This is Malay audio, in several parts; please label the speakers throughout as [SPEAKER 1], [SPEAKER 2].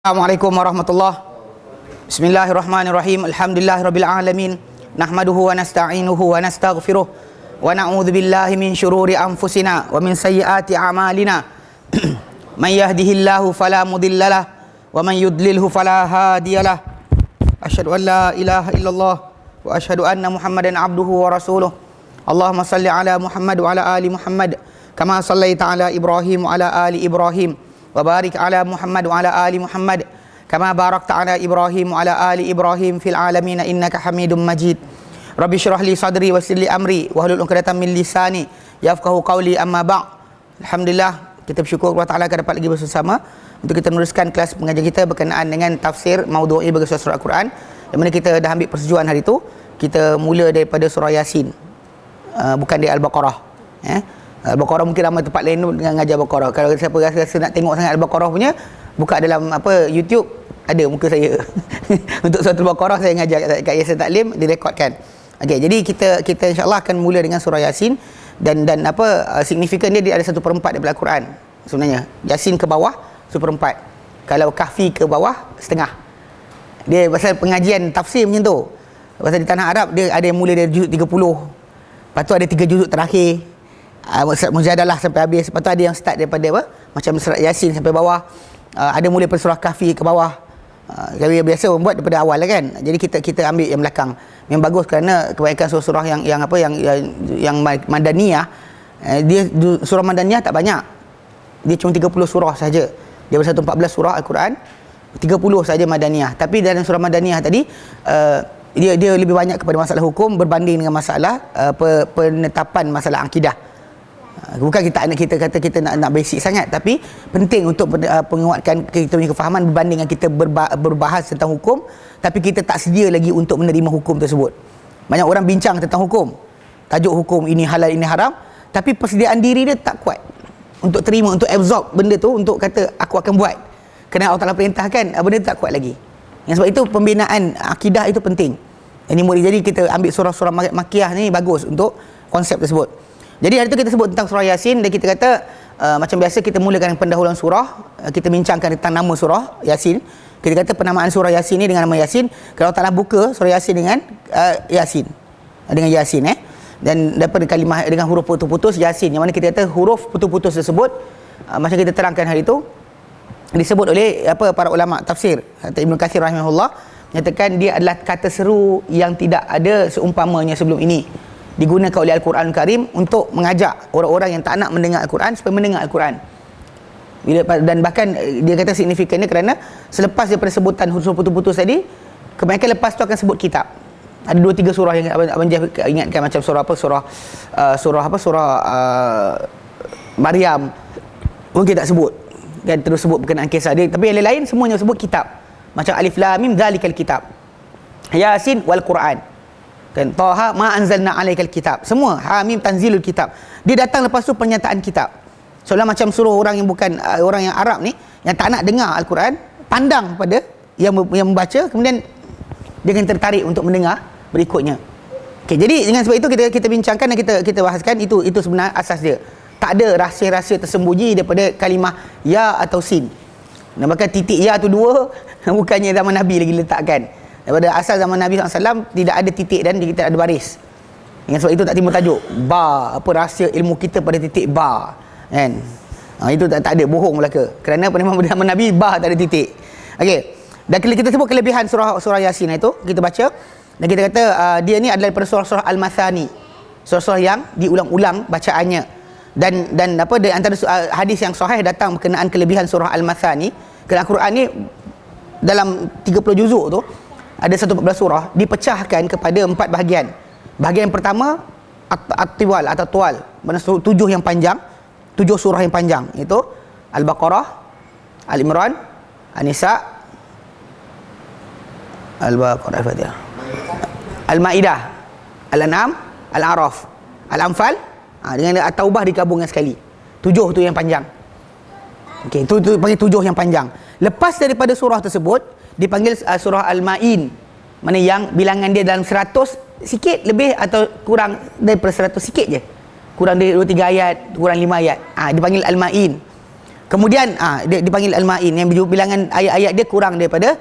[SPEAKER 1] Assalamualaikum warahmatullahi. Bismillahirrahmanirrahim. Alhamdulillahirabbil alamin. Nahmaduhu wa nasta'inuhu wa nastaghfiruh wa na'udzu billahi min syururi anfusina wa min sayyiati a'malina. Man yahdihillahu fala mudhillalah wa man yudlilhu fala hadiyalah. Asyhadu an la ilaha illallah wa asyhadu anna Muhammadan abduhu wa rasuluh. Allahumma salli ala Muhammad wa ala ali Muhammad kama sallaita ala Ibrahim wa ala ali Ibrahim. Wa barik ala Muhammad wa ala ali Muhammad kama barakta ala Ibrahim wa ala ali Ibrahim fil alamin innaka Hamidum Majid. Rabbi shrah li sadri wa yassir li amri wa hlul 'uqdatam min lisani yafqahu qawli, amma ba'd. Alhamdulillah, kita bersyukur kepada Allah kita dapat lagi bersama untuk kita meneruskan kelas pengajian kita berkenaan dengan tafsir maudhu'i bagi surah Al-Quran, yang mana kita dah ambil persetujuan hari itu. Kita mula daripada surah Yasin, bukan di Al-Baqarah. Al-Baqarah mungkin ramai tempat lain dengan ngajar Al-Baqarah. Kalau siapa rasa nak tengok sangat Al-Baqarah punya, buka dalam YouTube, ada muka saya. Untuk surah Al-Baqarah saya ngajar kat Yasin Taklim, direkodkan. Okey, jadi kita insya-Allah akan mula dengan surah Yasin, dan signifikan dia ada 1/4 daripada Al-Quran sebenarnya. Yasin ke bawah 1/4. Kalau Kahfi ke bawah setengah. Dia pasal pengajian tafsir macam tu. Pasal di tanah Arab dia ada yang mula dari juzuk 30. Lepas tu ada 3 juzuk terakhir. Mujadalah sampai habis. Lepas tu ada yang start daripada macam surat Yasin sampai bawah. Ada mula daripada surah Kahfi ke bawah. Jadi biasa membuat daripada awal lah kan. Jadi kita ambil yang belakang. Yang bagus kerana kebanyakan surah-surah yang Madaniyah, dia surah Madaniyah tak banyak. Dia cuma 30 surah saja. Dia ada 114 surah Al-Quran, 30 saja Madaniyah. Tapi dalam surah Madaniyah tadi dia lebih banyak kepada masalah hukum berbanding dengan masalah penetapan masalah akidah. Bukan kita kata kita nak basic sangat, tapi penting untuk penguatkan kita punya kefahaman berbanding dengan kita berbahas tentang hukum, tapi kita tak sedia lagi untuk menerima hukum tersebut. Banyak orang bincang tentang hukum, tajuk hukum ini halal ini haram, tapi persediaan diri dia tak kuat untuk terima, untuk absorb benda tu, untuk kata aku akan buat kerana Allah Ta'ala perintahkan, benda tu tak kuat lagi. Yang sebab itu pembinaan akidah itu penting. Ini jadi kita ambil surah-surah Makkiyah ni bagus untuk konsep tersebut. Jadi hari tu kita sebut tentang surah Yasin, dan kita kata macam biasa kita mulakan pendahuluan surah, kita bincangkan tentang nama surah Yasin. Kita kata penamaan surah Yasin ni dengan nama Yasin, kalau Allah Ta'ala buka surah Yasin dengan Yasin, dengan Yasin dan daripada kalimah dengan huruf putus-putus Yasin, yang mana kita kata huruf putus-putus tersebut macam kita terangkan hari itu disebut oleh para ulama tafsir. Ibnu Katsir rahimahullah menyatakan dia adalah kata seru yang tidak ada seumpamanya sebelum ini, digunakan oleh Al-Quran Karim untuk mengajak orang-orang yang tak nak mendengar Al-Quran supaya mendengar Al-Quran. Dan bahkan dia kata signifikannya kerana selepas daripada sebutan huruf putus-putus tadi, kebanyakan lepas tu akan sebut kitab. Ada 2-3 surah yang Abang Jeff ingatkan, macam surah Maryam mungkin tak sebut, dan terus sebut berkenaan kisah dia, tapi yang lain semuanya sebut kitab. Macam Alif Lam Mim dzalikal kitab, Yasin wal Quran, kan, Taha ma anzalna alaikal kitab, semua Hamim tanzilul kitab. Dia datang lepas tu pernyataan kitab. Seolah macam suruh orang yang bukan orang yang Arab ni, yang tak nak dengar Al-Quran, pandang pada yang membaca, kemudian dia akan tertarik untuk mendengar berikutnya. Okey, jadi dengan sebab itu kita bincangkan dan kita bahaskan itu sebenarnya asas dia. Tak ada rahsia-rahsia tersembunyi daripada kalimah ya atau sin. Dan bahkan titik ya tu 2 bukannya zaman Nabi lagi letakkan. Daripada asal zaman Nabi SAW tidak ada titik dan tidak ada baris. Dengan sebab itu tak timbul tajuk ba, apa rahsia ilmu kita pada titik ba, kan. Itu tak ada, bohong belaka. Kerana memang pada zaman Nabi ba tak ada titik. Okey. Dan kita sebut kelebihan surah Yasin itu, kita baca dan kita kata dia ni adalah daripada surah-surah Al-Mathani. Surah-surah yang diulang-ulang bacaannya. Dan dari antara hadis yang sahih datang berkenaan kelebihan surah Al-Mathani. Kerana Al-Quran ni dalam 30 juzuk tu ada 114 surah dipecahkan kepada 4 bahagian. Bahagian pertama at-tiwal atau tual, mana 7 yang panjang, 7 surah yang panjang, iaitu Al-Baqarah, Al-Imran, An-Nisa, Al-Baqarah, Al-Fatihah, Al-Maidah, Al-An'am, Al-A'raf, Al-Anfal, dengan At-Taubah digabungkan sekali. 7 tu yang panjang. Okey, itu panggil 7 yang panjang. Lepas daripada surah tersebut dipanggil surah Al-Ma'in, mana yang bilangan dia dalam 100 sikit lebih atau kurang daripada 100 sikit je, kurang dari 2-3 ayat, kurang 5 ayat, dipanggil Al-Ma'in. Kemudian dia dipanggil Al-Ma'in, yang bilangan ayat-ayat dia kurang daripada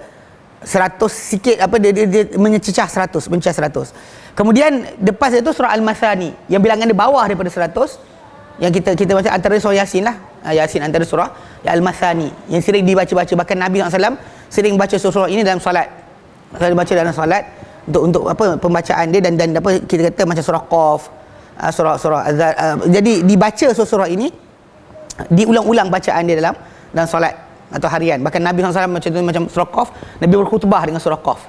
[SPEAKER 1] 100 sikit, dia mencecah 100, mencecah 100. Kemudian lepas itu surah Al-Masani yang bilangan dia bawah daripada 100, yang kita baca antara surah Yasin lah. Yasin antara surah Al-Masani yang sering dibaca-baca, bahkan Nabi SAW sering baca surah ini dalam solat. Selalu baca dalam solat untuk pembacaan dia, dan apa kita kata macam surah Qaf, surah Azhar. Jadi dibaca surah ini, diulang-ulang bacaan dia dalam solat atau harian. Bahkan Nabi SAW macam surah Qaf, Nabi berkhutbah dengan surah Qaf.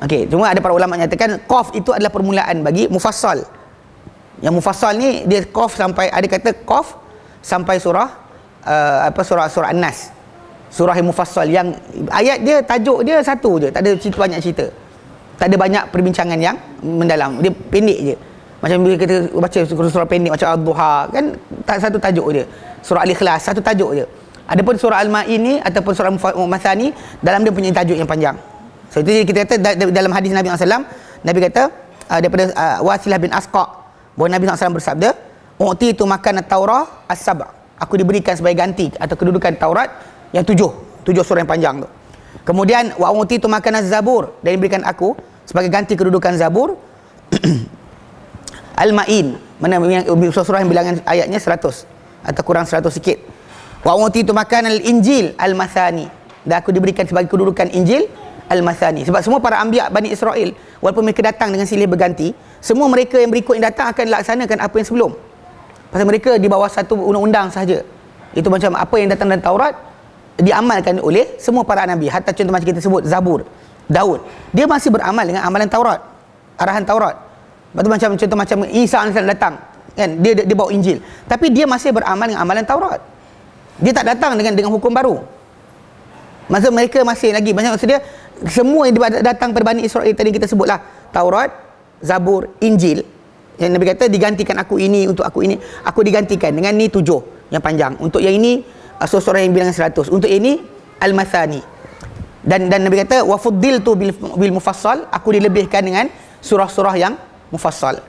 [SPEAKER 1] Okey, cuma ada para ulama menyatakan Qaf itu adalah permulaan bagi mufassal. Yang mufassal ni dia Qaf sampai, ada kata Qaf sampai surah surah An-Nas. Surah yang mufassal, yang ayat dia, tajuk dia satu je, tak ada cerita, banyak cerita. Tak ada banyak perbincangan yang mendalam. Dia pendek je. Macam bila kita baca surah pendek macam Ad-Duha kan, satu tajuk je. Surah Al-Ikhlas satu tajuk je. Adapun surah Al-Ma'in ni ataupun surah Masani, dalam dia punya tajuk yang panjang. So itu kita kata dalam hadis Nabi SAW, Nabi kata daripada Wasilah bin Asqa, bahawa Nabi SAW bersabda, "U'titu makan at-Taurah as-sab'." Aku diberikan sebagai ganti atau kedudukan Taurat yang tujuh surah yang panjang tu. Kemudian wa u'titu makan az-Zabur, dan diberikan aku sebagai ganti kedudukan Zabur Al-Ma'in, mana surah yang bilangan ayatnya 100 atau kurang 100 sikit. Wa u'titu makan al-Injil Al-Masani, dan aku diberikan sebagai kedudukan Injil Al-Masani. Sebab semua para anbiya Bani Israel, walaupun mereka datang dengan silih berganti, semua mereka yang berikut yang datang akan laksanakan apa yang sebelum. Pasal mereka di bawah satu undang-undang sahaja. Itu macam apa yang datang dalam Taurat diamalkan oleh semua para nabi. Hatta contoh macam kita sebut Zabur, Daud, dia masih beramal dengan amalan Taurat, arahan Taurat. Lepas tu macam contoh macam Isa AS datang kan, dia bawa Injil, tapi dia masih beramal dengan amalan Taurat. Dia tak datang dengan hukum baru. Maksud mereka masih lagi maksud dia, semua yang datang pada Bani Israel tadi kita sebutlah, Taurat, Zabur, Injil, yang Nabi kata digantikan aku ini untuk aku ini, aku digantikan dengan ni 7 yang panjang, untuk yang ini surah yang bilangan 100, untuk ini Al-Masani. Dan Nabi kata wa fuddiltu bil mufassal, aku dilebihkan dengan surah-surah yang mufassal.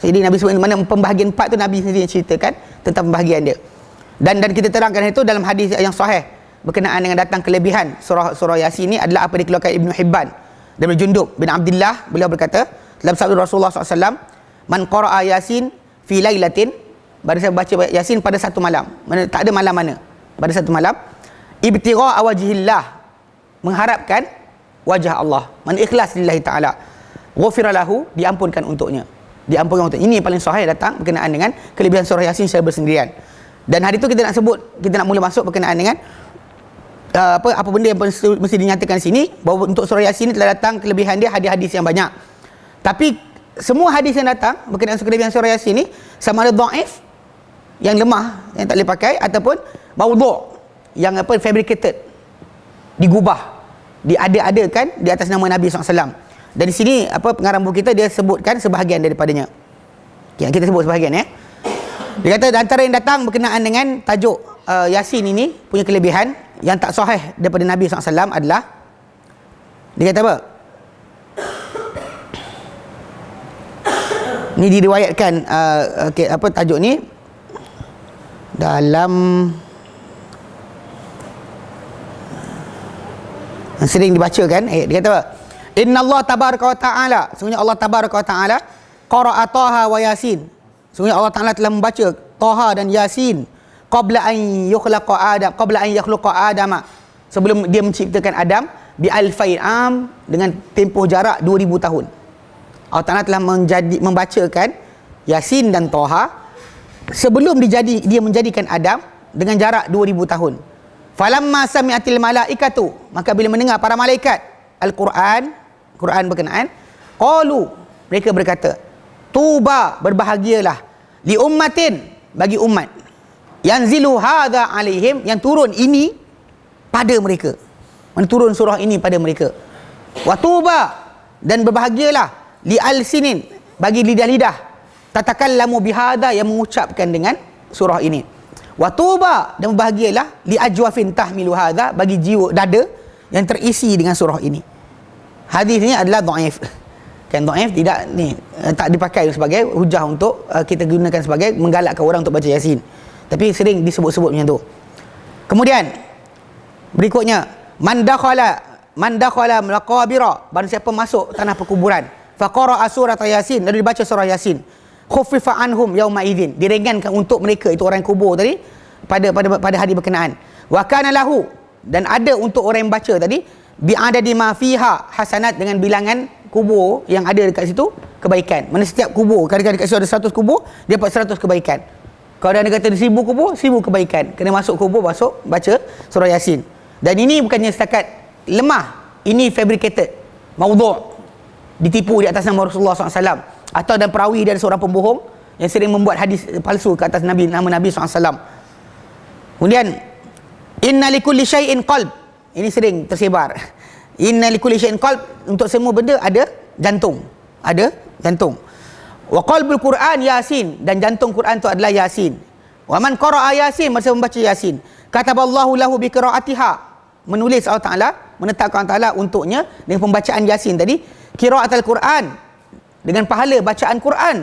[SPEAKER 1] Jadi Nabi sebut mana pembahagian 4 tu Nabi sendiri yang ceritakan tentang pembahagian dia. Dan kita terangkan itu dalam hadis yang sahih berkenaan dengan datang kelebihan surah Yasin ni adalah apa dikeluarkan Ibnu Hibban dari Jundub bin Abdullah. Beliau berkata dalam sabda Rasulullah SAW, "Man qara'a Yasin fi lailatin," barang siapa baca Yasin pada satu malam, mana tak ada malam mana, pada satu malam, "ibtigha'a wajhillah," mengharapkan wajah Allah, man ikhlas lillahi ta'ala, ghufira lahu, diampunkan untuknya. Diampunkan untuk. Ini yang paling sahih datang berkenaan dengan kelebihan surah Yasin secara bersendirian. Dan hari itu kita nak mula masuk berkenaan dengan apa benda yang mesti dinyatakan di sini, bahawa untuk surah Yasin ini telah datang kelebihan dia, hadis-hadis yang banyak. Tapi semua hadis yang datang berkenaan kelebihan surah Yasin ini sama ada dhaif, yang lemah, yang tak boleh pakai, ataupun maudhu', yang fabricated, digubah, diada-adakan di atas nama Nabi SAW. Dan di sini pengarang buku kita dia sebutkan sebahagian daripadanya. Okay, kita sebut sebahagian ya. Dia kata antara yang datang berkenaan dengan tajuk Yasin ini punya kelebihan yang tak sahih daripada Nabi SAW adalah, dia kata apa? Ni diriwayatkan tajuk ni dalam sering dibacakan. Dia kata apa? Inna Allah tabaraka wa ta'ala, sungguhnya Allah tabaraka wa ta'ala, qara'a Taha wa Yasin, sungguhnya Allah Ta'ala telah membaca Taha dan Yasin qabla an yakhluqa Adam, sebelum dia menciptakan Adam, bi alfai am, dengan tempoh jarak 2000 tahun. Allah Ta'ala telah membacakan Yasin dan Taha sebelum dia menjadikan Adam dengan jarak 2000 tahun. Falamma sami'atil malaikatu, maka bila mendengar para malaikat Al-Quran berkenaan, qalu, mereka berkata, tuba, berbahagialah, li ummatin, bagi umat, yanzilu hadza alaihim, yang turun ini pada mereka, turun surah ini pada mereka. Wa tuba, dan berbahagialah, li alsinin, bagi lidah-lidah, tatakallamu bihadza, yang mengucapkan dengan surah ini. Wa tuba, dan berbahagialah, li ajwafin tahmilu hadza, bagi jiwa dada yang terisi dengan surah ini. Hadis ni adalah dhaif. Kan dhaif tak dipakai sebagai hujah untuk kita gunakan sebagai menggalakkan orang untuk baca Yasin. Tapi sering disebut-sebut macam tu. Kemudian berikutnya, man dakhala maqabira, barang siapa masuk tanah perkuburan, faqara'a surah Yasin, lalu dibaca surah Yasin, khuffifa anhum yauma idzin, diringankan untuk mereka itu orang yang kubur tadi pada hari berkenaan. Wa kana lahu, dan ada untuk orang yang baca tadi, bi'adadi ma fiha hasanat, dengan bilangan kubur yang ada dekat situ kebaikan. Mana setiap kubur, kadang-kadang dekat situ ada 100 kubur, dia dapat 100 kebaikan. Kalau ada kata 1000 kubur, 1000 kebaikan. Kena masuk kubur, baca surah Yasin. Dan ini bukannya setakat lemah, ini fabricated, maudhu', ditipu di atas nama Rasulullah SAW, atau dan perawi dan seorang pembohong yang sering membuat hadis palsu ke atas Nabi, nama Nabi SAW. Kemudian, inna likulli syai'in qalb, ini sering tersebar. Inna likulli syai'in qalb, untuk semua benda ada jantung. Wa qalbul Quran Yasin, dan jantung Quran itu adalah Yasin. Wa man qara'a Yasin, masa membaca Yasin, kataballahu lahu bi qiraatiha, menulis Allah Taala, menetapkan Allah Taala untuknya dengan pembacaan Yasin tadi, qiraatul Quran, dengan pahala bacaan Quran,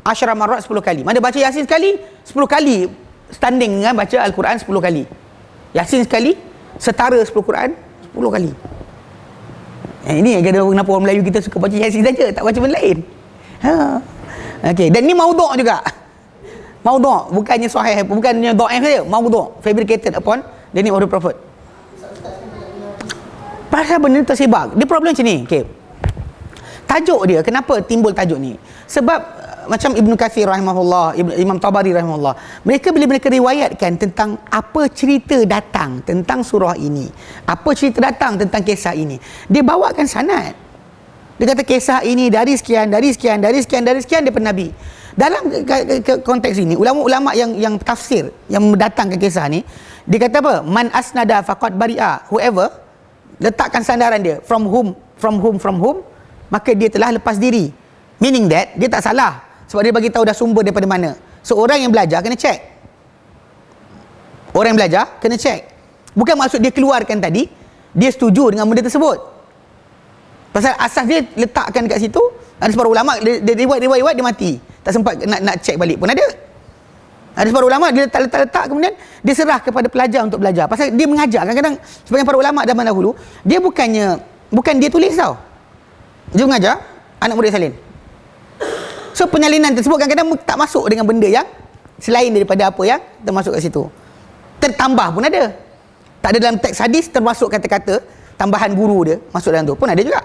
[SPEAKER 1] asyara marrat, 10 kali. Mana baca Yasin sekali, 10 kali standing dengan baca Al-Quran 10 kali. Yasin sekali setara 10 Quran 10 kali. Ini kenapa orang Melayu kita suka baca Yasin saja, tak baca benda lain. Okey, dan ni maudhu' juga. Maudhu', bukannya sahih, bukannya dhaif saja, maudhu', fabricated upon the name of the prophet. Pasal benda ni tersebar. Dia problem macam ni. Okey. Tajuk dia, kenapa timbul tajuk ni? Sebab macam Ibn Kathir rahimahullah, Imam Tabari rahimahullah, mereka bila mereka riwayatkan tentang apa cerita datang tentang surah ini, apa cerita datang tentang kisah ini, dia bawakan sanad. Dia kata kisah ini dari sekian daripada Nabi. Dalam konteks ini, ulama-ulama yang tafsir, yang mendatangkan kisah ni, dia kata apa? Man asnada faqad bari'a, whoever letakkan sandaran dia from whom, maka dia telah lepas diri. Meaning that dia tak salah, sebab dia bagi tahu dah sumber daripada mana. So orang yang belajar kena check. Bukan maksud dia keluarkan tadi dia setuju dengan benda tersebut. Pasal asas dia letakkan dekat situ. Ada separuh ulama dia riwayat dia mati, tak sempat nak check balik pun ada. Ada separuh ulama dia letak kemudian dia serah kepada pelajar untuk belajar. Pasal dia mengajar, kadang-kadang sebagian para ulama zaman dahulu, dia bukan dia tulis tau. Dia mengajar anak murid salin. So penyalinan tersebut kadang-kadang tak masuk dengan benda yang selain daripada apa yang termasuk kat situ. Tertambah pun ada. Tak ada dalam teks hadis termasuk kata-kata tambahan guru dia masuk dalam tu pun ada juga.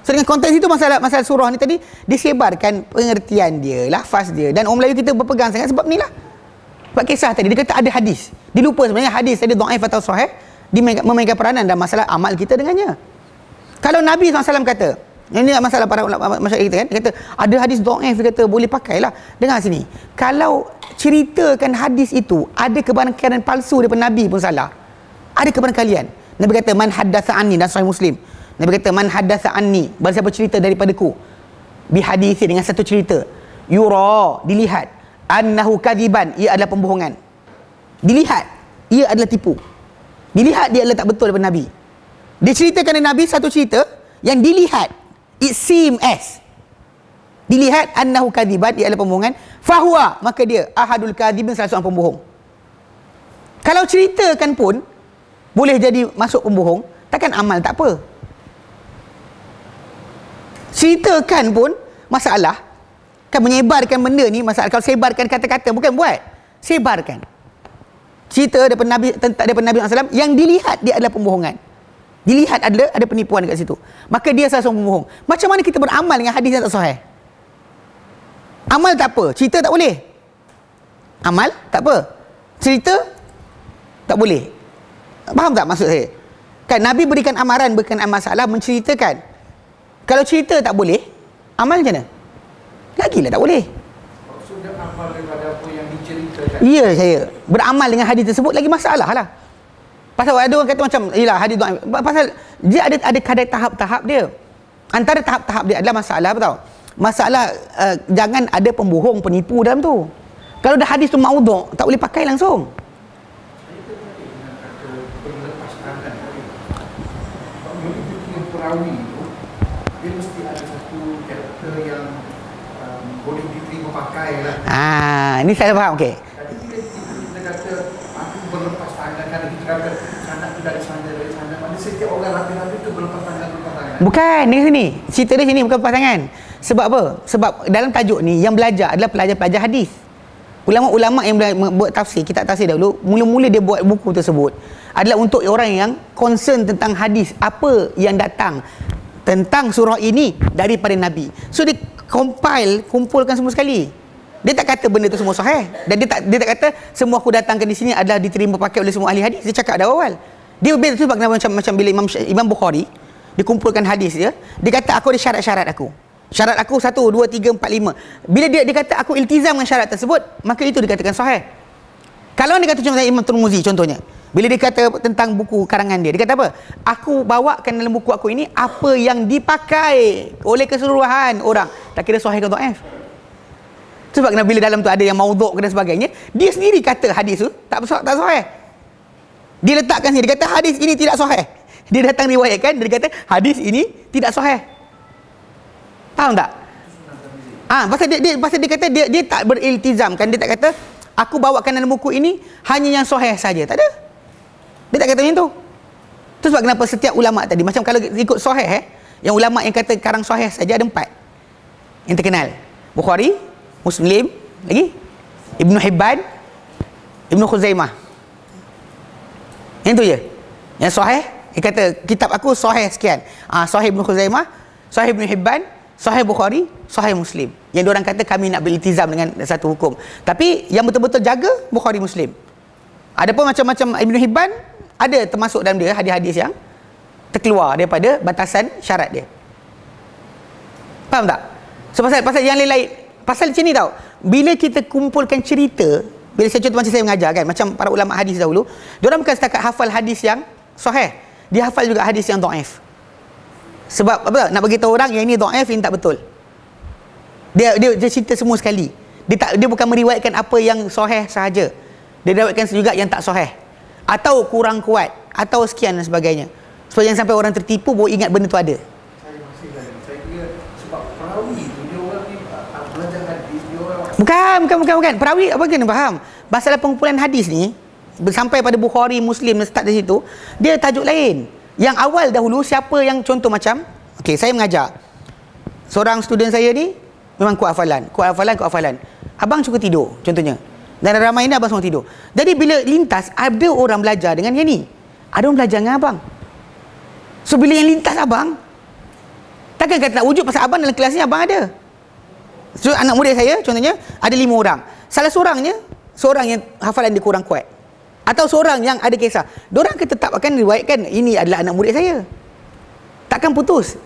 [SPEAKER 1] So dengan konteks itu, masalah surah ni tadi disebarkan pengertian dia, lafaz dia, dan orang Melayu kita berpegang sangat sebab ni lah. Sebab kisah tadi dia kata ada hadis. Dia lupa sebenarnya hadis tadi dhaif atau sahih memainkan peranan dalam masalah amal kita dengannya. Kalau Nabi SAW kata, ini masalah para ulama masyarakat kita kan, dia kata ada hadis dhaif, dia kata boleh pakailah. Dengar sini, kalau ceritakan hadis itu ada kebenaran palsu daripada Nabi pun salah. Ada kebenaran kalian. Nabi kata man haddatsa anni, dan Sahih Muslim. Nabi kata man haddatsa anni, barang siapa cerita daripadaku bi hadis, dengan satu cerita, yura, dilihat, annahu kadiban, ia adalah pembohongan. Dilihat ia adalah tipu. Dilihat dia adalah tak betul daripada Nabi. Dia ceritakan dari Nabi satu cerita yang dilihat, it seem as, dilihat annahu kadiban, ia adalah pembohongan, fahuwa, maka dia ahadul kadibin, salah seorang pembohong. Kalau ceritakan pun boleh jadi masuk pembohong, takkan amal tak apa. Ceritakan pun masalah, kan menyebarkan benda ni masalah. Kalau sebarkan kata-kata, bukan buat, sebarkan cerita daripada Nabi SAW yang dilihat dia adalah pembohongan, dilihat ada penipuan dekat situ, maka dia salah seorang pembohong. Macam mana kita beramal dengan hadis yang tak sahih? Amal tak apa, cerita tak boleh. Amal tak apa, cerita tak boleh. Faham tak maksud saya? Kan Nabi berikan amaran berkenaan masalah menceritakan. Kalau cerita tak boleh, amal macam mana? Lagilah tak boleh.
[SPEAKER 2] Maksudnya amal daripada apa yang diceritakan.
[SPEAKER 1] Ya, saya beramal dengan hadis tersebut lagi masalah lah. Pasal ada orang kata macam, yelah hadis dhaif. Pasal dia ada kadar tahap-tahap dia. Antara tahap-tahap dia adalah masalah apa tau? Masalah jangan ada pembohong, penipu dalam tu. Kalau dah hadis tu maudhu', tak boleh pakai langsung.
[SPEAKER 2] Perawi itu dia mesti ada satu karakter yang boleh diterima pakai lah.
[SPEAKER 1] Ini saya faham. Okey.
[SPEAKER 2] Jadi kita kata aku berlepas tangan, kadang-kadang kita kata sanad tu dari sana, mana setiap orang rapi-rapi tu berlepas tangan.
[SPEAKER 1] Bukan, di sini. Cerita di sini bukan pasangan. Sebab apa? Sebab dalam tajuk ni yang belajar adalah pelajar-pelajar hadis. Ulama-ulama yang buat tafsir, kitab tafsir dahulu, mula-mula dia buat buku tersebut adalah untuk orang yang concern tentang hadis, apa yang datang tentang surah ini daripada Nabi. So dia kumpulkan semua sekali. Dia tak kata benda tu semua sahih, dan dia tak kata semua aku datangkan di sini adalah diterima pakai oleh semua ahli hadis. Dia cakap dari awal. Dia berbeza sebab macam bila Imam Bukhari dikumpulkan hadis dia kata aku ada syarat-syarat aku. Syarat aku 1, 2, 3, 4, 5. Bila dia kata aku iltizam dengan syarat tersebut, maka itu dikatakan sahih. Kalau dia kata contohnya Imam Tirmizi contohnya, bila dia kata tentang buku karangan dia kata apa? Aku bawakan dalam buku aku ini apa yang dipakai oleh keseluruhan orang. Tak kira sahih ke dhaif. Sebab bila dalam tu ada yang maudhu' dan sebagainya, dia sendiri kata hadis tu tak sahih. Dia letakkan sini, dia kata hadis ini tidak sahih. Dia datang riwayatkan, dia kata hadis ini tidak sahih. Faham tak? Pasal dia kata dia tak beriltizam kan, dia tak kata aku bawakan dalam buku ini hanya yang sahih saja. Tak ada. Dia tak kata macam tu. Tu sebab kenapa setiap ulama tadi, macam kalau ikut sahih yang ulama yang kata karang sahih saja ada 4 yang terkenal. Bukhari, Muslim, lagi Ibnu Hibban, Ibnu Khuzaimah. Yang tu je. Yang sahih, dia kata kitab aku sahih sekian. Sahih Ibnu Khuzaimah, sahih Ibnu Hibban, sahih Bukhari, sahih Muslim. Yang diorang kata kami nak beriltizam dengan satu hukum. Tapi yang betul-betul jaga Bukhari, Muslim. Adapun macam-macam Ibnu Hibban ada termasuk dalam dia hadis-hadis yang terkeluar daripada batasan syarat dia. Faham tak? So pasal yang lain-lain, pasal macam ni tau, bila kita kumpulkan cerita, bila saya contoh macam saya mengajar kan, macam para ulama hadis dahulu, diorang bukan setakat hafal hadis yang sahih, dia hafal juga hadis yang dhaif. Sebab apa? Nak bagi tahu orang yang ini dhaif, ini tak betul. Dia cerita semua sekali. Dia bukan meriwayatkan apa yang sahih sahaja. Dia riwayatkan juga yang tak sahih, atau kurang kuat, atau sekian dan sebagainya. Supaya jangan sampai orang tertipu baru ingat benda tu ada.
[SPEAKER 2] Saya kira sebab perawi tu dia orang ni belajar hadis, dia orang
[SPEAKER 1] Bukan. Perawi apa kena faham? Masalah pengumpulan hadis ni sampai pada Bukhari, Muslim start dari situ, dia tajuk lain. Yang awal dahulu siapa yang contoh macam, okey, saya mengajar. Seorang student saya ni memang kuat hafalan. Abang suka tidur contohnya. Dan ramai ini abang semua tidur. Jadi bila lintas ada orang belajar dengan yang ni, ada orang belajar dengan abang. So bila yang lintas abang, takkan kata nak wujud pasal abang dalam kelas ni abang ada. So anak murid saya contohnya ada 5 orang. Salah seorang yang hafalan dia kurang kuat, atau seorang yang ada kisah, diorang tetap akan riwayatkan ini adalah anak murid saya. Takkan putus.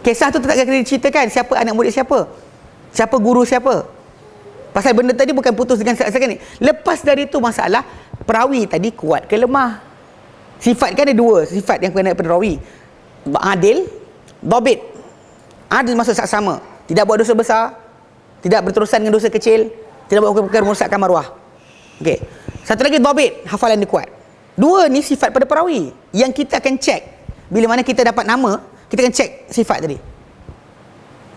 [SPEAKER 1] Kisah tu tetap akan diceritakan siapa anak murid siapa, siapa guru siapa. Pasal benda tadi bukan putus dengan sekarang ni. Lepas dari itu masalah perawi tadi kuat ke lemah. Sifat kan ada 2 sifat yang kena daripada perawi. Adil, dhabit. Adil maksud sama, tidak buat dosa besar, tidak berterusan dengan dosa kecil, tidak buat perkara merosakkan maruah. Okey. Satu lagi dhabit, hafalan dia kuat. 2 ni sifat pada perawi yang kita akan cek. Bila mana kita dapat nama, kita akan cek sifat tadi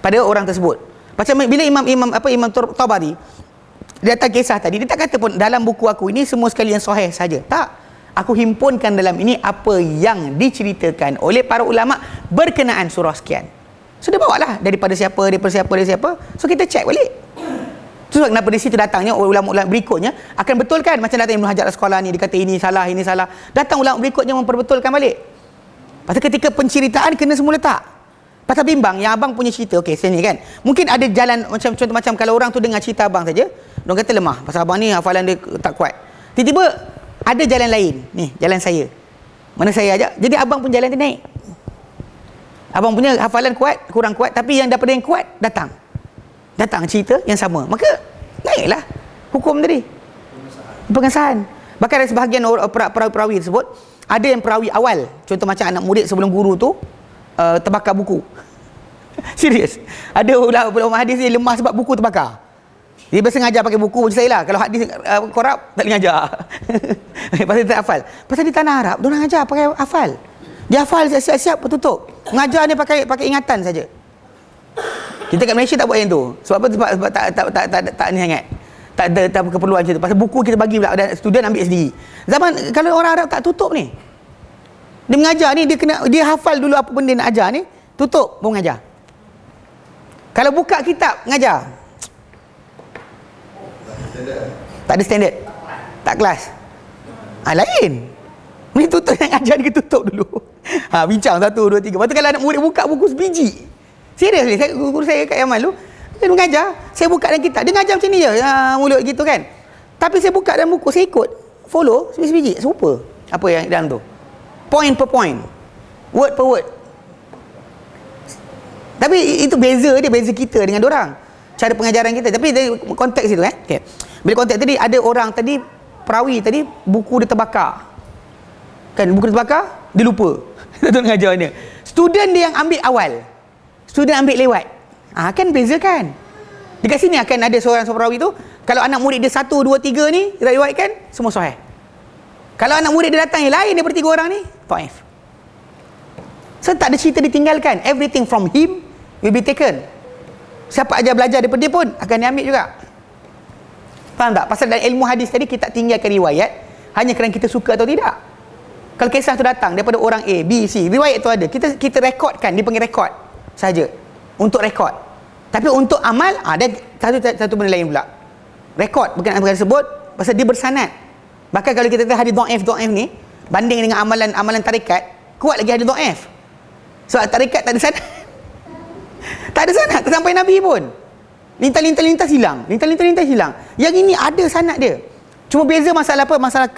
[SPEAKER 1] pada orang tersebut. Macam bila Imam Tabari dia datang kisah tadi, dia tak kata pun dalam buku aku ini semua sekali yang sahih saja. Tak. Aku himpunkan dalam ini apa yang diceritakan oleh para ulama berkenaan surah sekian. So dia bawalah daripada siapa. So kita cek balik. So kenapa di situ datangnya ulama-ulama berikutnya akan betulkan. Macam datang Ibnu Hajar Al-Asqalani, dia kata ini salah. Datang ulama berikutnya memperbetulkan balik. Pasal ketika penceritaan kena semua letak. Pasal bimbang yang abang punya cerita, okey sini kan, mungkin ada jalan macam contoh macam kalau orang tu dengar cerita abang saja, orang kata lemah pasal abang ni hafalan dia tak kuat. Tiba-tiba ada jalan lain, ni jalan saya, mana saya ajak, jadi abang pun jalan dia naik. Abang punya hafalan kuat, kurang kuat, tapi yang daripada yang kuat datang cerita yang sama, maka naiklah hukum tadi, pengesahan. Bahkan ada sebahagian perawi tersebut, ada yang perawi awal, contoh macam anak murid sebelum guru tu terbakar buku. Serius. Ada ulama hadis ni lemah sebab buku terbakar. Dia biasa ngajar pakai buku macam saya lah. Kalau hadis korap, tak boleh ngajar. Pasal dia tak hafal. Pasal di tanah Arab, dia orang ngajar pakai hafal. Dia hafal siap-siap bertutup. Mengajar dia pakai ingatan saja. Kita kat Malaysia tak buat yang tu. Sebab apa? Sebab tak ni sangat. Tak ada keperluan macam tu. Pasal buku kita bagi pula dan student ambil sendiri. Zaman kalau orang Arab tak tutup ni. Dia mengajar ni dia hafal dulu apa benda nak ajar ni, tutup baru mengajar. Kalau buka kitab mengajar. Tak ada standard. Tak kelas. Lain. Ni tutup yang ajar dia tutup dulu. Bincang 1 2 3. Lepas tu kalau anak murid buka buku sebiji. Serius ni, guru saya kat Yaman dulu, dia mengajar, saya buka dalam kitab. Dia mengajar macam ni je, mulut gitu kan. Tapi saya buka dalam buku, saya ikut follow sebiji-sebiji, serupa apa yang dalam tu. Point per point. Word per word. Tapi itu beza kita dengan orang. Cara pengajaran kita. Tapi dari konteks itu okay. Bila konteks tadi ada orang tadi perawi tadi buku dia terbakar. Kan buku dia terbakar, dia lupa. Dia tu mengajar dia. Student dia yang ambil awal. Student ambil lewat. Kan beza kan? Dekat sini akan ada seorang perawi tu, kalau anak murid dia 1 2 3 ni riwayatkan semua sahih. Kalau anak murid dia datang yang lain daripada 3 orang ni, dhaif. So tak ada cerita ditinggalkan. Everything from him will be taken. Siapa ajar belajar daripada dia pun akan diambil juga. Faham tak? Pasal dalam ilmu hadis tadi kita tinggalkan riwayat hanya kerana kita suka atau tidak. Kalau kisah tu datang daripada orang A, B, C, riwayat tu ada, kita rekodkan, dipanggil rekod saja. Untuk rekod. Tapi untuk amal, ada satu benda lain pula. Rekod berkenaan perkara tersebut pasal dia bersanad. Bahkan kalau kita tahu hadis dhaif ni banding dengan amalan tarikat, kuat lagi hadis dhaif. Sebab tarikat tak ada sanad. Tak ada sanad, tak sampai Nabi pun. Lintas hilang. Yang ini ada sanad dia. Cuma beza masalah apa? Masalah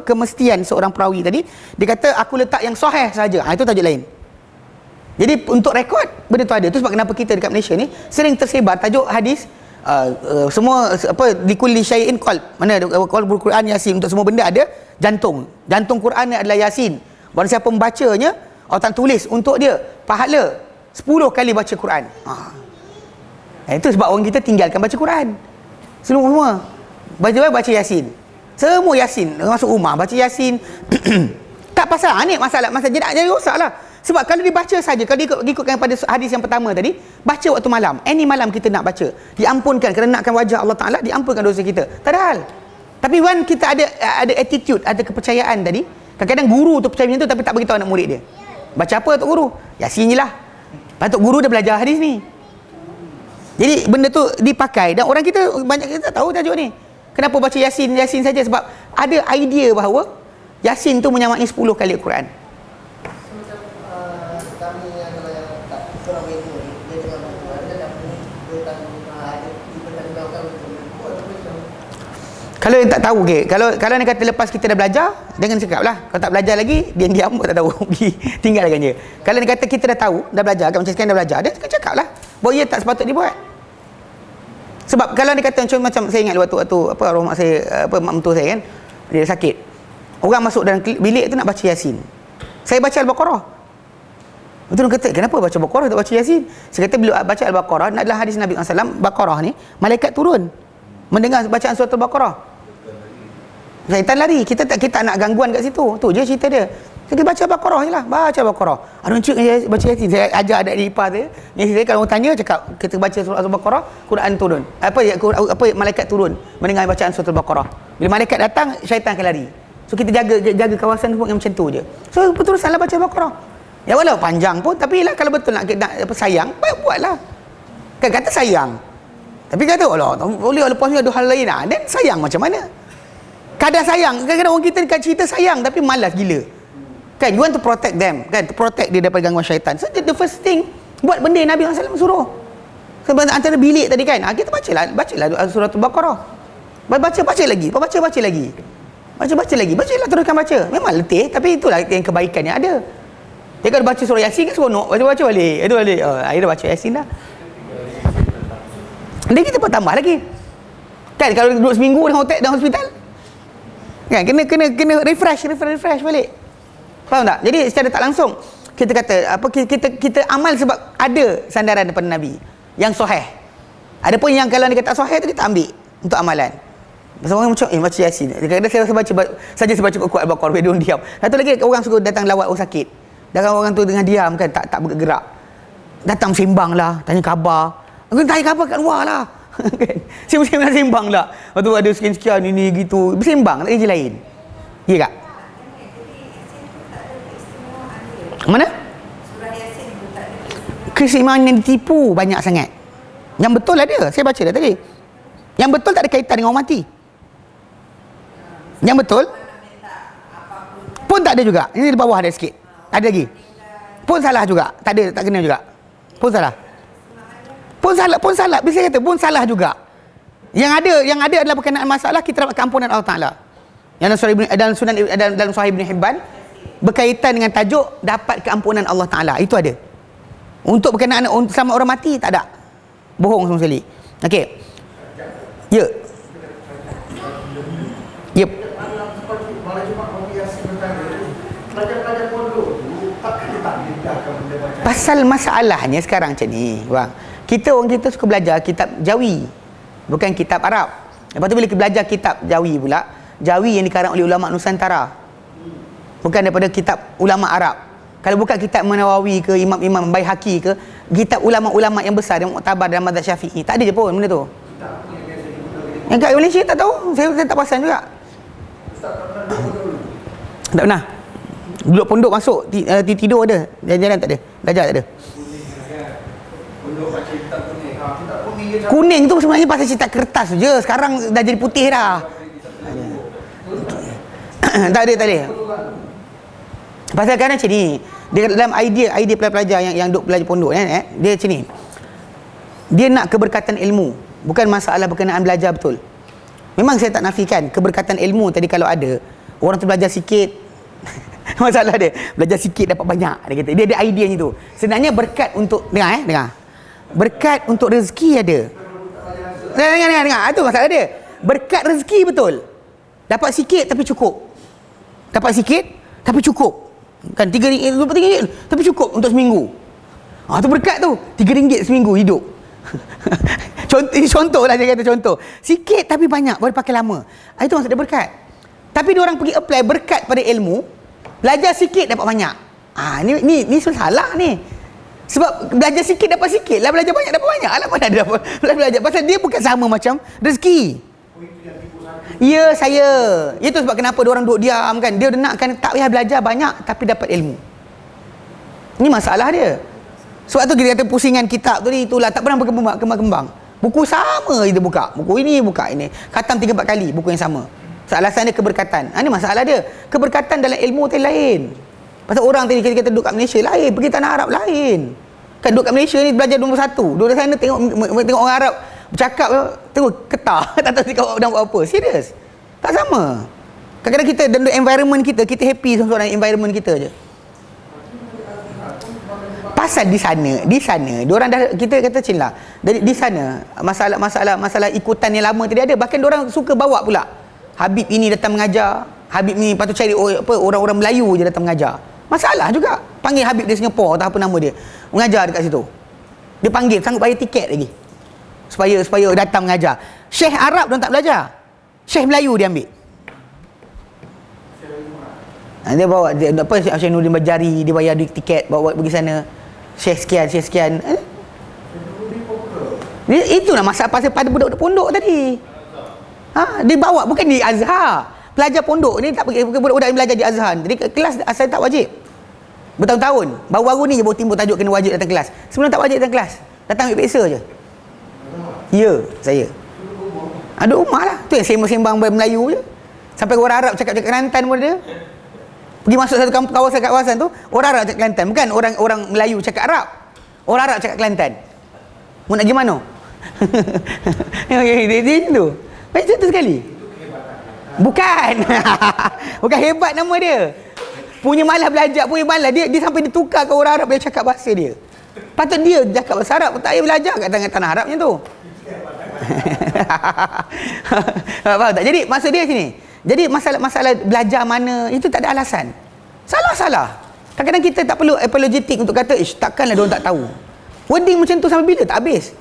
[SPEAKER 1] kemestian seorang perawi tadi. Dia kata aku letak yang sahih saja. Itu tajuk lain. Jadi untuk rekod benda tu ada. Itu sebab kenapa kita dekat Malaysia ni sering tersebar tajuk hadis semua likulli syai'in qalb. Mana qalbul Quran Yasin, untuk semua benda ada jantung. Jantung Quran ni adalah Yasin. Barang siapa membacanya, Allah tulis untuk dia pahala 10 kali baca Quran. Itu sebab orang kita tinggalkan baca Quran. Semua baca Yasin. Semua Yasin, masuk rumah baca Yasin. Tak pasal ni masalah jadi rosak lah. Sebab kalau dibaca saja, kalau diikutkan pada hadis yang pertama tadi, baca waktu malam. Any malam kita nak baca, diampunkan kerana nakkan wajah Allah Taala, diampunkan dosa kita. Tak ada hal. Tapi when kita ada attitude, ada kepercayaan tadi, kadang-kadang guru tu percaya macam tu tapi tak beritahu anak murid dia. Baca apa Tok Guru? Yasin je lah. Patut guru dah belajar hadis ni. Jadi benda tu dipakai dan orang kita banyak kita tak tahu tajuk ni. Kenapa baca Yasin saja? Sebab ada idea bahawa Yasin tu menyamai 10 kali Al-Quran.
[SPEAKER 3] Kami yang tak seorang itu dia tengah buat dia tak punya dia dipertanggungjawabkan untuk
[SPEAKER 1] kalau yang tak tahu kalau nak kata lepas kita dah belajar, jangan cakap lah. Kalau tak belajar lagi, diam tak tahu. Tinggalkan je. Kalau dia kata kita dah tahu, dah belajar, kat macam sekarang dah belajar, dia cakap lah bahawa ia tak sepatut dibuat. Sebab kalau dia kata macam saya ingat waktu arwah mak saya, mak mentua saya kan, dia sakit. Orang masuk dalam bilik tu nak baca Yasin. Saya baca Al-Baqarah. Betul dia kata, kenapa baca Al-Baqarah tak baca Yasin? Saya kata bila baca Al-Baqarah, adalah hadis Nabi SAW, Baqarah ni, malaikat turun mendengar bacaan surah Al-Baqarah. Syaitan lari. Kita tak nak gangguan kat situ. Tu je cerita dia. Kita baca Al-Baqarah je lah. Baca Al-Baqarah. Ada encik baca Yasin. Saya ajar adik ipar saya. Ni saya kalau orang tanya, cakap, kita baca surah Al-Baqarah, Quran turun. Malaikat turun mendengar bacaan surah Al-Baqarah. Bila malaikat datang, syaitan akan lari. So kita jaga kawasan tu yang macam tu je. So betul salah baca Al-Baqarah. Ya walau panjang pun, tapi lah kalau betul nak sayang, buatlah. Kan kata sayang. Tapi kata Allah, boleh lepas ni ada hal lain lah. Dan sayang macam mana? Kadang sayang. Kadang-kadang orang kita dekat cerita sayang tapi malas gila. Kan, you want to protect them. Kan, to protect dia daripada gangguan syaitan. So the first thing, buat benda yang Nabi SAW suruh. Sebab antara bilik tadi kan, kita bacalah surah Al-Baqarah. Baca lagi. Bacalah, teruskan baca. Memang letih, tapi itulah yang kebaikan yang ada. Dia kalau baca surah Yasin kan seronok. Baca balik. Akhirnya baca Yasin dah. Dan kita pun tambah lagi. Kan kalau duduk seminggu dalam hospital. Kan kena refresh balik. Faham tak? Jadi secara tak langsung kita kata kita amal sebab ada sandaran daripada Nabi yang sahih. Adapun yang kalau dia kata sahih tu kita ambil untuk amalan. Pasal orang macam baca Yasin. Kadang-kadang saya baca kuat Al-Baqarah dia diam. Satu lagi orang suka datang lawat orang sakit. Dan orang tu dengan diam kan tak bergerak. Datang sembang lah, tanya khabar. Aku tanya khabar kat luar lah. Kan? Sembang nak sembang lah. Lepas tu ada sekian-sekian ini gitu. Bersembang, tak ada kerja lain. Ya tak? Mana? Keistimewaan yang ditipu banyak sangat. Yang betul ada, saya baca dah tadi. Yang betul tak ada kaitan dengan orang mati. Yang betul pun tak ada juga. Ini di bawah ada sikit. Ada lagi. Pun salah juga. Tak ada, tak kena juga. Pun salah. Pun salah. Bisa kata pun salah juga. Yang ada adalah berkenaan masalah kita dapat keampunan Allah Taala. Yang dalam Sahih Ibn Hibban berkaitan dengan tajuk dapat keampunan Allah Taala. Itu ada. Untuk berkenaan sama orang mati tak ada. Bohong sama sekali. Okey. Ya. Yep.
[SPEAKER 2] Malam Jumaat Pagi Yasin bertanya, pelajar-pelajar pondok tu takkan dia tak dedahkan benda macam
[SPEAKER 1] Pasal masalahnya sekarang macam ni, bang. Orang kita suka belajar kitab Jawi, bukan kitab Arab. Lepas tu bila kita belajar kitab Jawi pula, Jawi yang dikarang oleh ulama Nusantara, bukan daripada kitab ulama Arab. Kalau bukan kitab Nawawi ke Imam Baihaqi ke, kitab ulama-ulama yang besar yang muktabar dalam mazhab Syafi'i, tak ada je pun benda tu. Yang kat Malaysia tak tahu, saya tak perasan juga. Tak pernah. Duduk pondok masuk tidur ada, jalan-jalan tak ada, belajar tak ada. Kuning tu sebenarnya pasal cetak kertas je. Sekarang dah jadi putih dah. Tak ada. Pasal kadang macam ni, dia dalam idea pelajar yang duk belajar pondok dia macam ni. Dia nak keberkatan ilmu, bukan masalah berkenaan belajar betul. Memang saya tak nafikan keberkatan ilmu tadi kalau ada, orang tu belajar sikit. Masalah dia, belajar sikit dapat banyak. Dia kata, dia ada idea ni tu. Sebenarnya berkat untuk dengar. Berkat untuk rezeki ada. Dengar. Itu masalah dia. Berkat rezeki betul. Dapat sikit tapi cukup. Dapat sikit tapi cukup. Kan RM3 tapi cukup untuk seminggu. Tu berkat tu. RM3 seminggu hidup. Contoh lah, dia kata contoh. Sikit tapi banyak, boleh pakai lama. Itu maksud dia berkat. Tapi dia orang pergi apply berkat pada ilmu, belajar sikit dapat banyak. Ni salah ni. Sebab belajar sikit dapat sikit lah, belajar banyak dapat banyak lah. Mana dia dapat belajar. Pasal dia bukan sama macam rezeki. Ya, saya. Itu sebab kenapa dia orang duduk diam kan. Dia nakkan tak payah belajar banyak tapi dapat ilmu. Ini masalah dia. Sebab tu kita kata pusingan kitab tu ni, itulah tak pernah berkembang. Buku sama kita buka. Buku ini, buka ini. Khatam 3-4 kali buku yang sama. Alasan dia keberkatan. Ini masalah dia. Keberkatan dalam ilmu tu lain. Pasal orang tadi kita duduk kat Malaysia lain, pergi tanah Arab lain. Kan duduk kat Malaysia ni belajar nombor 1. Duduk sana tengok orang Arab bercakap, tengok ketah. Tak tahu cakap orang buat apa. Serius. Tak sama. Kadang-kadang kita dalam environment kita happy seorang environment kita je. Pasal di sana diorang dah, kita kata macam lah, di sana masalah ikutan yang lama tadi ada. Bahkan diorang suka bawa pula Habib ini datang mengajar, Habib ni patut cari orang-orang Melayu je datang mengajar. Masalah juga. Panggil Habib di Singapura, tak apa nama dia, mengajar dekat situ. Dia panggil, sanggup bayar tiket lagi supaya datang mengajar. Syekh Arab diorang tak belajar, Syekh Melayu dia ambil. Dia bawa Syekh Nuruddin Bajari, dia bayar duit tiket bawa pergi sana. Syekh sekian. Itulah masalah pasal pada budak-budak pondok tadi. Dia bawa, bukan di Azhar. Pelajar pondok ni tak pergi, budak-budak yang belajar di Azhar. Jadi kelas asal tak wajib. Bertahun-tahun. Baru-baru ni je baru timbul tajuk kena wajib datang kelas. Sebelum tak wajib datang kelas. Datang ambil peksa je. Ya, saya. Ada rumah lah. Tu yang sembang-sembang Melayu je. Sampai orang Arab cakap-cakap Kelantan pun ada. Pergi masuk satu kawasan tu, orang Arab cakap Kelantan. Bukan orang Melayu cakap Arab. Orang Arab cakap Kelantan. Mau nak pergi mana? Dia tu. Macam tu sekali. Bukan. Bukan hebat nama dia. Punya malah belajar, punya malah. Dia sampai ditukar ke orang Arab dia cakap bahasa dia. Patut dia cakap bahasa Arab, tak payah belajar kat tanah Arab macam tu. Faham tak? Jadi maksud dia sini. Jadi masalah belajar mana itu tak ada alasan. Salah. Kadang-kadang kita tak perlu apologetik untuk kata takkanlah diorang tak tahu. Wording macam tu sampai bila tak habis.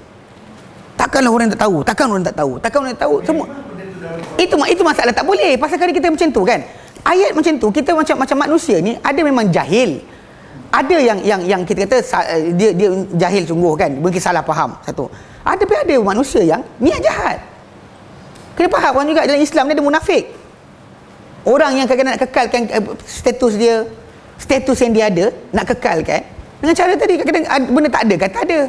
[SPEAKER 1] Takkanlah orang tak tahu. Takkan orang tak tahu semua. Itu masalah tak boleh. Pasal kadang kita macam tu kan. Ayat macam tu kita macam manusia ni ada memang jahil. Ada yang kita kata dia jahil sungguh kan. Mungkin salah faham satu. ada manusia yang niat jahat. Kena faham orang juga dalam Islam ni ada munafik. Orang yang kadang-kadang nak kekalkan status dia, status yang dia ada, nak kekalkan dengan cara tadi. Kadang-kadang benda tak ada kata ada.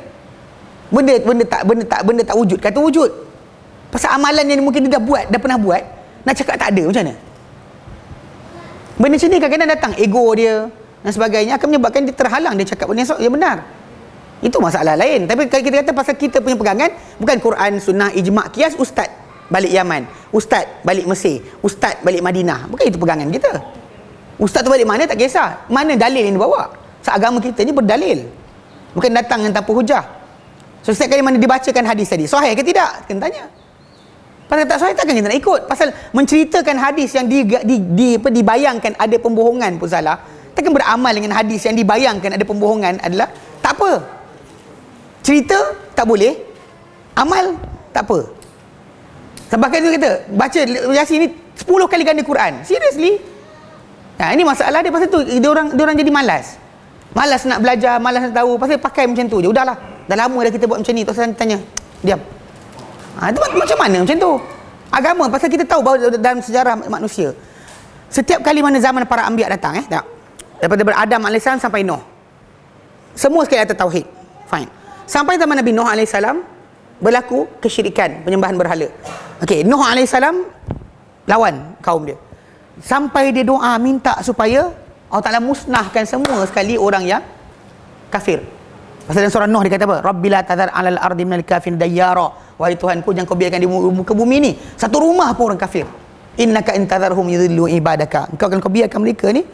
[SPEAKER 1] Benda tak wujud kata wujud. Pasal amalan yang mungkin dia dah pernah buat, nak cakap tak ada, macam mana? Benda macam ni kadang-kadang datang ego dia dan sebagainya, akan menyebabkan dia terhalang dia cakap benda yang benar. Itu masalah lain. Tapi kalau kita kata pasal kita punya pegangan bukan Quran, sunnah, ijma', qiyas, ustaz balik Yaman, ustaz balik Mesir, ustaz balik Madinah, bukan itu pegangan kita. Ustaz tu balik mana tak kisah, mana dalil yang dibawa. Seagama kita ni berdalil, bukan datang dengan tanpa hujah. So setiap kali mana dibacakan hadis tadi, sahih ke tidak, kena tanya. Pasal tak sahih takkan kita nak ikut. Pasal menceritakan hadis yang dibayangkan ada pembohongan pun salah, takkan beramal dengan hadis yang dibayangkan ada pembohongan adalah tak apa. Cerita tak boleh, amal tak apa. Sebab itu kata baca Yasin ni 10 kali ganda Quran. Seriously? Nah, ini masalah dia. Pasal tu dia orang jadi malas. Malas nak belajar, malas nak tahu. Pasal pakai macam tu je. Udahlah. Dah lama dah kita buat macam ni. Tuan tanya, diam. Itu macam mana macam tu? Agama, pasal kita tahu bahawa dalam sejarah manusia, setiap kali mana zaman para anbiya datang, tak? Daripada Adam AS sampai Nuh, semua sekali atas tauhid. Fine. Sampai zaman Nabi Nuh AS berlaku kesyirikan, penyembahan berhala. Okey, Nuh AS lawan kaum dia. Sampai dia doa minta supaya Allah Ta'ala musnahkan semua sekali orang yang kafir. Pasal dalam surah Nuh dia kata apa? Rabbila tadhar alal ardi minal kafirin dayyara. Wahai Tuhanku, jangan kau biarkan di muka bumi ni satu rumah pun orang kafir. Innaka intadharhum yudhillu ibadaka. Engkau akan kau biarkan mereka ni,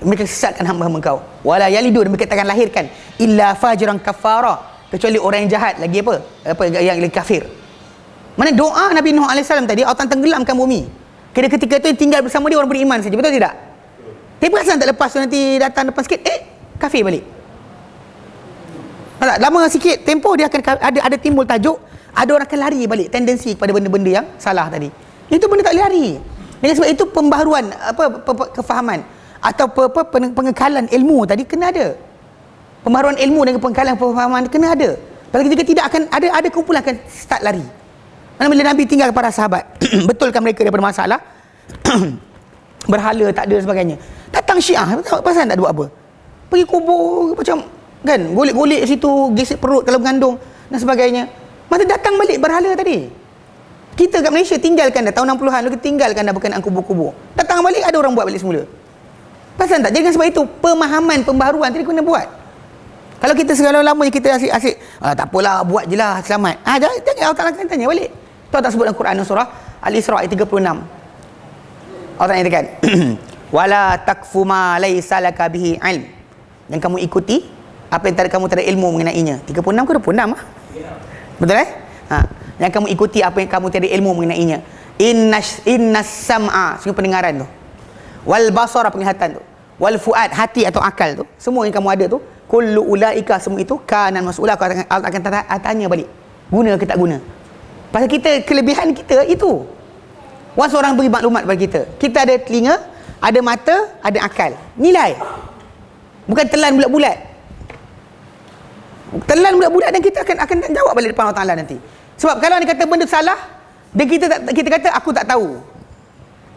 [SPEAKER 1] mereka sesatkan hamba-hamba kau. Wala yalidu, mereka takkan lahirkan illa fajiran kafara, kecuali orang yang jahat lagi apa yang lagi kafir. Mana doa Nabi Nuh AS tadi, Allah tenggelamkan bumi. Kira ketika itu tinggal bersama dia orang beriman saja, betul tidak? Tapi perasan tak lepas tu nanti datang depan sikit, kafir balik. Tak, lama sikit tempoh dia akan ada timbul tajuk, ada orang akan lari balik tendensi kepada benda-benda yang salah tadi. Itu benda tak boleh lari. Dengan sebab itu pembaharuan kefahaman atau pengekalan ilmu tadi kena ada. Pembaharuan ilmu dengan pengekalan pemahaman kena ada. Kalau kita tidak akan ada kumpulan akan start lari. Mana bila Nabi tinggal para sahabat, betulkan mereka daripada masalah berhala tak ada dan sebagainya. Datang Syiah, pasal tak ada buat apa? Pergi kubur macam kan, golek-golek situ, gesek perut kalau mengandung dan sebagainya. Masa datang balik berhala tadi. Kita kat Malaysia tinggalkan dah tahun 60-an, kita tinggalkan dah berkenaan kubur-kubur. Datang balik ada orang buat balik semula. Pasal tak? Jadi sebab itu pemahaman pembaharuan tadi kena buat. Kalau kita segala lamanya kita asyik tak apalah, buat je lah selamat. Jangan Allah Ta'ala akan tanya balik. Tuan tak sebut dalam Quran surah Al-Isra ayat 36. Allah Ta'ala katakan wala takfu ma laysa laka bihi ilm. Yang kamu ikuti apa yang kamu tak ada ilmu mengenainya. 36 ke 26 ah? Betul yang kamu ikuti apa yang kamu tak ada ilmu mengenainya. Innas sam'a, sungguh pendengaran tu, wal basara, penglihatan tu, wal fuad, hati atau akal tu, semua yang kamu ada tu, kullu ulaika, semua itu kanan mas'ula, Allah akan tanya balik guna ke tak guna. Pasal kita, kelebihan kita itu, once orang beri maklumat kepada kita, kita ada telinga, ada mata, ada akal, nilai, bukan telan bulat-bulat. Telan budak-budak dan kita akan jawab balik depan Allah Ta'ala nanti. Sebab kalau dia kata benda salah dan kita kata aku tak tahu,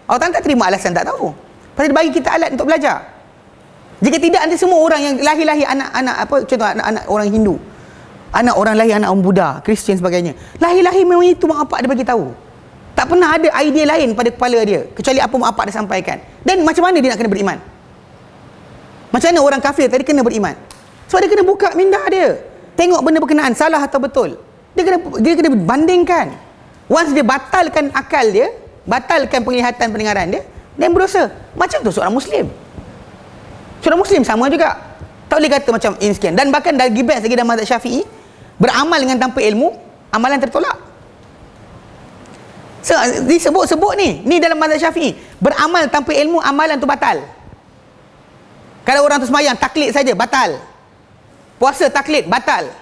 [SPEAKER 1] Allah Ta'ala tak terima alasan tak tahu. Pasal dia bagi kita alat untuk belajar. Jika tidak, nanti semua orang yang lahir-lahir anak-anak contoh anak orang Hindu, anak orang lahir anak orang Buddha, Kristian sebagainya, lahir-lahir memang itu mak bapak dia bagi tahu. Tak pernah ada idea lain pada kepala dia kecuali apa mak bapak dia sampaikan. Dan macam mana dia nak kena beriman? Macam mana orang kafir tadi kena beriman? So dia kena buka minda dia, tengok benda berkenaan salah atau betul. Dia kena bandingkan. Once dia batalkan akal dia, batalkan penglihatan pendengaran dia berdosa. Macam tu seorang Muslim. Seorang Muslim sama juga. Tak boleh kata macam ini sekian. Dan bahkan lagi best lagi dalam mazhab Syafi'i, beramal dengan tanpa ilmu, amalan tertolak. So, disebut-sebut ni dalam mazhab Syafi'i, beramal tanpa ilmu, amalan tu batal. Kalau orang tu sembahyang taklid saja, batal. Puasa taklid, batal.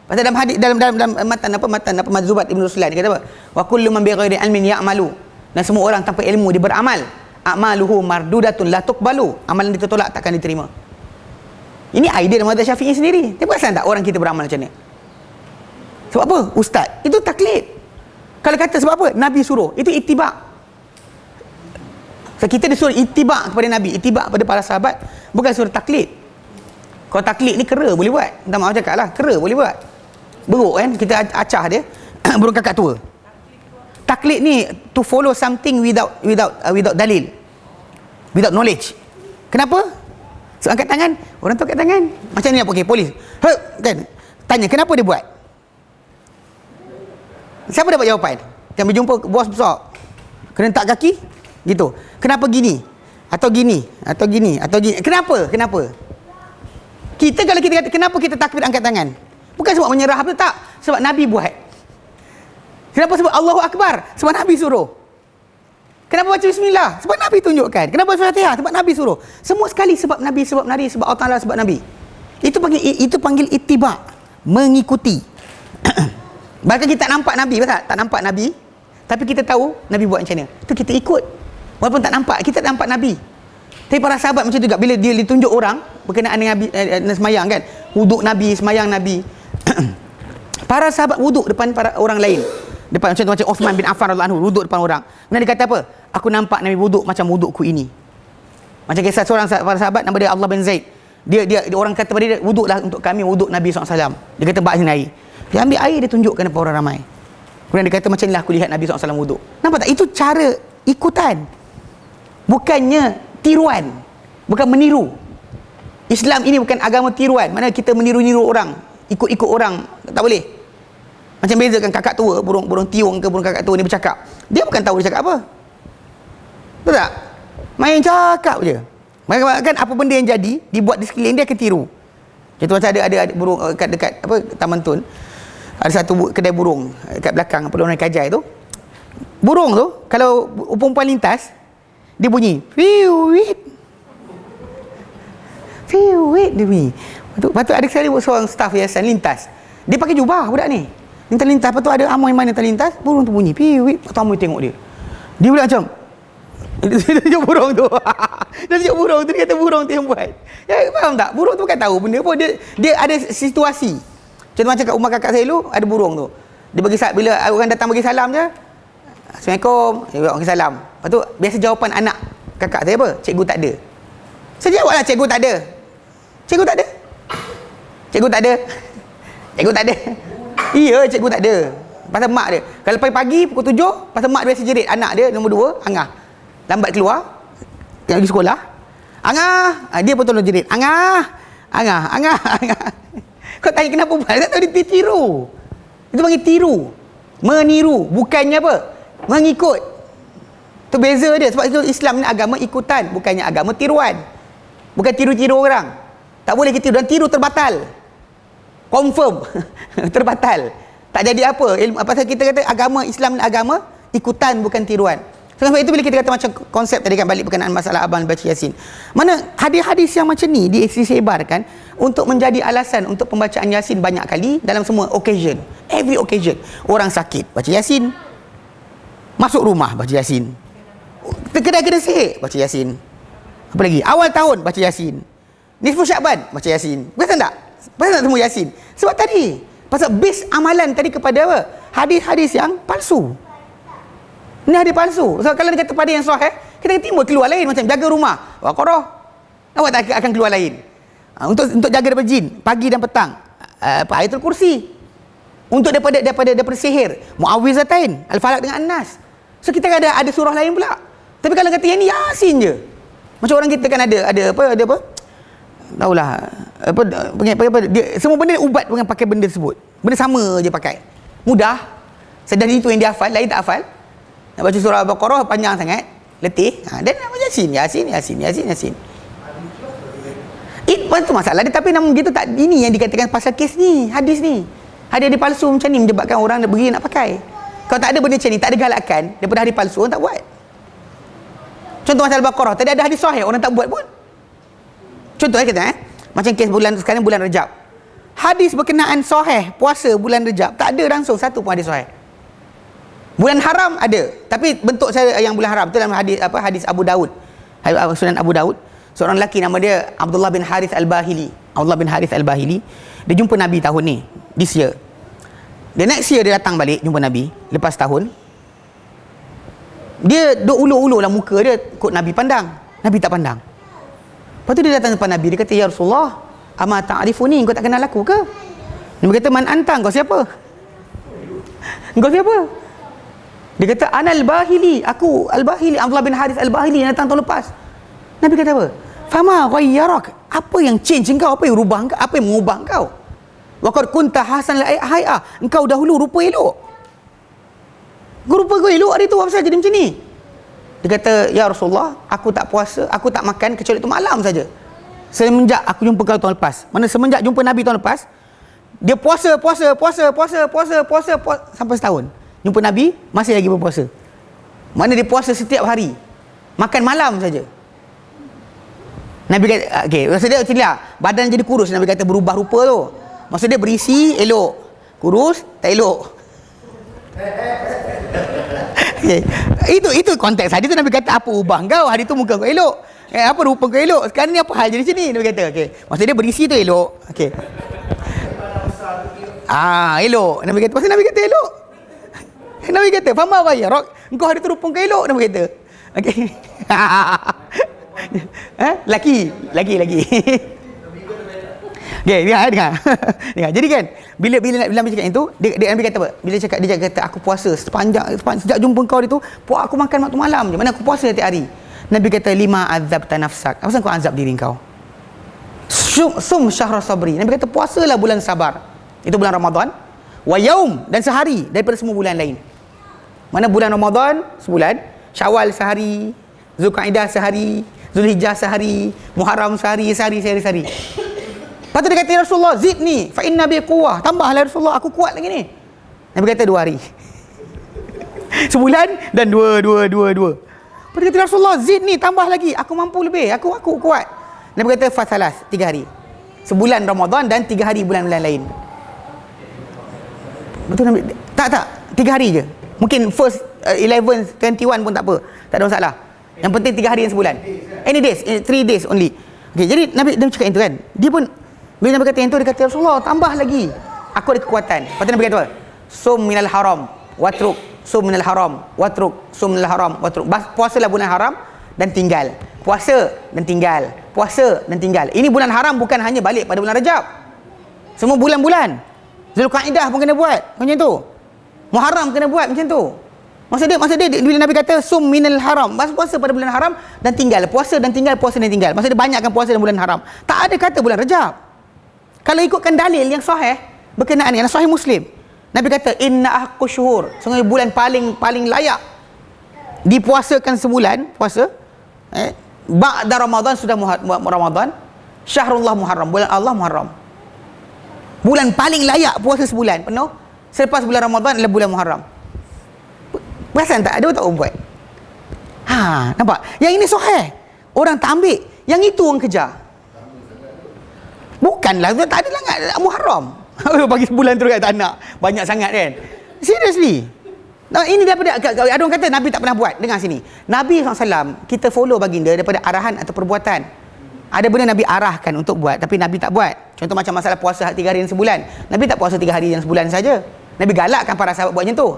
[SPEAKER 1] Pasal dalam hadis, dalam matan Madzubat Ibn Ruslan, dia kata apa? Wa kullu man bighairi ilmin ya'malu. Dan semua orang tanpa ilmu dia beramal, a'maluhu mardudatun la tuqbalu. Amalan dia tertolak, takkan diterima. Ini idea dalam mazhab Syafi'i sendiri. Dia perasan tak orang kita beramal macam ni? Sebab apa? Ustaz. Itu taklid. Kalau kata sebab apa? Nabi suruh. Itu itibak. So, kita disuruh itibak kepada Nabi, itibak kepada para sahabat, bukan suruh taklid. Kalau taklid ni kera boleh buat. Minta maaf cakap lah, kera boleh buat. Beruk kan, kita acah dia. Burung kakak tua. Taklid ni to follow something without dalil, without knowledge. Kenapa? So, angkat tangan, orang tu angkat tangan. Macam ni apa? Okay, polis. Kan? Tanya, kenapa dia buat? Siapa dapat jawapan? Kami jumpa bos besar. Kena tak kaki? Gitu. Kenapa gini? Atau gini? Atau gini? Atau gini? Kenapa? Kenapa? Kita kalau kita kata, kenapa kita takbir angkat tangan? Bukan sebab menyerah apa tak. Sebab Nabi buat. Kenapa sebab Allahu Akbar? Sebab Nabi suruh. Kenapa baca bismillah? Sebab Nabi tunjukkan. Kenapa baca Fatihah? Sebab Nabi suruh. Semua sekali sebab Nabi, sebab Nabi, sebab Allah Ta'ala, sebab Nabi. Itu panggil ittiba, mengikuti. Bahkan kita tak nampak Nabi, betul? Tak nampak Nabi, tapi kita tahu Nabi buat macam mana. Itu kita ikut. Walaupun tak nampak, kita tak nampak Nabi. Tapi para sahabat macam tu juga, bila dia ditunjuk orang berkenaan dengan Nabi, semayang kan, wuduk Nabi, semayang Nabi. Para sahabat wuduk depan para orang lain. Depan macam Uthman bin Affan radhiyallahu anhu wuduk depan orang. Kemudian dia kata apa? Aku nampak Nabi wuduk macam wudukku ini. Macam kisah seorang para sahabat nama dia Allah bin Zaid. Dia orang kata pada dia, wuduklah untuk kami wuduk Nabi SAW. Dia kata bak sini air. Dia ambil air, dia tunjukkan kepada orang ramai. Kemudian dia kata macam inilah aku lihat Nabi SAW wuduk. Nampak tak? Itu cara ikutan. Bukannya tiruan. Bukan meniru. Islam ini bukan agama tiruan. Mana kita meniru-niru orang, ikut-ikut orang. Tak boleh. Macam bezakan kakak tua, burung tiung ke burung kakak tua ni bercakap. Dia bukan tahu dia cakap apa. Betul tak? Main cakap je. Kan apa benda yang jadi, dibuat di sekeliling dia akan tiru. Contoh macam ada burung dekat apa Taman Tun. Ada satu kedai burung dekat belakang Peluang Kajai tu. Burung tu kalau perempuan lintas, dia bunyi fiwit. Fiwit dia bunyi. Lepas tu ada sekali seorang staff yayasan lintas. Dia pakai jubah budak ni. Lintas-lintas, lepas tu ada amoy mana terlintas, burung tu bunyi piwit. Lepas tu amoy tengok dia. Dia pula macam dia tunjuk burung tu. Dia tunjuk burung tu, dia kata burung tu yang buat. Ya, faham tak? Burung tu bukan tahu benda pun. Dia ada situasi. Contoh macam kat rumah kakak saya dulu, ada burung tu. Dia bagi bila orang datang bagi salam je, Assalamualaikum, dia bagi salam. Lepas tu biasa jawapan anak kakak saya apa? Cikgu tak ada. Saya jawablah cikgu tak ada. Cikgu tak ada. Cikgu tak ada. Cikgu tak ada. Iya, cikgu tak ada. Pasal mak dia. Kalau pagi-pagi pukul 7, pasal mak dia biasa jerit anak dia nombor 2, Angah. Lambat keluar, pergi sekolah. Angah, dia pun tolong jerit. Angah. Kau tanya kenapa buat? Tak tahu dia tiru. Itu panggil tiru. Meniru, bukannya apa? Mengikut. Tu beza dia. Sebab itu Islam ni agama ikutan, bukannya agama tiruan. Bukan tiru-tiru orang. Tak boleh kita tiru, dan tiru terbatal. Confirm terbatal. Tak jadi apa. Pasal kita kata agama Islam ni agama ikutan, bukan tiruan. Sebab itu bila kita kata macam konsep tadi kan, balik berkenaan masalah abang baca Yasin. Mana hadis-hadis yang macam ni disebarkan untuk menjadi alasan untuk pembacaan Yasin banyak kali dalam semua occasion. Every occasion. Orang sakit baca Yasin. Masuk rumah baca Yasin. Kedai-kedai sihir baca Yasin. Apa lagi? Awal tahun baca Yasin. Nisfu Syakban baca Yasin. Betul tak? Pasal nak temu Yasin. Sebab tadi, pasal base amalan tadi kepada apa? Hadis-hadis yang palsu. Ini hadis palsu. So, kalau dia kata pada yang sahih, kita timbul keluar lain. Macam jaga rumah, Baqarah. Awak tak akan keluar lain. Untuk jaga daripada jin, pagi dan petang, Ayatul Kursi. Untuk daripada sihir, Muawwizatain, Al-Falaq dengan An-Nas. So kita ada surah lain pula. Tapi kalau kata yang ni Yasin je. Macam orang kita kan ada apa? Tahulah apa dia, semua benda ubat dengan pakai benda tersebut. Benda sama je pakai. Mudah. Sedang itu yang dia hafal, lain tak hafal. Nak baca surah Al-Baqarah panjang sangat, letih. Dan nak baca Yasin. Itu masalah dia, tapi namun begitu tak, ini yang dikatakan pasal kes ni, hadis ni. Hadis palsu macam ni menyebabkan orang nak pergi nak pakai. Kalau tak ada benda macam ni, tak ada galakan daripada hadis palsu, orang tak buat. Contoh macam Al-Baqarah, tadi ada hadis sahih, orang tak buat pun. Contoh kita macam kes sekarang bulan Rejab. Hadis berkenaan sahih puasa bulan Rejab tak ada langsung satu pun hadis sahih. Bulan haram ada, tapi bentuk saya yang bulan haram tu dalam hadis Abu Daud. Sunan Abu Daud, seorang lelaki nama dia Abdullah bin Harith Al-Bahili. Dia jumpa Nabi tahun ni, this year. The next year dia datang balik jumpa Nabi lepas tahun. Dia duk ulur-ulur lah muka dia kod Nabi pandang. Nabi tak pandang. Lepas tu dia datang depan Nabi, dia kata, "Ya Rasulullah, ama ta'rifuni, kau tak kenal aku ke?" Nabi kata, "Man anta, kau siapa?" "Kau siapa?" Dia kata, "Ana al-Bahili, aku al-Bahili, Abdullah bin Harith al-Bahili yang datang tahun lepas." Nabi kata apa? "Fama ghayyarak?" Apa yang change engkau? Apa yang rubah engkau? Apa yang mengubah engkau? "Wa qad kunta hasan al-hay'ah." Engkau dahulu rupa elok. Rupa kau elok hari tu, apa saja jadi macam ni? Dia kata, "Ya Rasulullah, aku tak puasa, aku tak makan kecuali tu malam saja. Semenjak aku jumpa kau tahun lepas." Mana semenjak jumpa Nabi tahun lepas, dia puasa sampai setahun. Jumpa Nabi, masih lagi berpuasa. Mana dia puasa setiap hari. Makan malam saja. Nabi kata, okey, maksud dia macam badan jadi kurus. Nabi kata berubah rupa tu. Maksud dia berisi elok, kurus tak elok. Okay. Itu konteks. Hari tu Nabi kata, apa ubah kau? Hari tu muka kau elok. Apa rupa kau elok? Sekarang ni apa hal jadi sini? Nabi kata, okey. Maksud dia berisi tu elok. Okey. Elok. Nabi kata, pasal Nabi kata elok. Nabi kata, "Fama ghayyarak?" Engkau hari tu rupa kau elok, Nabi kata. Okey. Laki. Okay, dengar. Jadi kan, bila Nabi cakap itu, Nabi kata apa? Bila dia kata, "Aku puasa sejak jumpa kau itu, aku makan waktu malam je. Mana aku puasa setiap hari." Nabi kata, "Lima azabta nafsak." Apa kau azab diri kau? Sum syahra sabri. Nabi kata, puasalah bulan sabar. Itu bulan Ramadan. Wa yaum, dan sehari daripada semua bulan lain. Mana bulan Ramadan sebulan, Syawal sehari, Zulkaidah sehari, Zulhijjah sehari, Muharram sehari. Lepas tu dia kata, "Ya Rasulullah, zidni fa inna bi quwwah." Tambahlah ya Rasulullah, aku kuat lagi ni. Nabi kata 2 hari. Sebulan dan dua. Lepas tu dia kata, "Ya Rasulullah, zidni, tambah lagi, aku mampu lebih, aku kuat." Nabi kata, "Fasalas, 3 hari. Sebulan Ramadan dan 3 hari bulan-bulan lain." Betul Nabi? Tak, 3 hari je. Mungkin first 11, 21 pun tak apa. Tak ada masalah. Yang penting 3 hari yang sebulan. Any days, 3 days only. Okay, jadi Nabi cakap itu kan. Dia pun, bila Nabi kata yang tu, dia kata, "Rasulullah, tambah lagi. Aku ada kekuatan." Lepas tu Nabi kata apa? "Sum minal haram watruk, sum minal haram watruk, sum minal haram watruk." Puasalah bulan haram dan tinggal. Puasa dan tinggal. Puasa dan tinggal. Ini bulan haram bukan hanya balik pada bulan Rajab. Semua bulan-bulan. Zulkaidah pun kena buat macam tu. Muharram kena buat macam tu. Maksud dia bila Nabi kata sum minal haram, puasa pada bulan haram dan tinggal. Puasa dan tinggal. Maksud dia banyakkan puasa dalam bulan haram. Tak ada kata bulan Rajab. Kalau ikutkan dalil yang sahih berkenaan yang sahih Muslim, Nabi kata inna ahqqu syuhur, sungguh bulan paling layak dipuasakan sebulan puasa, ba'da Ramadan, sudah Ramadan, syahrullah Muharram, bulan Allah Muharram. Bulan paling layak puasa sebulan penuh selepas bulan Ramadan adalah bulan Muharram. Perasan tak? Ada tak orang buat? Nampak? Yang ini sahih. Orang tak ambil. Yang itu orang kejar. Bukanlah, tak ada langat Muharram. Bagi sebulan terus tak nak. Banyak sangat kan? Seriously. Nah, ini daripada, ada orang kata Nabi tak pernah buat. Dengar sini. Nabi SAW, kita follow baginda daripada arahan atau perbuatan. Ada benda Nabi arahkan untuk buat, tapi Nabi tak buat. Contoh macam masalah puasa 3 hari dan sebulan. Nabi tak puasa 3 hari dan sebulan saja. Nabi galakkan para sahabat buat macam tu.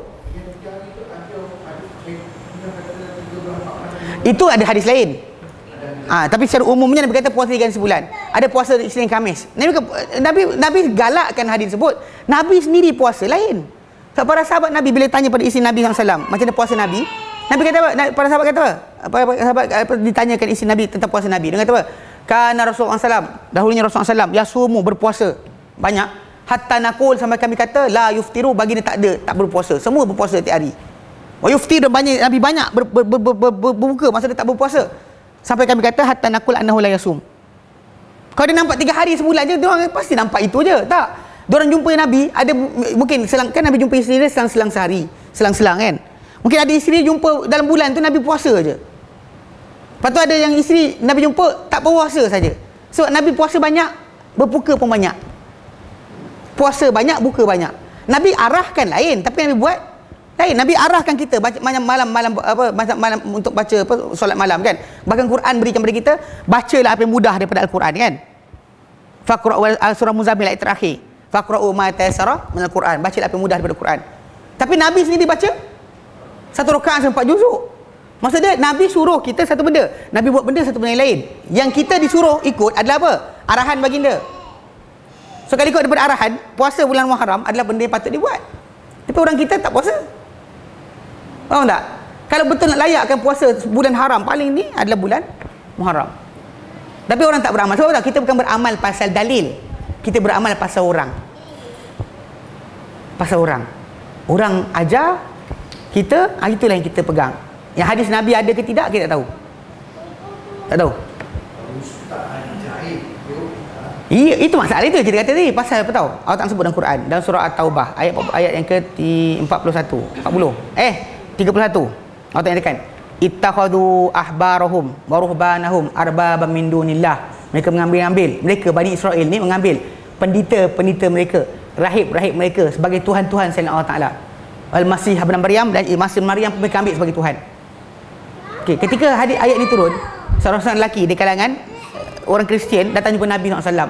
[SPEAKER 1] Itu ada hadis lain. Tapi secara umumnya Nabi kata puasa 3 hari sebulan. Ada puasa Isnin Khamis. Nabi galakkan hadis tersebut. Nabi sendiri puasa lain. So, para sahabat Nabi bila tanya pada isteri Nabi SAW, macam mana puasa Nabi? Nabi kata apa? Para sahabat kata apa? Para sahabat ditanyakan isteri Nabi tentang puasa Nabi. Dia kata apa? Kana Rasulullah SAW, dahulunya Rasulullah SAW, yasumu, berpuasa banyak. Hatta nakul, sampai kami kata la yuftiru, baginda tak berpuasa. Semua berpuasa setiap hari. Wa yuftir, banyak Nabi banyak berbuka masa dia tak berpuasa. Sampai kami kata hatta nakul annahu la yasum. Kalau dia nampak 3 hari sebulan je, dia orang pasti nampak itu je. Tak. Dia orang jumpa Nabi, ada mungkin selang, kan Nabi jumpa isteri dia selang-selang sehari, selang-selang kan. Mungkin ada isteri jumpa dalam bulan tu Nabi puasa je. Lepas tu ada yang isteri Nabi jumpa tak puasa saja. Sebab Nabi puasa banyak, berbuka pun banyak. Puasa banyak, buka banyak. Nabi arahkan lain, tapi Nabi buat lain. Nabi arahkan kita baca malam untuk baca solat malam kan. Bahkan Quran berikan kepada kita, bacalah apa yang mudah daripada Al-Quran kan. Faqra surah Muzammil ayat terakhir. Faqra'u ma tayassara minal Quran. Bacalah apa yang mudah daripada Quran. Tapi Nabi sendiri baca satu rakaat sampai 4 juzuk. Maksudnya Nabi suruh kita satu benda, Nabi buat benda satu benda yang lain. Yang kita disuruh ikut adalah apa? Arahan baginda. So kalau ikut daripada arahan, puasa bulan Muharram adalah benda yang patut dibuat. Tapi orang kita tak puasa. Faham tak? Kalau betul nak layakkan puasa bulan haram, paling ni adalah bulan Muharram. Tapi orang tak beramal. Sebab tak? Kita bukan beramal pasal dalil. Kita beramal pasal orang. Pasal orang. Orang ajar kita, itulah yang kita pegang. Yang hadis Nabi ada ke tidak, kita tak tahu. Tak tahu. Iya, itu masalah itu kita kata tadi. Pasal apa tahu? Allah tak sebut dalam Quran. Dalam surah At-Taubah, ayat yang ke-41. 31. Allah tak nyatakan, ittakhadhu ahbarahum wa ruhbanahum arbaban min dunillah. Mereka mengambil mereka Bani Israel ni mengambil pendeta-pendeta mereka, rahib-rahib mereka sebagai tuhan-tuhan selain Allah Taala. Al-Masih ibn Maryam dan Masih Maryam mereka ambil sebagai tuhan. Okey, ketika ayat ni turun, seorang lelaki di kalangan orang Kristian datang jumpa Nabi SAW.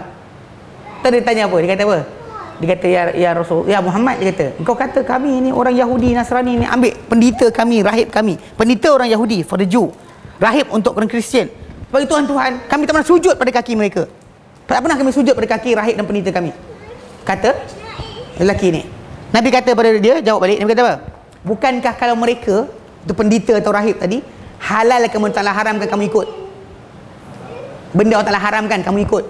[SPEAKER 1] Tadi dia tanya apa? Dia kata apa? Dia kata, ya Rasul, ya Muhammad, dia kata, engkau kata kami ni orang Yahudi Nasrani ni ambil pendeta kami, rahib kami, pendeta orang Yahudi for the Jew, rahib untuk orang Kristian bagi Tuhan-Tuhan, kami tak pernah sujud pada kaki mereka. Tak pernah kami sujud pada kaki rahib dan pendeta kami, kata lelaki ni. Nabi kata pada dia, jawab balik, Nabi kata apa? Bukankah kalau mereka itu pendeta atau rahib tadi halal kamu taklah haramkan kamu ikut? Benda Allah Ta'ala haramkan kamu ikut,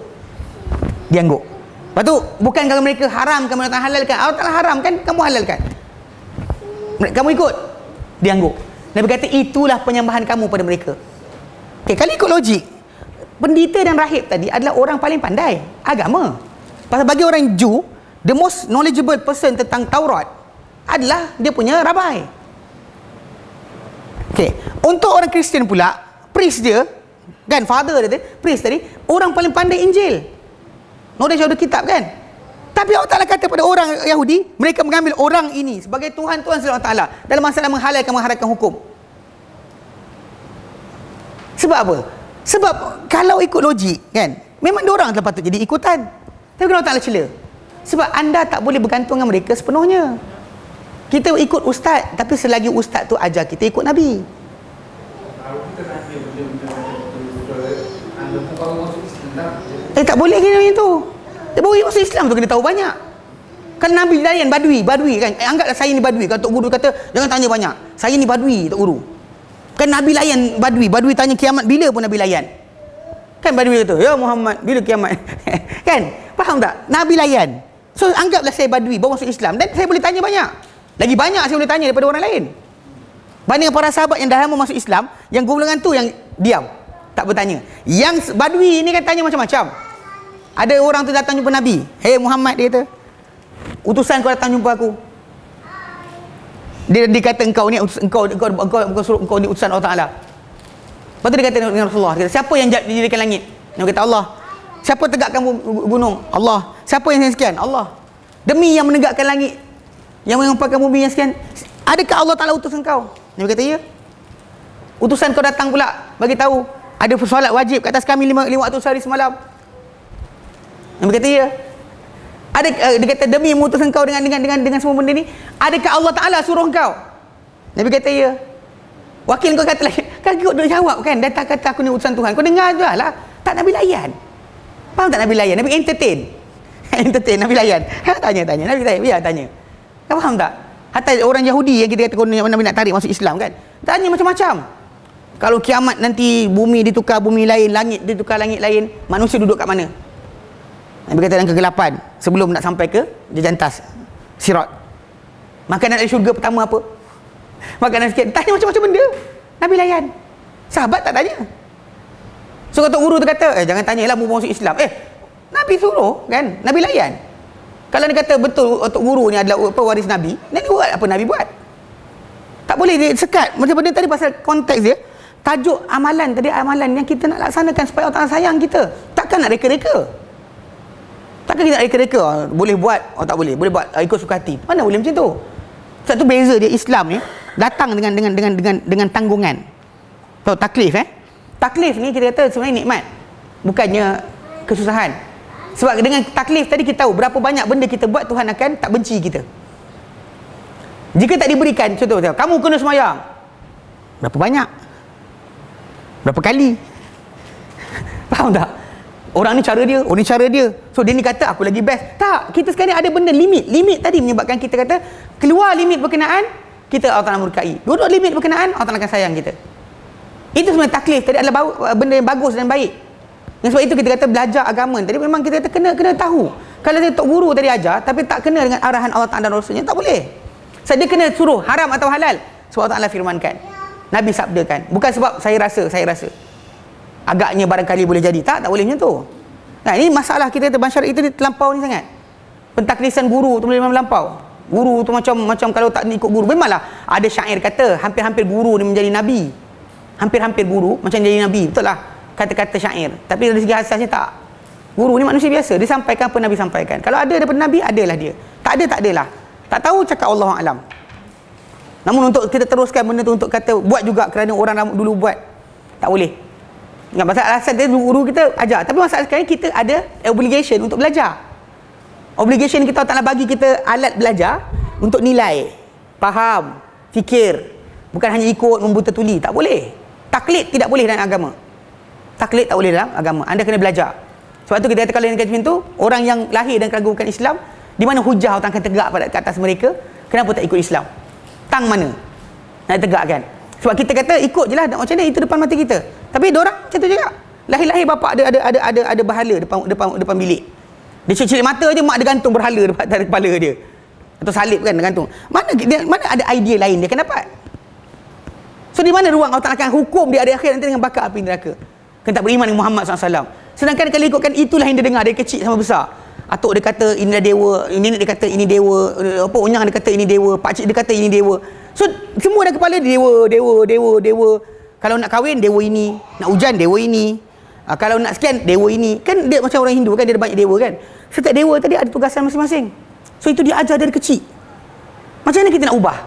[SPEAKER 1] dia angguk. Lepas tu, bukan kalau mereka haram kamu tak halalkan, Allah Ta'ala haramkan kamu halalkan, kamu ikut, dia angguk. Nabi kata itulah penyembahan kamu pada mereka. Okay, kalau ikut logik, pendeta dan rahib tadi adalah orang paling pandai agama. Pasal bagi orang Jew, the most knowledgeable person tentang Taurat adalah dia punya rabai. Okay, untuk orang Kristian pula, priest dia kan, father dia, priest tadi, orang paling pandai Injil, knowledge of the kitab kan. Tapi Allah Ta'ala kata pada orang Yahudi, mereka mengambil orang ini sebagai Tuhan-Tuhan selain Allah Ta'ala dalam masalah menghalalkan hukum. Sebab apa? Sebab kalau ikut logik kan, memang diorang telah patut jadi ikutan. Tapi kenapa Allah Ta'ala cela? Sebab anda tak boleh bergantung dengan mereka sepenuhnya. Kita ikut ustaz, tapi selagi ustaz tu ajar kita ikut Nabi. Tak boleh kena macam tu. Dia baru masuk Islam tu kena tahu banyak. Kan Nabi layan badui kan. Anggaplah saya ni badui. Kalau Tok Guru kata jangan tanya banyak, saya ni badui Tok Guru. Kan Nabi layan badui tanya kiamat bila pun Nabi layan. Kan badui kata, ya Muhammad, bila kiamat? Kan? Faham tak? Nabi layan. So anggaplah saya badui baru masuk Islam dan saya boleh tanya banyak. Lagi banyak saya boleh tanya daripada orang lain. Banding para sahabat yang dah lama masuk Islam, yang golongan tu yang diam, tak bertanya. Yang badui ni kan tanya macam-macam. Ada orang tu datang jumpa Nabi. Hey Muhammad, dia kata, utusan kau datang jumpa aku. Dia kata engkau ni utusan Allah Taala. Lepas tu dia kata dengan Rasulullah, dia kata, siapa yang didirikan langit? Dia kata Allah. Siapa tegakkan gunung? Allah. Siapa yang sekian? Allah. Demi yang menegakkan langit, yang mengemparkan bumi yang sekian, adakah Allah Taala utus engkau? Dia kata ya. Utusan kau datang pula bagi tahu ada solat wajib ke atas kami 5 waktu sehari semalam. Nabi kata ya. Dia kata demi mengutus engkau dengan semua benda ni, adakah Allah Taala suruh engkau? Nabi kata ya. Wakil kau kata lagi, kan kau dah jawab kan, datang kata aku ni utusan Tuhan. Kau dengar je lah. Tak Nabi layan. Faham tak Nabi layan? Nabi entertain. Nabi layan. Tanya. Nabi tanya, biar tanya. Kau faham tak? Hatta orang Yahudi yang kita kata Nabi nak tarik masuk Islam kan, tanya macam-macam. Kalau kiamat nanti bumi ditukar bumi lain, langit ditukar langit lain, manusia duduk kat mana? Nabi kata dalam kegelapan sebelum nak sampai ke jantas Sirat. Makanan dari syurga pertama apa? Makanan sikit. Tanya macam-macam benda. Nabi layan. Sahabat tak tanya. So Tok Guru tu kata, jangan tanyalah mu masuk Islam. Nabi suruh kan, Nabi layan. Kalau dia kata betul Tok Guru ni adalah pewaris Nabi, Nabi buat apa Nabi buat? Tak boleh dia sekat. Macam benda tadi pasal konteks dia. Tajuk amalan tadi, amalan yang kita nak laksanakan supaya Allah Ta'ala sayang kita. Takkan nak reka-reka. Takkan kita nak reka-reka. Boleh buat, tak boleh. Boleh buat ikut suka hati. Mana boleh macam tu? Sebab tu beza dia Islam ni datang dengan tanggungan. Tahu taklif Taklif ni kita kata sebenarnya nikmat. Bukannya kesusahan. Sebab dengan taklif tadi kita tahu berapa banyak benda kita buat Tuhan akan tak benci kita. Jika tak diberikan, contoh kamu kena semayang. Berapa banyak? Berapa kali? Faham tak? Orang ni cara dia, orang ni cara dia. So dia ni kata aku lagi best. Tak, kita sekarang ada benda limit. Limit tadi menyebabkan kita kata keluar limit berkenaan, kita Allah Ta'ala murkai. Duduk limit berkenaan, Allah Ta'ala akan sayang kita. Itu sebenarnya taklif tadi adalah benda yang bagus dan baik. Yang sebab itu kita kata belajar agama tadi memang kita kata kena tahu. Kalau dia tok guru tadi ajar tapi tak kena dengan arahan Allah Ta'ala dan Rasulnya, tak boleh. Sebab dia kena suruh haram atau halal. Sebab Allah Ta'ala firmankan, Nabi sabdakan, bukan sebab saya rasa agaknya barangkali boleh jadi. Tak boleh macam tu. Nah, ini masalah kita kata masyarakat itu terlampau ni sangat. Pentaklisan guru tu boleh melampau. Guru tu macam kalau tak ikut guru, memanglah ada syair kata hampir-hampir guru ni menjadi nabi. Hampir-hampir guru macam jadi nabi. Betul lah kata-kata syair. Tapi dari segi asasnya tak. Guru ni manusia biasa, dia sampaikan apa Nabi sampaikan. Kalau ada daripada Nabi, adalah dia. Tak ada, tak adalah. Tak tahu, cakap Allahu a'lam. Namun untuk kita teruskan benda tu untuk kata buat juga kerana orang dulu buat, tak boleh. Enggak pasal alasan dia guru kita ajar. Tapi masalah sekarang kita ada obligation untuk belajar. Obligation kita Allah Ta'ala bagi kita alat belajar untuk nilai, faham, fikir. Bukan hanya ikut membuta tuli, tak boleh. Taklid tidak boleh dalam agama. Taklid tak boleh dalam agama. Anda kena belajar. Sebab tu kita kata kalau yang macam tu, orang yang lahir dan keragukan Islam, di mana hujah Allah akan tegak pada atas mereka, kenapa tak ikut Islam? Tang mana nak tegakkan? Sebab kita kata ikut je lah, macam mana itu depan mata kita. Tapi diorang macam tu juga. Lahir-lahir bapak ada berhala depan bilik. Dia celik mata je, mak dia gantung berhala depan kepala dia. Atau salib kan dia gantung. Mana ada idea lain dia akan dapat? So di mana ruang Allah Ta'ala akan hukum di hari akhir nanti dengan bakar api neraka? Kena tak beriman dengan Muhammad SAW. Sedangkan kalau ikutkan itulah yang dia dengar dari kecil sampai besar. Atuk dia kata inilah dewa, nenek dia kata ini dewa, apa onyang dia kata ini dewa, pakcik dia kata ini dewa. So semua dalam kepala dia dewa. Kalau nak kahwin dewa ini, nak hujan dewa ini. Kalau nak sekian dewa ini. Kan dia macam orang Hindu kan, dia ada banyak dewa kan. Setiap dewa tadi ada tugasan masing-masing. So itu dia ajar dari kecil. Macam mana kita nak ubah?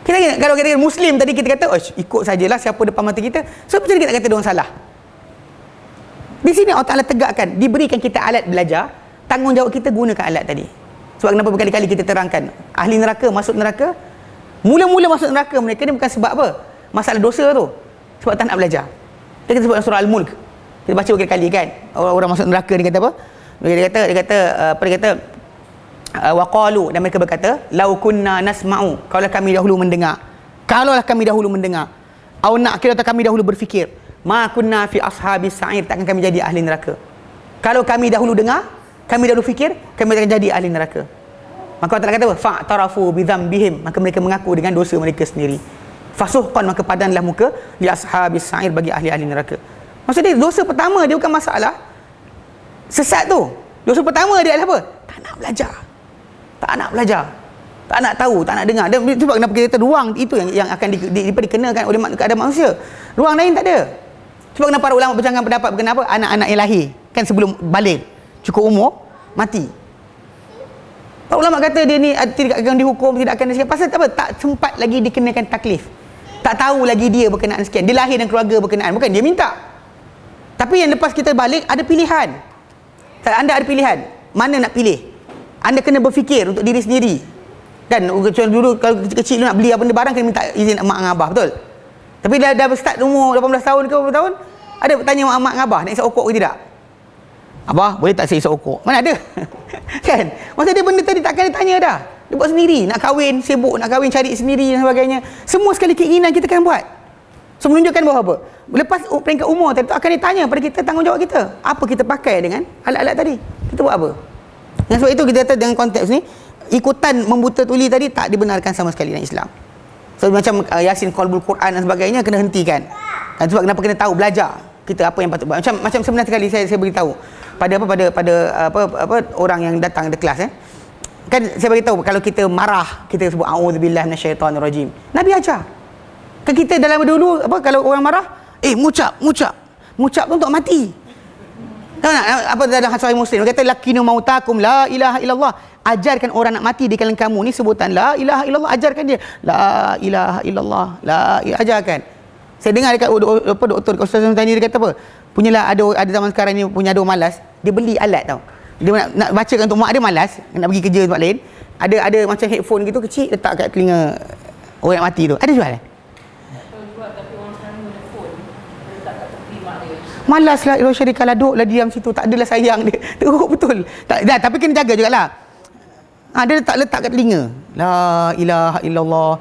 [SPEAKER 1] Kalau kita Muslim tadi kita kata, ikut sajalah siapa depan mata kita. So macam mana kita nak kata diorang salah? Di sini Allah Ta'ala tegakkan, diberikan kita alat belajar, tanggungjawab kita gunakan alat tadi. Sebab kenapa berkali-kali kita terangkan, ahli neraka masuk neraka, mula-mula masuk neraka mereka ni bukan sebab apa? Masalah dosa tu. Sebab tak nak belajar. Kita sebut dalam surah Al-Mulk. Kita baca berkali-kali kan, orang masuk neraka dia kata apa? Dia kata waqalu, dan mereka berkata lau kunna nasma'u, kalaulah kami dahulu mendengar, au na'qilu, atau kami dahulu berfikir, ma kunna fi ashabis sa'ir, takkan kami jadi ahli neraka. Kalau kami dahulu dengar, kami dahulu fikir, kami akan jadi ahli neraka. Maka Allah kata apa? Fa'tarafu bi dzambihim, maka mereka mengaku dengan dosa mereka sendiri. Fasuhqan, maka padanlah muka li ashabis sa'ir, bagi ahli-ahli neraka. Maksudnya dosa pertama dia bukan masalah sesat tu. Dosa pertama dia adalah apa? Tak nak belajar. Tak nak tahu, tak nak dengar. Dan sebab kenapa kita kata ruang itu yang akan dikenakan oleh keadaan manusia. Ruang lain tak ada. Sebab kenapa para ulama bercanggah pendapat kenapa anak-anak yang lahir kan sebelum balik cukup umur mati. Para ulama kata dia ni tidak akan dihukum, tidak akan sekian. Pasal apa? Tak sempat lagi dikenakan taklif. Tak tahu lagi dia berkenaan sekian. Dia lahir dan keluarga berkenaan, bukan dia minta. Tapi yang lepas kita balik ada pilihan. Anda ada pilihan. Mana nak pilih? Anda kena berfikir untuk diri sendiri. Kan dulu kalau kecil-kecil nak beli apa benda barang kena minta izin mak dengan abah, betul? Tapi dah start umur 18 tahun ke berapa tahun, ada bertanya mak dengan abah nak isap okok ke tidak? Abah, boleh tak saya isap okok? Mana ada? Kan? Masa dia benda tadi takkan dia tanya dah. Dia buat sendiri, nak kahwin, sibuk nak kahwin, cari sendiri dan sebagainya. Semua sekali keinginan kita akan buat. So menunjukkan bahawa apa? Lepas peringkat umur tadi tu akan ditanya pada kita tanggungjawab kita. Apa kita pakai dengan alat-alat tadi? Kita buat apa? Dan sebab itu kita kata dengan konteks ni, ikutan membuta tuli tadi tak dibenarkan sama sekali dalam Islam. So macam Yasin qalbul Quran dan sebagainya kena hentikan. Dan sebab kenapa kena tahu, belajar kita apa yang patut buat. Macam sebenarnya sekali saya beritahu pada orang yang datang ke kelas kan saya beritahu kalau kita marah kita sebut a'udzubillahi minasyaitonirrajim. Nabi ajar. Kan kita dalam dulu kalau orang marah mucap tu untuk mati. Tahu tak apa dalam Sahih Muslim kata lakinu mautakum la ilaha illallah, ajarkan orang nak mati di kalangan kamu ni sebutan la ilaha illallah, ajarkan dia la ilaha illallah, ajarkan. Saya dengar dekat doktor Ustaz tanya dia kata apa? punyalah ada zaman sekarang ni punya ada orang malas, dia beli alat tau. Dia nak bacakan untuk mak dia malas, nak pergi kerja tempat lain. Ada macam headphone gitu kecil letak kat telinga orang yang mati tu. Ada jual?
[SPEAKER 4] Tapi orang sekarang guna phone, dia letak kat tepi mak dia.
[SPEAKER 1] Malas lah Ilah Syarika lah, duduk lah diam situ, tak adalah sayang dia. Teruk betul. Tapi kena jaga jugalah. Dia letak kat telinga. La ilaha illallah.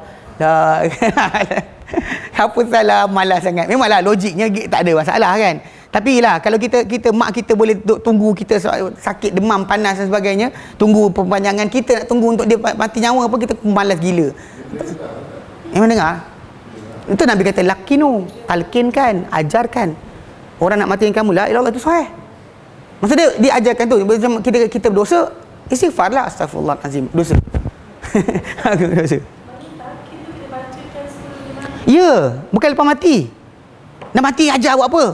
[SPEAKER 1] Apa salah, malas sangat. Memanglah logiknya tak ada masalah kan. Tapi lah kalau kita mak kita boleh tunggu kita sakit demam panas dan sebagainya, tunggu perpanjangan, kita nak tunggu untuk dia mati nyawa apa, kita malas gila. Memang dengar? Itu Nabi kata lakinu, talkinkan, ajarkan. Orang nak matikan kamu la ilallah itu sahih. Maksud dia ajarkan tu, kita berdosa, istighfarlah, astagfirullahalazim, dosa. Aku dosa. Ya, bukan lepas mati. Nak mati ajar buat apa?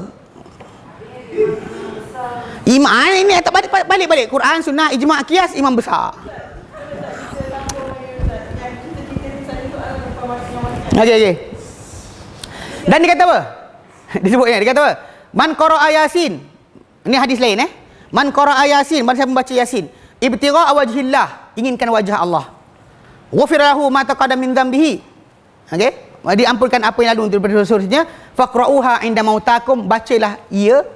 [SPEAKER 1] Imam ini tak balik Quran, sunnah, ijma', qiyas, imam besar. Okey. Dan dia kata apa? Dia kata apa? Man qara'a Yasin. Ini hadis lain Man qara'a Yasin, barang siapa membaca Yasin, ibtigha'a wajhillah, inginkan wajah Allah. Ghufira lahu ma taqaddama min dhanbihi. Okey? Diampunkan apa yang lalu daripada dosa-dosanya. Faqra'uha 'inda mautakum, bacalah ia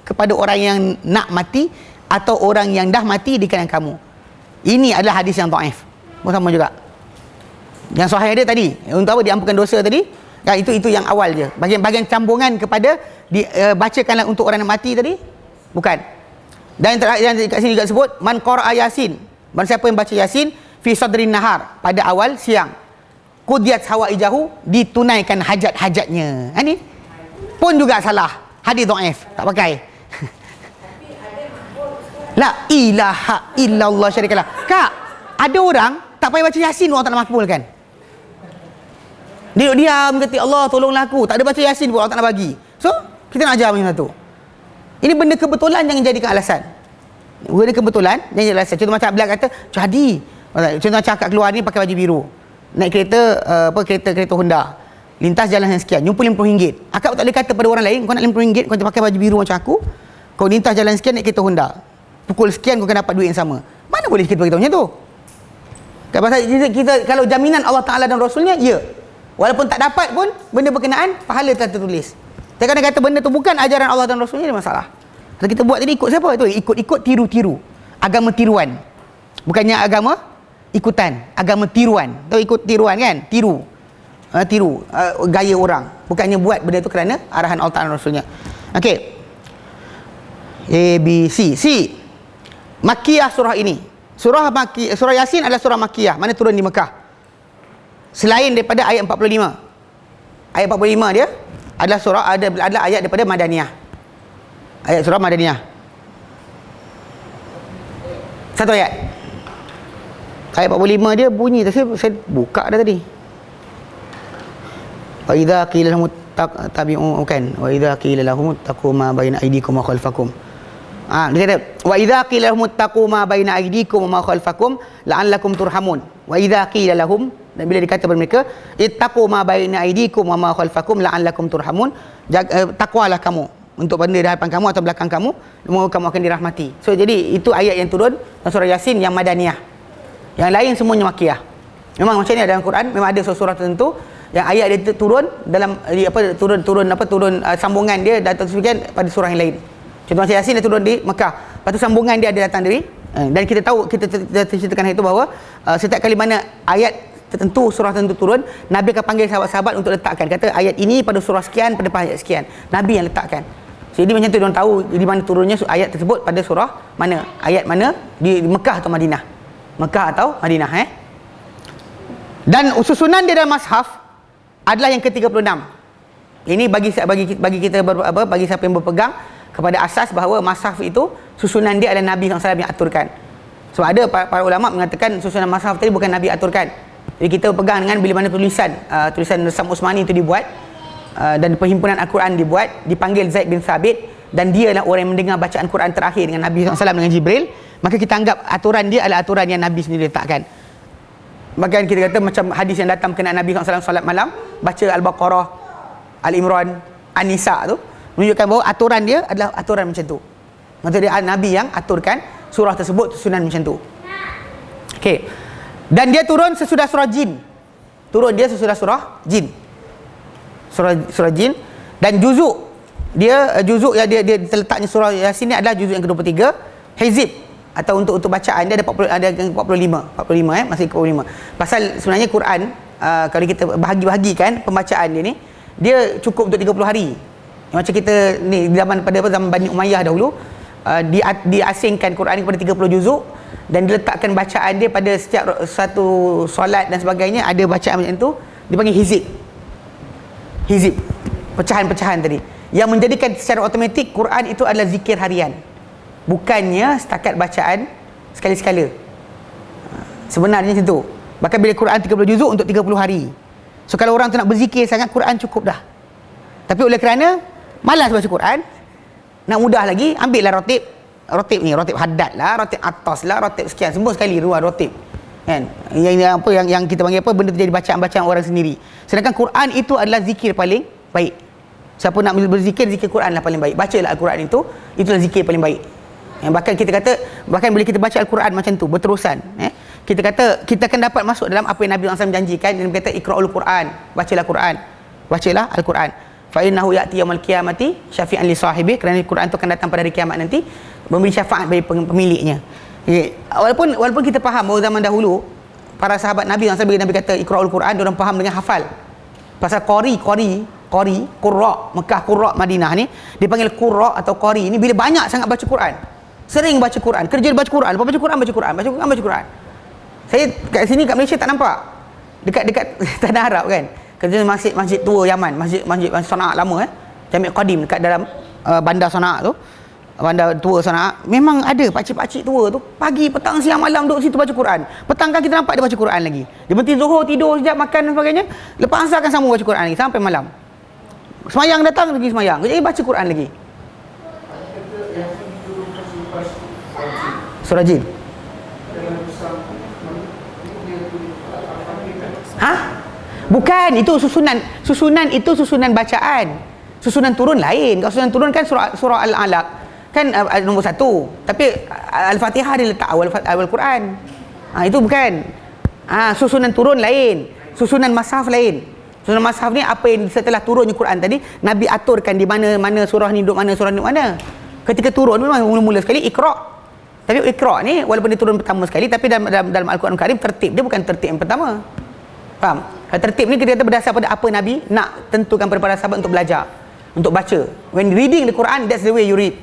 [SPEAKER 1] kepada orang yang nak mati atau orang yang dah mati di kalangan kamu. Ini adalah hadis yang dhaif. Sama juga. Yang sahih dia tadi, untuk apa diampunkan dosa tadi? Itu yang awal je. Bahagian sambungan kepada bacakanlah untuk orang yang mati tadi, bukan. Dan yang kat sini juga sebut man qara'a Yasin, barang siapa yang baca Yasin fi sadrin nahar, pada awal siang, qudiyat hawaijahu, ditunaikan hajat-hajatnya. Ini pun juga salah. Hadis dhaif, tak pakai. La ilaha illallah syarikalah. Kak, ada orang tak payah baca Yasin orang tak nak makbulkan. Dia duduk diam kata Allah tolonglah aku, tak ada baca Yasin pun orang tak nak bagi. So, kita nak ajar macam tu. Ini benda kebetulan jangan jadikan alasan. Benda kebetulan jangan jadi alasan. Contoh macam Abdullah kata, jadi contoh macam akak keluar ni pakai baju biru. Naik kereta kereta Honda. Lintas jalan yang sekian, jumpa RM50. Akak tak boleh kata pada orang lain, kau nak RM50, kau pakai baju biru macam aku, kau lintas jalan sekian naik kereta Honda. Pukul sekian kau akan dapat duit yang sama. Mana boleh kita beritahu macam tu? Pasal kita kalau jaminan Allah Ta'ala dan Rasulnya, ya. Walaupun tak dapat pun, benda berkenaan, pahala telah tertulis. Tapi kadang kata benda tu bukan ajaran Allah dan Rasulnya, dia masalah. Kalau kita buat tadi ikut siapa? Itu ikut tiru-tiru. Agama tiruan. Bukannya agama ikutan. Agama tiruan. Tahu ikut tiruan kan? Tiru. Gaya orang. Bukannya buat benda tu kerana arahan Allah Ta'ala dan Rasulnya. Okey. A, B, C. C. Makkiyah surah ini. Surah Yasin adalah surah Makkiyah, mana turun di Mekah. Selain daripada ayat 45. Ayat 45 dia adalah adalah ayat daripada Madaniyah. Ayat surah Madaniyah. Satu ayat. Ayat 45 dia bunyi, saya buka dah tadi. Wa idza qila lahum tabi'u kan, wa idza qila lahum taqu ma baina aydikum wa khalfakum. Dia kata wa idza qila lahum taqu ma baina aydikum wa ma khalfakum la'allakum turhamun. Wa idza qila lahum, dan bila dikata kepada mereka ittaqu ma baina aydikum wa ma khalfakum la'allakum turhamun, takwalah kamu untuk benda di hadapan kamu atau belakang kamu, semoga kamu akan dirahmati. So jadi itu ayat yang turun dalam surah Yasin yang Madaniyah. Yang lain semuanya Makkiyah. Memang macam ni dalam Quran, memang ada surah tertentu yang ayat dia turun dalam turun sambungan dia datang pada surah yang lain. Contoh macam Yasin dia turun di Mekah. Lepas tu sambungan dia ada datang dari dan kita tahu, kita ceritakan hari itu bahawa setiap kali mana ayat tertentu, surah tertentu turun, Nabi akan panggil sahabat-sahabat untuk letakkan. Kata ayat ini pada surah sekian, pada ayat sekian. Nabi yang letakkan. Jadi macam tu diorang tahu di mana turunnya ayat tersebut pada surah mana, ayat mana, di Mekah atau Madinah. Mekah atau Madinah Dan susunan dia dalam mushaf adalah yang ke-36. Ini bagi kita bagi siapa yang berpegang kepada asas bahawa mushaf itu susunan dia adalah Nabi SAW yang aturkan. Sebab ada para ulama mengatakan susunan mushaf tadi bukan Nabi aturkan. Jadi kita berpegang dengan bila mana tulisan Resam Usmani itu dibuat dan perhimpunan Al-Quran dibuat, dipanggil Zaid bin Thabit, dan dia adalah orang yang mendengar bacaan Quran terakhir dengan Nabi SAW dengan Jibril, maka kita anggap aturan dia adalah aturan yang Nabi sendiri letakkan. Bahkan kita kata macam hadis yang datang berkenaan Nabi SAW solat malam, baca Al-Baqarah, Al-Imran, An-Nisa tu, menunjukkan bahawa aturan dia adalah aturan macam tu. Maksudnya Nabi yang aturkan surah tersebut susunan macam tu. Okey. Dan dia turun sesudah surah jin. Turun dia sesudah surah jin. Surah jin dan juzuk juzuk yang dia terletaknya surah Yasin ni adalah juzuk yang ke-23, hizib atau untuk bacaan dia ada 45 masih 45. Pasal sebenarnya Quran kalau kita bahagikan pembacaan dia ni, dia cukup untuk 30 hari. Macam kita ni zaman Bani Umayyah dahulu, diasingkan Quran ni kepada 30 juzuk dan diletakkan bacaan dia pada setiap satu solat dan sebagainya, ada bacaan macam tu, dipanggil hizib, pecahan-pecahan tadi, yang menjadikan secara automatik Quran itu adalah zikir harian, bukannya setakat bacaan sekali-sekala. Sebenarnya macam tu. Bahkan bila Quran 30 juzuk untuk 30 hari. So kalau orang tu nak berzikir sangat, Quran cukup dah. Tapi oleh kerana malas baca Quran, nak mudah lagi, ambil lah rotib ni, rotib haddad lah, rotib atas lah, rotib sekian, semua sekali dua rotib. Kan? Yang kita panggil apa, benda tu jadi bacaan-bacaan orang sendiri. Sedangkan Quran itu adalah zikir paling baik. Siapa nak berzikir, zikir Quran lah paling baik. Bacalah Al-Quran itulah zikir paling baik. Bahkan kita kata, bahkan bila kita baca Al-Quran macam tu berterusan, kita kata kita akan dapat masuk dalam apa yang Nabi SAW janjikan. Dia kata iqra'ul Quran, bacalah Quran, bacalah Al-Quran. Fa innahu ya'ti yaumil qiyamati syafi'an li sahibi, kerana Quran itu akan datang pada hari kiamat nanti memberi syafaat bagi pemiliknya. Walaupun kita faham bahawa zaman dahulu para sahabat Nabi SAW, bila Nabi kata iqra'ul Quran, diorang faham dengan hafal. Pasal qari, qurra Mekah, qurra Madinah ni dipanggil qurra atau qari ni bila banyak sangat baca Quran, sering baca Quran, kerja baca Quran, lepas baca Quran. Saya kat sini kat Malaysia tak nampak. Dekat Tanah Arab kan. Kerja masjid tua Yaman, masjid Sana'a lama Jami' Qadim dekat dalam bandar Sana'a tu. Bandar tua Sana'a memang ada pakcik-pakcik tua tu pagi, petang, siang, malam duduk situ baca Quran. Petang kan kita nampak dia baca Quran lagi. Dia berhenti zuhur, tidur sekejap, makan dan sebagainya. Lepas asar kan sambung baca Quran lagi sampai malam. Semayang datang lagi semayang. Jadi baca Quran lagi. Surah Jin. Bukan, itu susunan itu susunan bacaan. Susunan turun lain. Kalau susunan turun kan surah Al-Alaq kan nombor 1. Tapi Al-Fatihah dia letak awal Quran. Itu bukan. Susunan turun lain. Susunan mushaf lain. Susunan mushaf ni apa yang setelah turunnya Quran tadi, Nabi aturkan di mana surah ni duduk mana, surah ni duduk mana. Ketika turun memang mula-mula sekali Iqra'. Tapi Iqra' ni walaupun dia turun pertama sekali, tapi dalam Al-Quran Karim tertib dia bukan tertib yang pertama. Faham? Tertib ni kita kata berdasar pada apa Nabi nak tentukan pada para sahabat untuk belajar, untuk baca. When reading the Quran, that's the way you read.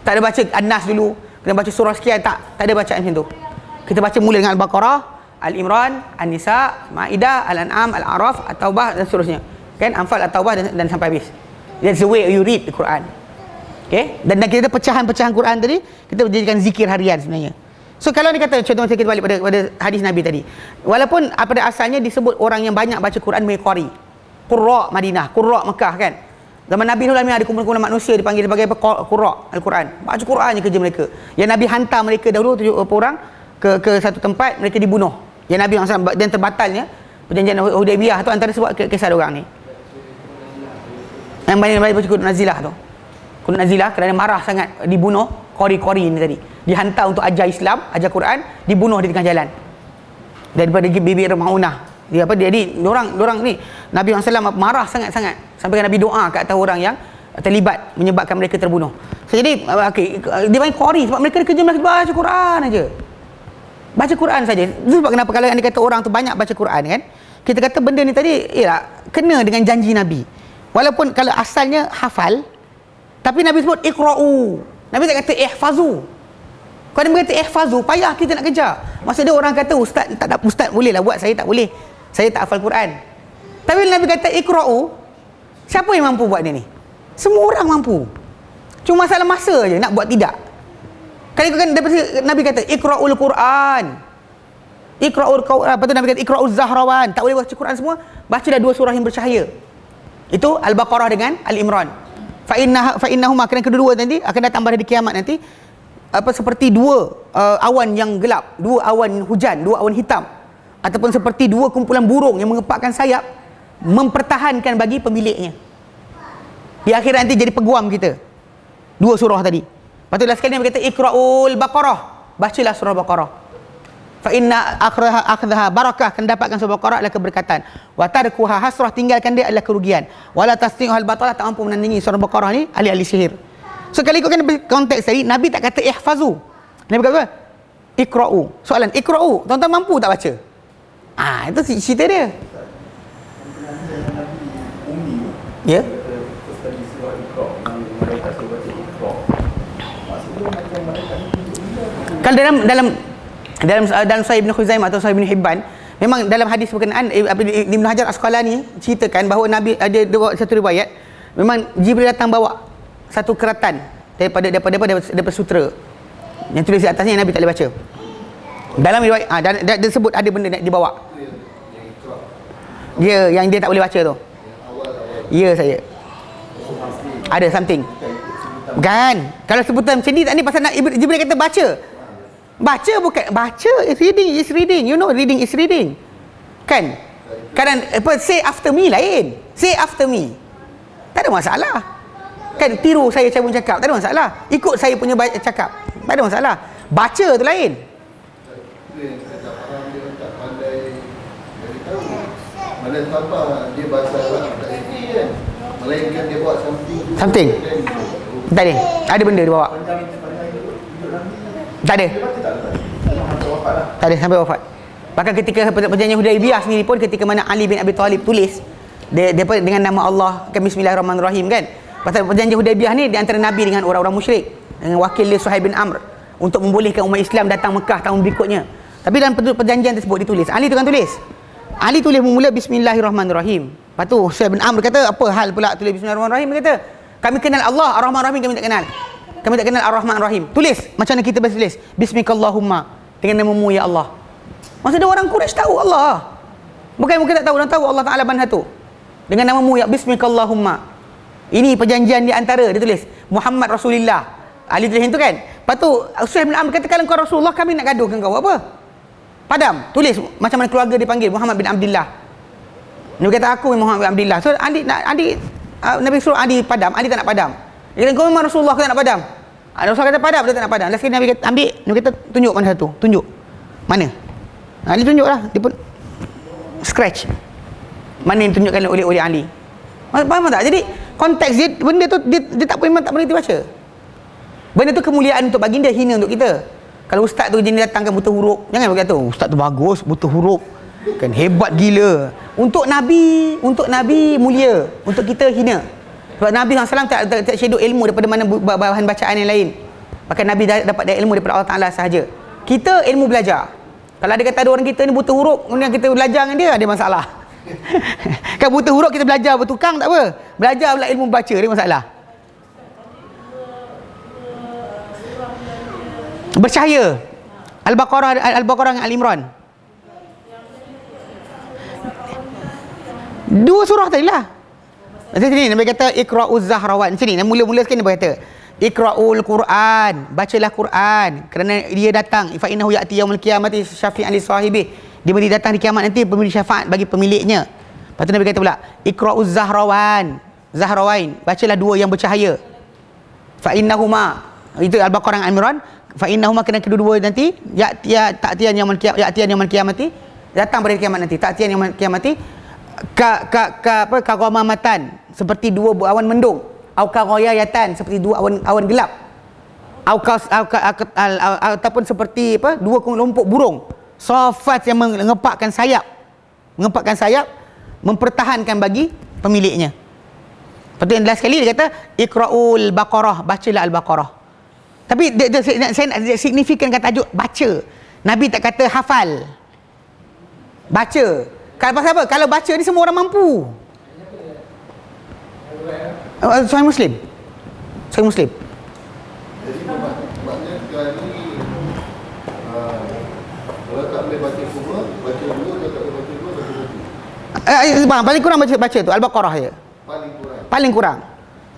[SPEAKER 1] Tak ada baca An-Nas dulu, kena baca surah sekian, tak ada bacaan macam tu. Kita baca mula dengan Al-Baqarah, Al-Imran, An-Nisa, Ma'idah, Al-An'am, Al-A'raf, At-Taubah dan seterusnya. Kan? Anfal, At-Taubah dan sampai habis. That's the way you read the Quran. Okay? Dan kita pecahan-pecahan Quran tadi kita jadikan zikir harian sebenarnya. So kalau dia kata, contoh kita balik pada hadis Nabi tadi, walaupun pada asalnya disebut orang yang banyak baca Quran qari, qurra Madinah, qurra Mekah kan. Zaman Nabi dulu ada kumpulan manusia dipanggil sebagai qurra Al-Quran. Baca Quran je kerja mereka. Yang Nabi hantar mereka dahulu 7 orang ke satu tempat, mereka dibunuh. Yang Nabi SAW dan terbatalnya perjanjian Hudaybiyah tu antara sebab kisah orang ni. Yang banyak baca Quran Nazilah tu. Quran Nazilah kerana marah sangat dibunuh qari ni tadi. Dihantar untuk ajar Islam, ajar Quran, dibunuh di tengah jalan. Daripada bibir Maunah. Jadi orang ni Nabi SAW marah sangat-sangat sampai Nabi doa kat atas orang yang terlibat menyebabkan mereka terbunuh. So, jadi dia main qari sebab mereka kerja mereka baca Quran aja. Baca Quran saja. Itu sebab kenapa kalau anda kata orang tu banyak baca Quran kan, kita kata benda ni tadi kena dengan janji Nabi. Walaupun kalau asalnya hafal, tapi Nabi sebut iqra'u. Nabi tak kata ihfazu. Kalau dia kata ihfazu, payah kita nak kejar. Maksud dia orang kata ustaz boleh lah buat, saya tak boleh. Saya tak hafal Quran. Tapi Nabi kata iqra'u, siapa yang mampu buat dia ni? Semua orang mampu. Cuma masalah masa je nak buat tidak. Kalau kan Nabi kata iqra'ul Quran. Apa tu Nabi kata iqra'uz Zahrawan. Tak boleh baca Quran semua, bacalah 2 surah yang bercahaya. Itu Al-Baqarah dengan Al-Imran. Fa innahuma, kerana kedua-dua nanti akan datang pada hari kiamat nanti seperti 2 awan yang gelap, 2 awan hujan, 2 awan hitam, ataupun seperti 2 kumpulan burung yang mengepakkan sayap mempertahankan bagi pemiliknya. Di akhirat nanti jadi peguam kita. 2 surah tadi. Lepas tu last sekali Nabi kata Iqra'ul Baqarah. Bacalah surah Baqarah. Fa inna akhdaha barakah, akan dapatkan surah Baqarah adalah keberkatan. Wa tarkuha hasrah, tinggalkan dia adalah kerugian. Wala tasdiqul batalah, tak mampu menandingi surah Baqarah ni ahli-ahli sihir. So kalau ikutkan konteks tadi, Nabi tak kata ihfazu. Nabi kata apa? Iqra'u. Soalan, Iqra'u. Tuan-tuan mampu tak baca? Itu cerita dia. Ya? Kalau dalam Sahih Ibn Khuzaimah atau Sahih Ibn Hibban, memang dalam hadis berkenaan Ibn Hajar Asqalani ceritakan bahawa Nabi ada satu riwayat, memang Jibril datang bawa satu keratan daripada sutera yang tulis di atasnya, yang Nabi tak boleh baca. Dalam riwayat dia sebut ada benda nak dibawa. Dia yang dia tak boleh baca tu. Ya saya. Ada something. Kan? Kalau sebutan macam ni tak ni pasal nak Jibril kata baca. Baca bukan baca, is reading. You know, reading is reading. Kan? Kadang say after me lain. Say after me. Tak ada masalah. Kan tiru saya cara cakap, tak ada masalah. Ikut saya punya cakap, tak ada masalah. Baca tu lain.
[SPEAKER 2] Mana sabar dia bahasa Arab tak erti kan. Melainkan dia buat
[SPEAKER 1] Something. Tak ada. Ada benda dia bawa. Tak ada. Tak ada sampai wafat. Bahkan ketika perjanjian Hudaibiyah sendiri pun, ketika mana Ali bin Abi Talib tulis dia dengan nama Allah kan, Bismillahirrahmanirrahim kan. Pasal perjanjian Hudaibiyah ni di antara Nabi dengan orang-orang musyrik, dengan wakil dia Suhaib bin Amr, untuk membolehkan umat Islam datang Mekah tahun berikutnya. Tapi dalam perjanjian tersebut ditulis, Ali tu kan tulis. Ali tulis mula Bismillahirrahmanirrahim. Lepas tu Suhaib bin Amr kata, apa hal pula tulis Bismillahirrahmanirrahim? Dia kata, kami kenal Allah, Ar-Rahman Ar-Rahim kami tak kenal. Kami tak kenal Ar-Rahman Ar-Rahim. Tulis macam mana kita biasa tulis, Bismikallahumma, dengan namamu ya Allah. Maksudnya orang Quraisy tahu Allah. Bukan tak tahu, orang tahu Allah Taala Ban satu. Dengan namamu ya Bismikallahumma. Ini perjanjian di antara, dia tulis Muhammad Rasulullah. Ali tulis itu kan. Lepas tu Suhaib bin Amr kata, kalau kau Rasulullah kami nak gaduh dengan kau apa? Padam. Tulis macam mana keluarga dipanggil, Muhammad bin Abdullah. Nabi kata aku Muhammad bin Abdullah. So Nabi suruh Ali padam, Ali tak nak padam. Dia kata, kau memang Rasulullah, kau tak nak padam. Rasulullah kata padam, dia tak nak padam. Last kali Nabi kata ambil, Nabi kata tunjuk mana satu. Tunjuk. Mana? Ali tunjuk lah. Dia pun scratch. Mana yang tunjukkan oleh Ali. Faham tak? Jadi konteks dia, benda tu dia tak boleh dibaca. Benda tu kemuliaan untuk baginda, hina untuk kita. Kalau ustaz tu jenis datang kan buta huruf, jangan berkata ustaz tu bagus, buta huruf. Kan hebat gila. Untuk Nabi mulia, untuk kita hina. Sebab Nabi SAW tak syeduk ilmu daripada mana bahan bacaan yang lain. Bahkan Nabi dapat ilmu daripada Allah Ta'ala sahaja. Kita ilmu belajar. Kalau ada kata ada orang kita ni buta huruf, kemudian kita belajar dengan dia, ada masalah. Kan buta huruf kita belajar bertukang tak apa. Belajar pula ilmu baca, dia masalah. Bercahaya. Al-Baqarah dengan Al-Imran. 2 surah tadi lah. Macam sini Nabi kata Iqra'uz Zahrawan. Sini mula-mula sekali Nabi kata Iqra'ul Quran, bacalah Quran kerana dia datang, fa innahu ya'ti yaumil qiyamati syafi'an li sahibi. Dia datang di kiamat nanti pemilik syafaat bagi pemiliknya. Lepas tu Nabi kata pula Iqra'uz Zahrawain, bacalah 2 yang bercahaya. Fa innahuma, itu Al-Baqarah dan Al-Imran. Fa innahuma, kena kedua-dua nanti ta'tiyan yaumil qiyamati, datang pada kiamat nanti. Ta'tiyan yaumil qiyamati kagamamatan, seperti 2 awan mendung, au kaghayatan, seperti 2 awan gelap, ataupun seperti 2 kelompok burung safat yang mengepakkan sayap mempertahankan bagi pemiliknya. Lepas tu yang last sekali dia kata Iqra'ul Baqarah, bacalah Al-Baqarah. Tapi saya signifikan kata tajuk baca. Nabi tak kata hafal, baca. Kalau pasal apa? Kalau baca ni semua orang mampu. Sahih Muslim.
[SPEAKER 2] Jadi maknanya sekarang ni kalau tak boleh baca semua, baca 2. Kalau tak boleh baca 2, baca 1.
[SPEAKER 1] Paling kurang baca tu Al-Baqarah je. Paling kurang.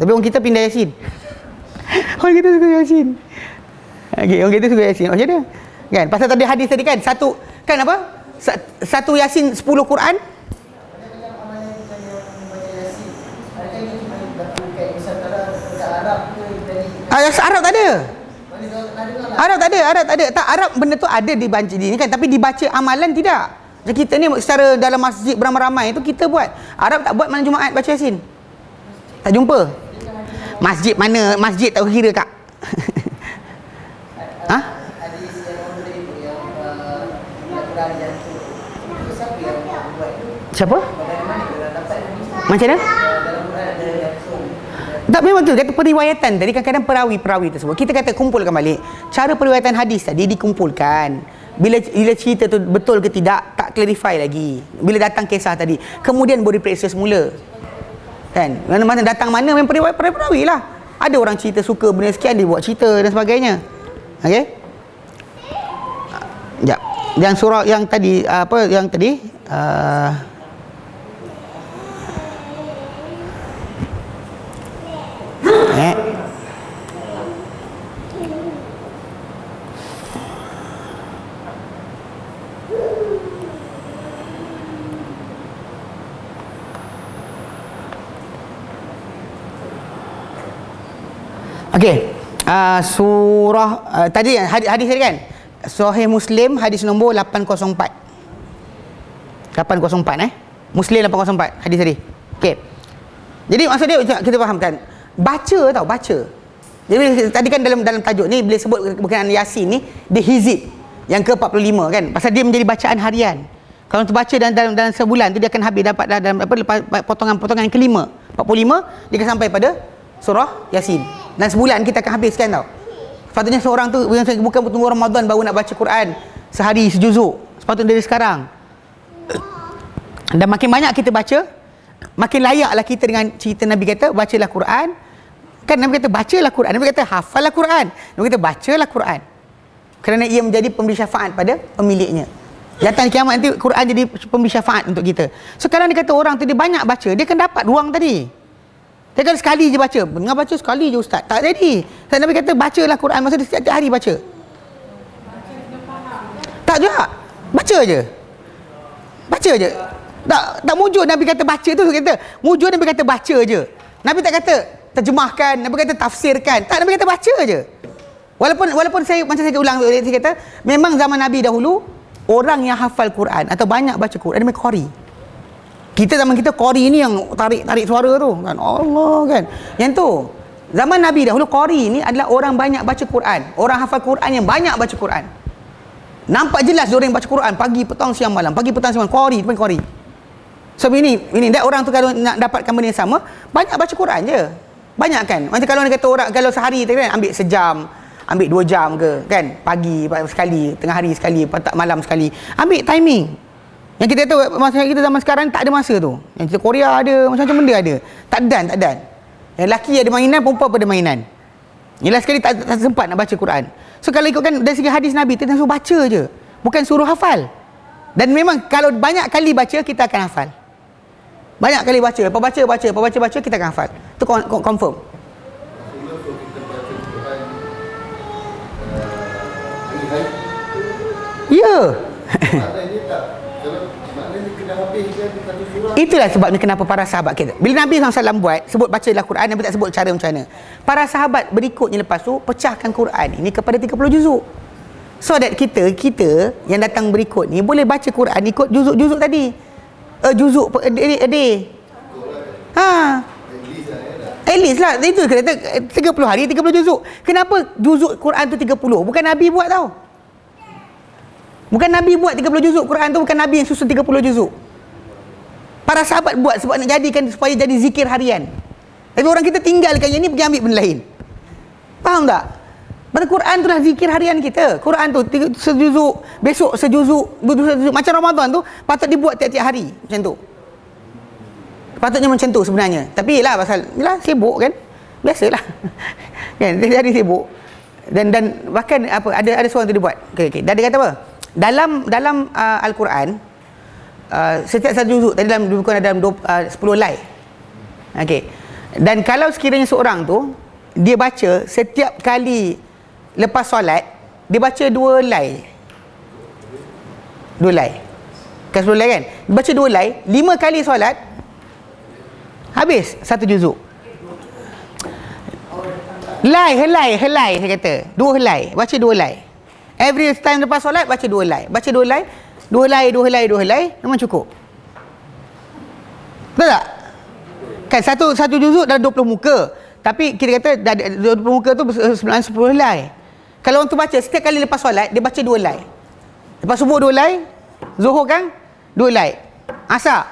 [SPEAKER 1] Tapi orang kita pindah Yasin. Orang kita suka Yasin. Okay, orang kita suka Yasin. Macam mana? Kan? Pasal tadi hadis tadi kan, satu kan apa? Satu Yasin 10 Quran. Arab tak ada. Arab tak ada. Tak, Arab benda tu ada dibaca ni kan, tapi dibaca amalan tidak. Macam kita ni secara dalam masjid beramai-ramai tu kita buat. Arab tak buat malam Jumaat baca Yasin. Tak jumpa. Masjid mana? Masjid tak kira kak. Ha?
[SPEAKER 3] Hadis yang orang tadi tu yang Al-Quran yang tu. Itu siapa yang buat tu?
[SPEAKER 1] Siapa?
[SPEAKER 3] Dari mana dia dapat hadis tu?
[SPEAKER 1] Macam mana?
[SPEAKER 3] Dalam Quran ada yang tu.
[SPEAKER 1] Tak, memang tu kata periwayatan tadi, kadang-kadang perawi tersebut kita kata kumpulkan balik. Cara periwayatan hadis tadi dikumpulkan. Bila cerita tu betul ke tidak tak clarify lagi. Bila datang kisah tadi, kemudian baru diperiksa semula. Kan? Mana-mana datang mana memang perawi lah. Ada orang cerita suka benda sekian, dia buat cerita dan sebagainya. Okey? Sekejap. Yang surah yang tadi okey. Surah tadi hadis tadi kan? Sahih Muslim hadis nombor 804. 804 Muslim 804 hadis tadi. Okey. Jadi maksud dia kita fahamkan. Baca. Jadi tadi kan dalam tajuk ni bila sebut berkenaan Yasin ni, dia hizib yang ke-45 kan. Pasal dia menjadi bacaan harian. Kalau terbaca dalam sebulan tu dia akan habis dapat dalam potongan yang kelima. 45 dia akan sampai pada surah Yasin. Dan sebulan kita akan habiskan tau. Sepatutnya seorang tu bukan tunggu Ramadan baru nak baca Quran sehari sejuzuk. Sepatutnya dari sekarang. Dan makin banyak kita baca, makin layaklah kita dengan cerita Nabi kata bacalah Quran. Kan Nabi kata bacalah Quran, Nabi kata hafallah Quran, Nabi kata bacalah Quran. Kerana ia menjadi pemberi syafaat pada pemiliknya. Datang kiamat nanti Quran jadi pemberi syafaat untuk kita. Sekarang dia kata orang tu dia banyak baca, dia akan dapat ruang tadi. Dia kan sekali je baca, dengar baca sekali je ustaz. Tak jadi. Nabi kata bacalah Quran, masa dia setiap hari baca. Tak juga. Baca je. Tak mujur Nabi kata baca tu, kata mujur Nabi kata baca je. Nabi tak kata terjemahkan, Nabi kata tafsirkan. Tak, Nabi kata baca je. Walaupun saya macam saya ulang, saya kata memang zaman Nabi dahulu orang yang hafal Quran atau banyak baca Quran dia qari. Kita zaman kita qari ni yang tarik suara tu kan. Allah kan. Yang tu zaman Nabi dahulu qari ni adalah orang banyak baca Quran. Orang hafal Quran yang banyak baca Quran. Nampak jelas dia orang yang baca Quran pagi, petang, siang, malam. Pagi, petang, siang, malam. Qari tu qari. So ini dah orang tu kalau nak dapatkan benda yang sama, banyak baca Quran je. Banyak kan? Macam kalau dia kata orang kalau sehari tu kan ambil sejam, ambil 2 jam ke kan? Pagi sekali, tengah hari sekali, malam sekali. Ambil timing. Yang kita tahu masa kita zaman sekarang tak ada masa tu. Yang kita Korea ada, macam-macam benda ada. Tak dan. Yang lelaki ada mainan, perempuan pada mainan. Yelah sekali tak sempat nak baca Quran. So kalau ikutkan dari segi hadis Nabi, kita suruh baca je. Bukan suruh hafal. Dan memang kalau banyak kali baca, kita akan hafal. Banyak kali baca, lepas baca, kita akan hafal. Itu confirm. Ya. Itulah sebabnya kenapa para sahabat kita, bila Nabi SAW buat, sebut bacalah Quran, Nabi tak sebut cara macam mana. Para sahabat berikutnya lepas tu pecahkan Quran ini kepada 30 juzuk. So that kita yang datang berikut ni boleh baca Quran ikut juzuk-juzuk tadi. Juzuk a day. At least lah. Itu kata 30 hari 30 juzuk. Kenapa juzuk Quran tu 30? Bukan Nabi buat tau. Bukan Nabi buat 30 juzuk Quran tu, bukan Nabi yang susun 30 juzuk. Para sahabat buat sebab nak jadikan supaya jadi zikir harian. Tapi orang kita tinggalkan yang ni pergi ambil benda lain. Faham tak? Pasal Quran tu dah zikir harian kita. Quran tu sejuzuk, besok sejuzuk. Macam Ramadan tu patut dibuat tiap-tiap hari. Macam tu. Patutnya macam tu sebenarnya. Tapi yelah pasal sibuk kan. Biasalah. Kan dia hari sibuk. Dan bahkan apa ada seorang tu dia buat. Okey. Dia kata apa? Dalam Al-Quran setiap satu juzuk tadi dalam dalam 10 helai. Okey. Dan kalau sekiranya seorang tu dia baca setiap kali lepas solat, dia baca 2 helai. 2 helai. Kan 10 helai kan? Dia baca 2 helai, 5 kali solat habis 1 juzuk. Helai saya kata. 2 helai. Baca 2 helai. Every time lepas solat baca 2 helai. Baca 2 helai. 2 helai memang cukup. Betul tak? Kan satu juzuk dalam 20 muka. Tapi kita kata 20 muka tu sebenarnya 10 helai. Kalau orang tu baca setiap kali lepas solat dia baca 2 helai. Lepas subuh 2 helai, zuhur kan 2 helai. Asar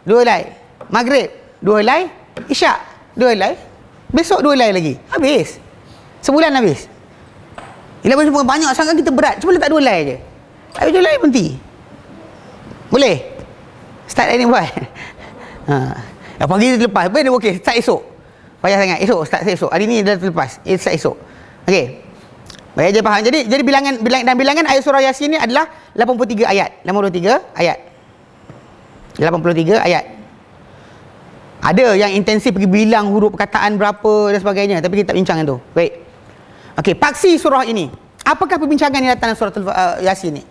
[SPEAKER 1] 2 helai. Maghrib 2 helai, isyak 2 helai. Besok 2 helai lagi. Habis. Sebulan habis. Bila macam banyak sangat kita berat. Cuma letak 2 helai je. Habis 2 helai berhenti. Boleh? Start hari ni buat. Pagi tu lepas. Boleh okey, start esok. Payah sangat. Esok start esok. Hari ni dah terlepas. Start esok. Okey. Baik je faham. Jadi bilangan ayat surah Yasin ni adalah 83 ayat. 83 ayat. 83 ayat. Ada yang intensif pergi bilang huruf perkataan berapa dan sebagainya, tapi kita tak bincang itu. Baik. Okey, paksi surah ini. Apakah perbincangan yang datang dalam surah Yasin ni?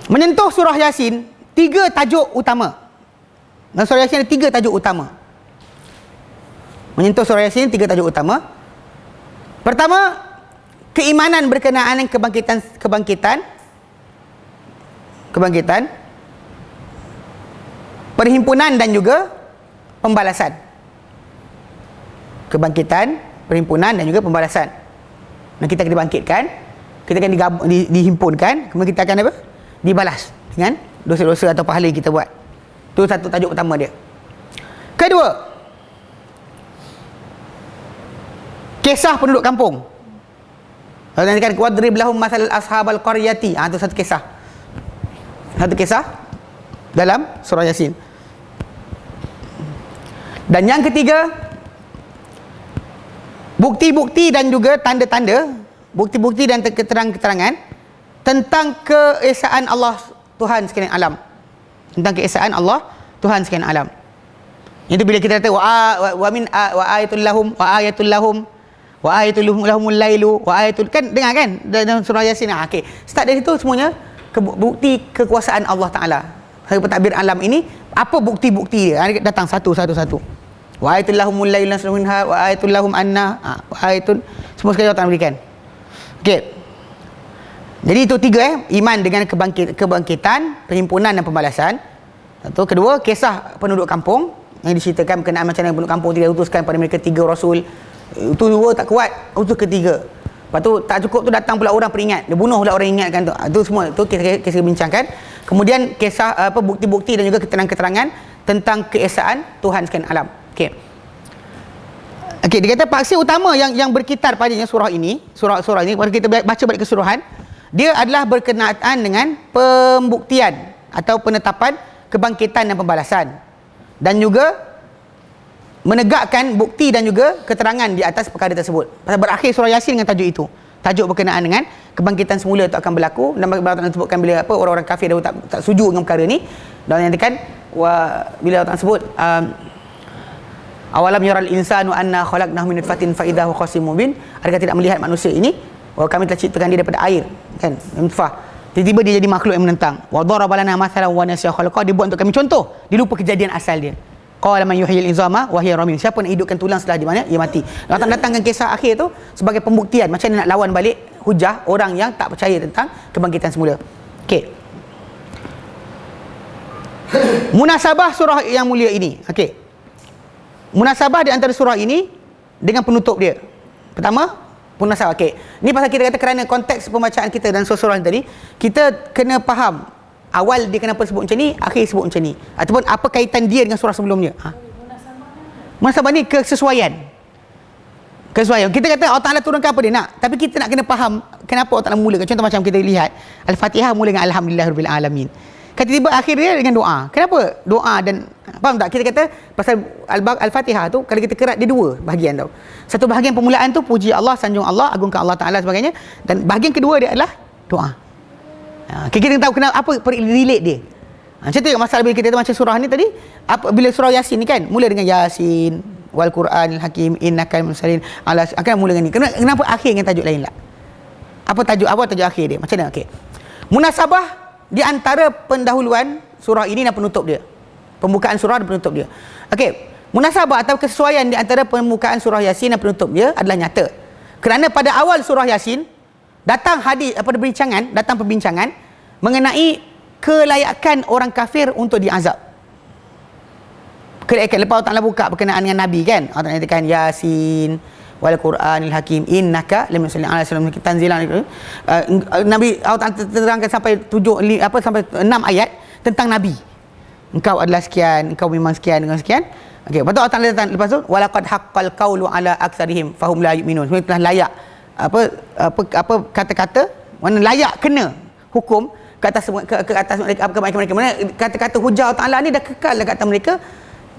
[SPEAKER 1] Menyentuh surah Yasin 3 tajuk utama. Dalam surah Yasin ada 3 tajuk utama. Menyentuh surah Yasin 3 tajuk utama. Pertama, keimanan berkenaan dengan kebangkitan, perhimpunan dan juga pembalasan. Kebangkitan, perhimpunan dan juga pembalasan. Dan kita akan dibangkitkan, kita akan dihimpunkan, kemudian kita akan apa? Dibalas dengan dosa-dosa atau pahala yang kita buat. Itu satu tajuk pertama dia. Kedua, kisah penduduk kampung. Kalau nanti kan wadrib lahum masal ashabal qaryati. Itu satu kisah. Satu kisah dalam surah Yasin. Dan yang ketiga, bukti-bukti dan juga tanda-tanda, bukti-bukti dan keterangan-keterangan tentang keesaan Allah Tuhan sekalian alam. Tentang keesaan Allah Tuhan sekalian alam. Itu bila kita kata wa ayatul lahum lahumul lailu wa ayatul, kan dengar kan dalam surah Yasin. Okey, start dari situ semuanya bukti kekuasaan Allah Taala. Hari pentadbir alam ini, apa bukti-bukti dia? Datang satu. Wa ayatul lahumul lailu nasrun minha wa ayatul lahum anna wa ayatun, semua sekali Allah Taala berikan. Okey. Jadi itu 3 iman dengan kebangkitan, perhimpunan dan pembalasan. Satu, kedua, kisah penduduk kampung yang diceritakan berkenaan macam mana penduduk kampung tidak utuskan pada mereka 3 rasul. Itu 2 tak kuat, utus ketiga. Lepas tu tak cukup tu datang pula orang peringat, dia bunuh pula orang ingatkan tu. Itu semua tu kita bincangkan. Kemudian kisah bukti-bukti dan juga keterangan-keterangan tentang keesaan Tuhan sekalian alam. Okey. Dia kata paksi utama yang berkitar padanya surah ini, surah ini kalau kita baca balik keseluruhan, dia adalah berkenaan dengan pembuktian atau penetapan kebangkitan dan pembalasan, dan juga menegakkan bukti dan juga keterangan di atas perkara tersebut. Pasal berakhir surah Yasin dengan tajuk itu. Tajuk berkenaan dengan kebangkitan semula itu akan berlaku, dan Allah Taala sebutkan bila orang-orang kafir dahulu tak setuju dengan perkara ni, dan nyatakan bila Allah Taala sebut awalam yaral insanu anna khalaqnahu min nutfatin fa idza huwa khasimun mubin, adakah tidak melihat manusia ini bahawa kami telah ciptakan dia daripada air, kan, nutfah. Tiba-tiba dia jadi makhluk yang menentang. Wa daraba lana mathalan wa nasiya khalaqah, dia buat untuk kami contoh, dia lupa kejadian asal dia. Qala man yuhyil izama wa hiya ramim, siapa nak hidupkan tulang setelah di mana ia mati. Allah datangkan kisah akhir tu sebagai pembuktian macam mana nak lawan balik hujah orang yang tak percaya tentang kebangkitan semula. Okey. Munasabah surah yang mulia ini. Okey. Munasabah di antara surah ini dengan penutup dia. Pertama, munasabah. Okey. Ni pasal kita kata kerana konteks pembacaan kita dan surah tadi, kita kena faham awal dia kenapa sebut macam ni, akhir sebut macam ni, ataupun apa kaitan dia dengan surah sebelumnya. Munasabah ni kesesuaian. Kita kata Allah Ta'ala turunkan apa dia nak, tapi kita nak kena faham kenapa Allah Ta'ala mulakan. Contoh macam kita lihat Al-Fatihah mula dengan Alhamdulillahirabbil alamin, tiba-tiba akhir dia dengan doa. Kenapa doa? Dan faham tak? Kita kata pasal Al-Fatihah tu kalau kita kerat dia 2 bahagian tau. Satu bahagian permulaan tu puji Allah, sanjung Allah, agungkan Allah Ta'ala sebagainya, dan bahagian kedua dia adalah doa. Kita tahu kenapa, apa relate dia. Macam tu masalah bila kita baca surah ni tadi, bila surah Yasin ni kan mula dengan Yasin wal Quranil Hakim innaka mursalin ala, akan mula dengan ni. Kenapa akhir dengan tajuk lain lah? Apa tajuk akhir dia? Macam mana? Okey. Munasabah di antara pendahuluan surah ini dan penutup dia. Pembukaan surah dan penutup dia. Okey. Munasabah atau kesesuaian di antara permukaan surah Yasin dan penutup dia adalah nyata. Kerana pada awal surah Yasin datang hadis datang perbincangan mengenai kelayakan orang kafir untuk diazab. Kelayakan, lepas Allah Ta'ala buka berkenaan dengan Nabi kan, Allah Ta'ala nyatakan Yasin wal Quranil Hakim innaka lam yusalli ala sallam tanzilan. Nabi Allah Ta'ala terangkan sampai 6 ayat tentang Nabi. Engkau adalah sekian, engkau memang sekian dengan sekian. Okey, lepas tu Allah Ta'ala lepas tu walaqad haqqal qawlu ala aktsarihim fahum la yu'minun. Sebenarnya telah layak apa kata-kata mana layak kena hukum ke atas mereka. Mana kata-kata hujah Allah Ta'ala ni dah kekal dekat atas mereka.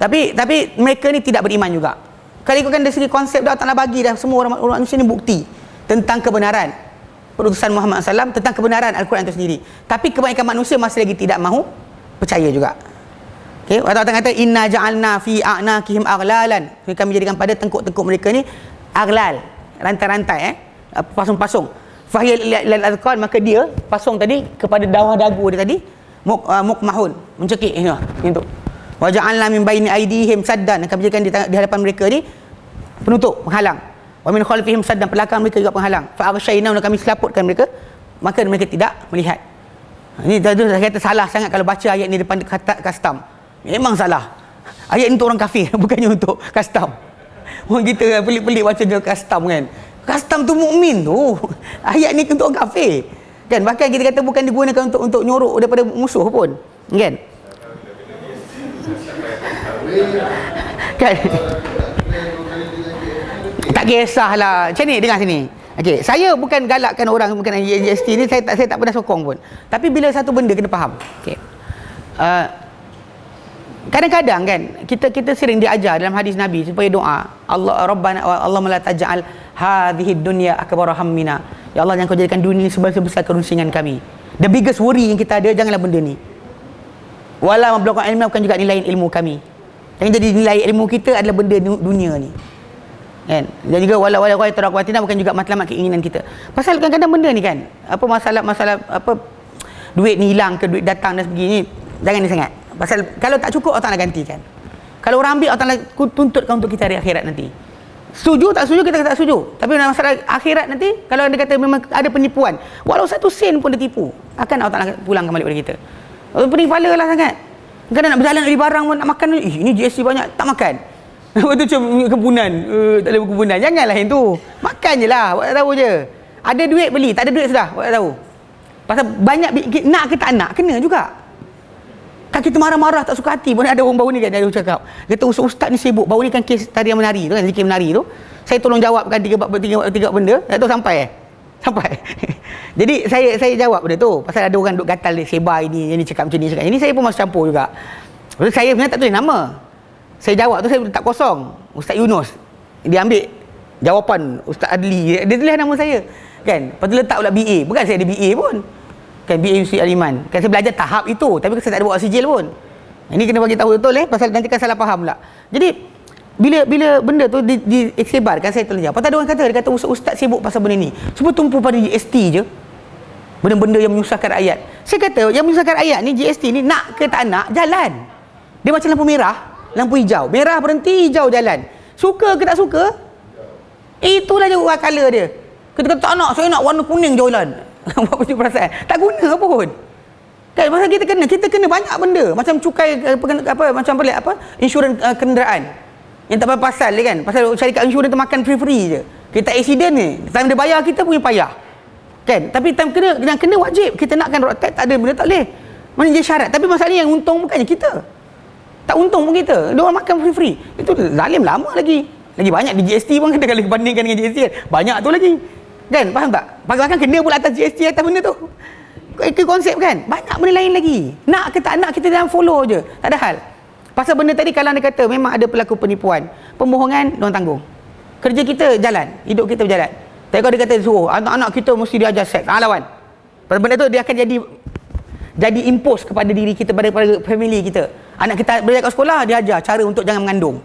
[SPEAKER 1] Tapi mereka ni tidak beriman juga. Kalau ikutkan dari segi konsep dah Allah Ta'ala bagi dah semua orang manusia ni bukti tentang kebenaran perutusan Muhammad SAW, tentang kebenaran Al-Quran itu sendiri. Tapi kebanyakan manusia masih lagi tidak mahu percaya juga. Okey, Allah Ta'ala kata inna ja'alna fi a'naqihim aghlalan. Kami jadikan pada tengkuk-tengkuk mereka ni aghlal, rantai-rantai pasung-pasung. Fahiyal lil azqan, maka dia pasung tadi kepada bawah dagu dia tadi mukmahun, mencekik itu. Wa ja'alna min baini aydihim saddan, kami jadikan di hadapan mereka ni penutup, penghalang. Wa min khalfihim saddan, belakang mereka juga penghalang. Fa aghshaynahum, kami selaputkan mereka, maka mereka tidak melihat. Ini tadi saya kata salah sangat kalau baca ayat ni depan kata custom. Memang salah. Ayat ni untuk orang kafir bukannya untuk custom. Orang kita pelik-pelik baca dia custom kan. Custom tu mukmin tu. Ayat ni untuk orang kafir. Kan bahkan kita kata bukan digunakan untuk nyorok daripada musuh pun. Kan? Kan? Tak kisahlah. Macam ni dengar sini. Okey, saya bukan galakkan orang bukan GST ni, saya tak pernah sokong pun. Tapi bila satu benda kena faham. Okey. Kadang-kadang kan kita sering diajar dalam hadis Nabi supaya doa Allah Rabbana Allahumma la taj'al hadhihi dunya akbar hammina. Ya Allah, jangan kau jadikan dunia ini sebesar kerusingan kami. The biggest worry yang kita ada janganlah benda ni. Wala mablagha ilmu, bukan juga nilai ilmu kami. Yang jadi nilai ilmu kita adalah benda dunia ni. Kan? Dan juga wala tarawatina, bukan juga matlamat keinginan kita. Pasal kadang-kadang benda ni kan, apa masalah apa duit ni hilang ke duit datang dan sebagainya, jangan ni sangat. Pasal kalau tak cukup Allah Ta'ala gantikan. Kalau orang ambil Allah Ta'ala tuntutkan untuk kita hari akhirat nanti. Setuju tak setuju, kita tak setuju. Tapi masalah akhirat nanti, kalau dia kata memang ada penipuan, walau 1 sen pun dia tipu, akan Allah Ta'ala pulangkan balik pada kita. Pening kepala lah sangat. Kadang nak berjalan beli barang pun nak makan, ini GST banyak, tak makan. Lepas tu macam kebunan, tak ada kebunan. Janganlah yang tu. Makan je lah, buat tak tahu je. Ada duit beli, tak ada duit sudah, buat tak tahu. Pasal banyak, nak ke tak nak, kena juga. Kan kita marah-marah tak suka hati pun ada orang baru ni kan, dia cakap. Kata ustaz ni sibuk, baru ni kan kes tarian menari tu kan, zikir menari tu. Saya tolong jawabkan tiga benda, tak tahu sampai sampai. Jadi saya jawab benda tu. Pasal ada orang duk gatal dia, sebar ini cakap macam ni cakap. Ini saya pun masuk campur juga. Pasal saya sebenarnya tak tulis nama. Saya jawab tu saya letak kosong. Ustaz Yunus. Dia ambil jawapan Ustaz Adli. Dia tulis nama saya. Kan? Lepas tu letak pula BA. Bukan saya ada BA pun. Kan BA Universiti Al-Iman. Kan saya belajar tahap itu. Tapi saya tak ada bawa sijil pun. Ini kena bagi tahu betul pasal nanti kan salah faham pula. Jadi bila benda tu disebarkan, saya tolong jawab. Pasal ada orang kata, dia kata ustaz sibuk pasal benda ni. Semua tumpu pada GST je. Benda-benda yang menyusahkan rakyat. Saya kata yang menyusahkan rakyat ni GST ni, nak ke tak nak, jalan. Dia macam lampu merah, lampu hijau. Merah berhenti, hijau jalan. Suka ke tak suka, itulah je color dia. Kita kata tak nak, saya nak warna kuning jalan. Buat macam perasaan. Tak guna pun. Kan pasal kita kena banyak benda. Macam cukai macam pelik insurans kenderaan. Yang tak pasal dia kan. Pasal syarikat insurans tu makan free-free je. Kita accident ni, time dia bayar kita punya payah. Kan? Tapi time kena wajib. Kita nakkan road tax, tak ada benda tak boleh. Mana je syarat. Tapi masalahnya yang untung bukannya kita. Tak untung pun kita. Dia orang makan free-free. Itu zalim lama lagi. Lagi banyak di GST pun kan, kalau bandingkan dengan GST kan. Banyak tu lagi. Kan? Faham tak? Bahkan kena pula atas GST atas benda tu. Itu konsep kan? Banyak benda lain lagi. Nak ke tak nak, kita jangan follow je. Tak ada hal. Pasal benda tadi kalau dia kata memang ada pelaku penipuan, pembohongan, diorang tanggung. Kerja kita jalan, hidup kita berjalan. Tapi kalau dia kata suruh anak-anak kita mesti diajar seks, lawan. Pasal benda tu dia akan jadi impose kepada diri kita, pada family kita. Anak kita belajar kat sekolah, dia ajar cara untuk jangan mengandung.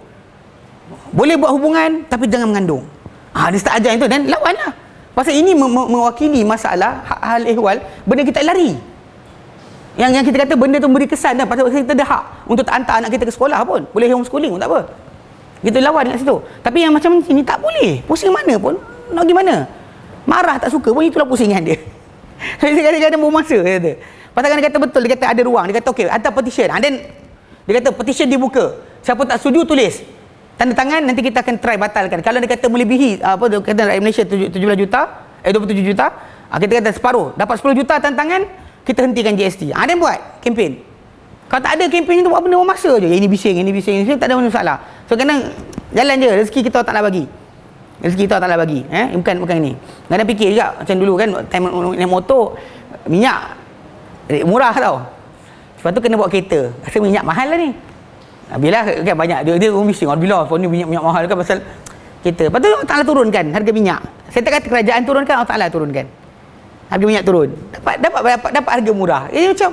[SPEAKER 1] Boleh buat hubungan tapi jangan mengandung. Dia start ajar itu dan lawanlah. Pasal ini mewakili masalah hal ehwal benda kita lari. Yang kita kata benda tu beri kesan dah, pasal kita ada hak untuk tak hantar anak kita ke sekolah pun. Boleh homeschooling pun tak apa. Kita lawan kat situ. Tapi yang macam ni tak boleh. Pusing mana pun, nak pergi mana? Marah tak suka pun itulah pusingan dia. Dia kadang-kadang bermasa, dia kata. Pasal dia kata betul, dia kata ada ruang. Dia kata okey, hantar petition. Then dia kata petition dibuka. Siapa tak setuju tulis. Tanda tangan, nanti kita akan try batalkan. Kalau dia kata melebihi dia kata rakyat Malaysia 17 juta, 27 juta, kita kata separuh. Dapat 10 juta tanda tangan, kita hentikan GST. Dia buat kempen. Kalau tak ada kempen tu buat benda bermasa je. Ini bising, tak ada masalah. So kadang jalan je, rezeki kita Allah Ta'ala bagi. Rezeki kita Allah Ta'ala bagi. Bukan ini. Kadang fikir juga macam dulu kan, time naik motor, minyak murah tau. Sebab tu kena bawa kereta. Rasa minyak mahal lah ni. Bila kan banyak dia orang bising, bila ni minyak mahal kan pasal kereta. Lepas tu Allah Ta'ala turunkan harga minyak. Saya tak kata kerajaan turunkan, Allah Ta'ala turunkan. Harga minyak turun. Dapat harga murah. Ini macam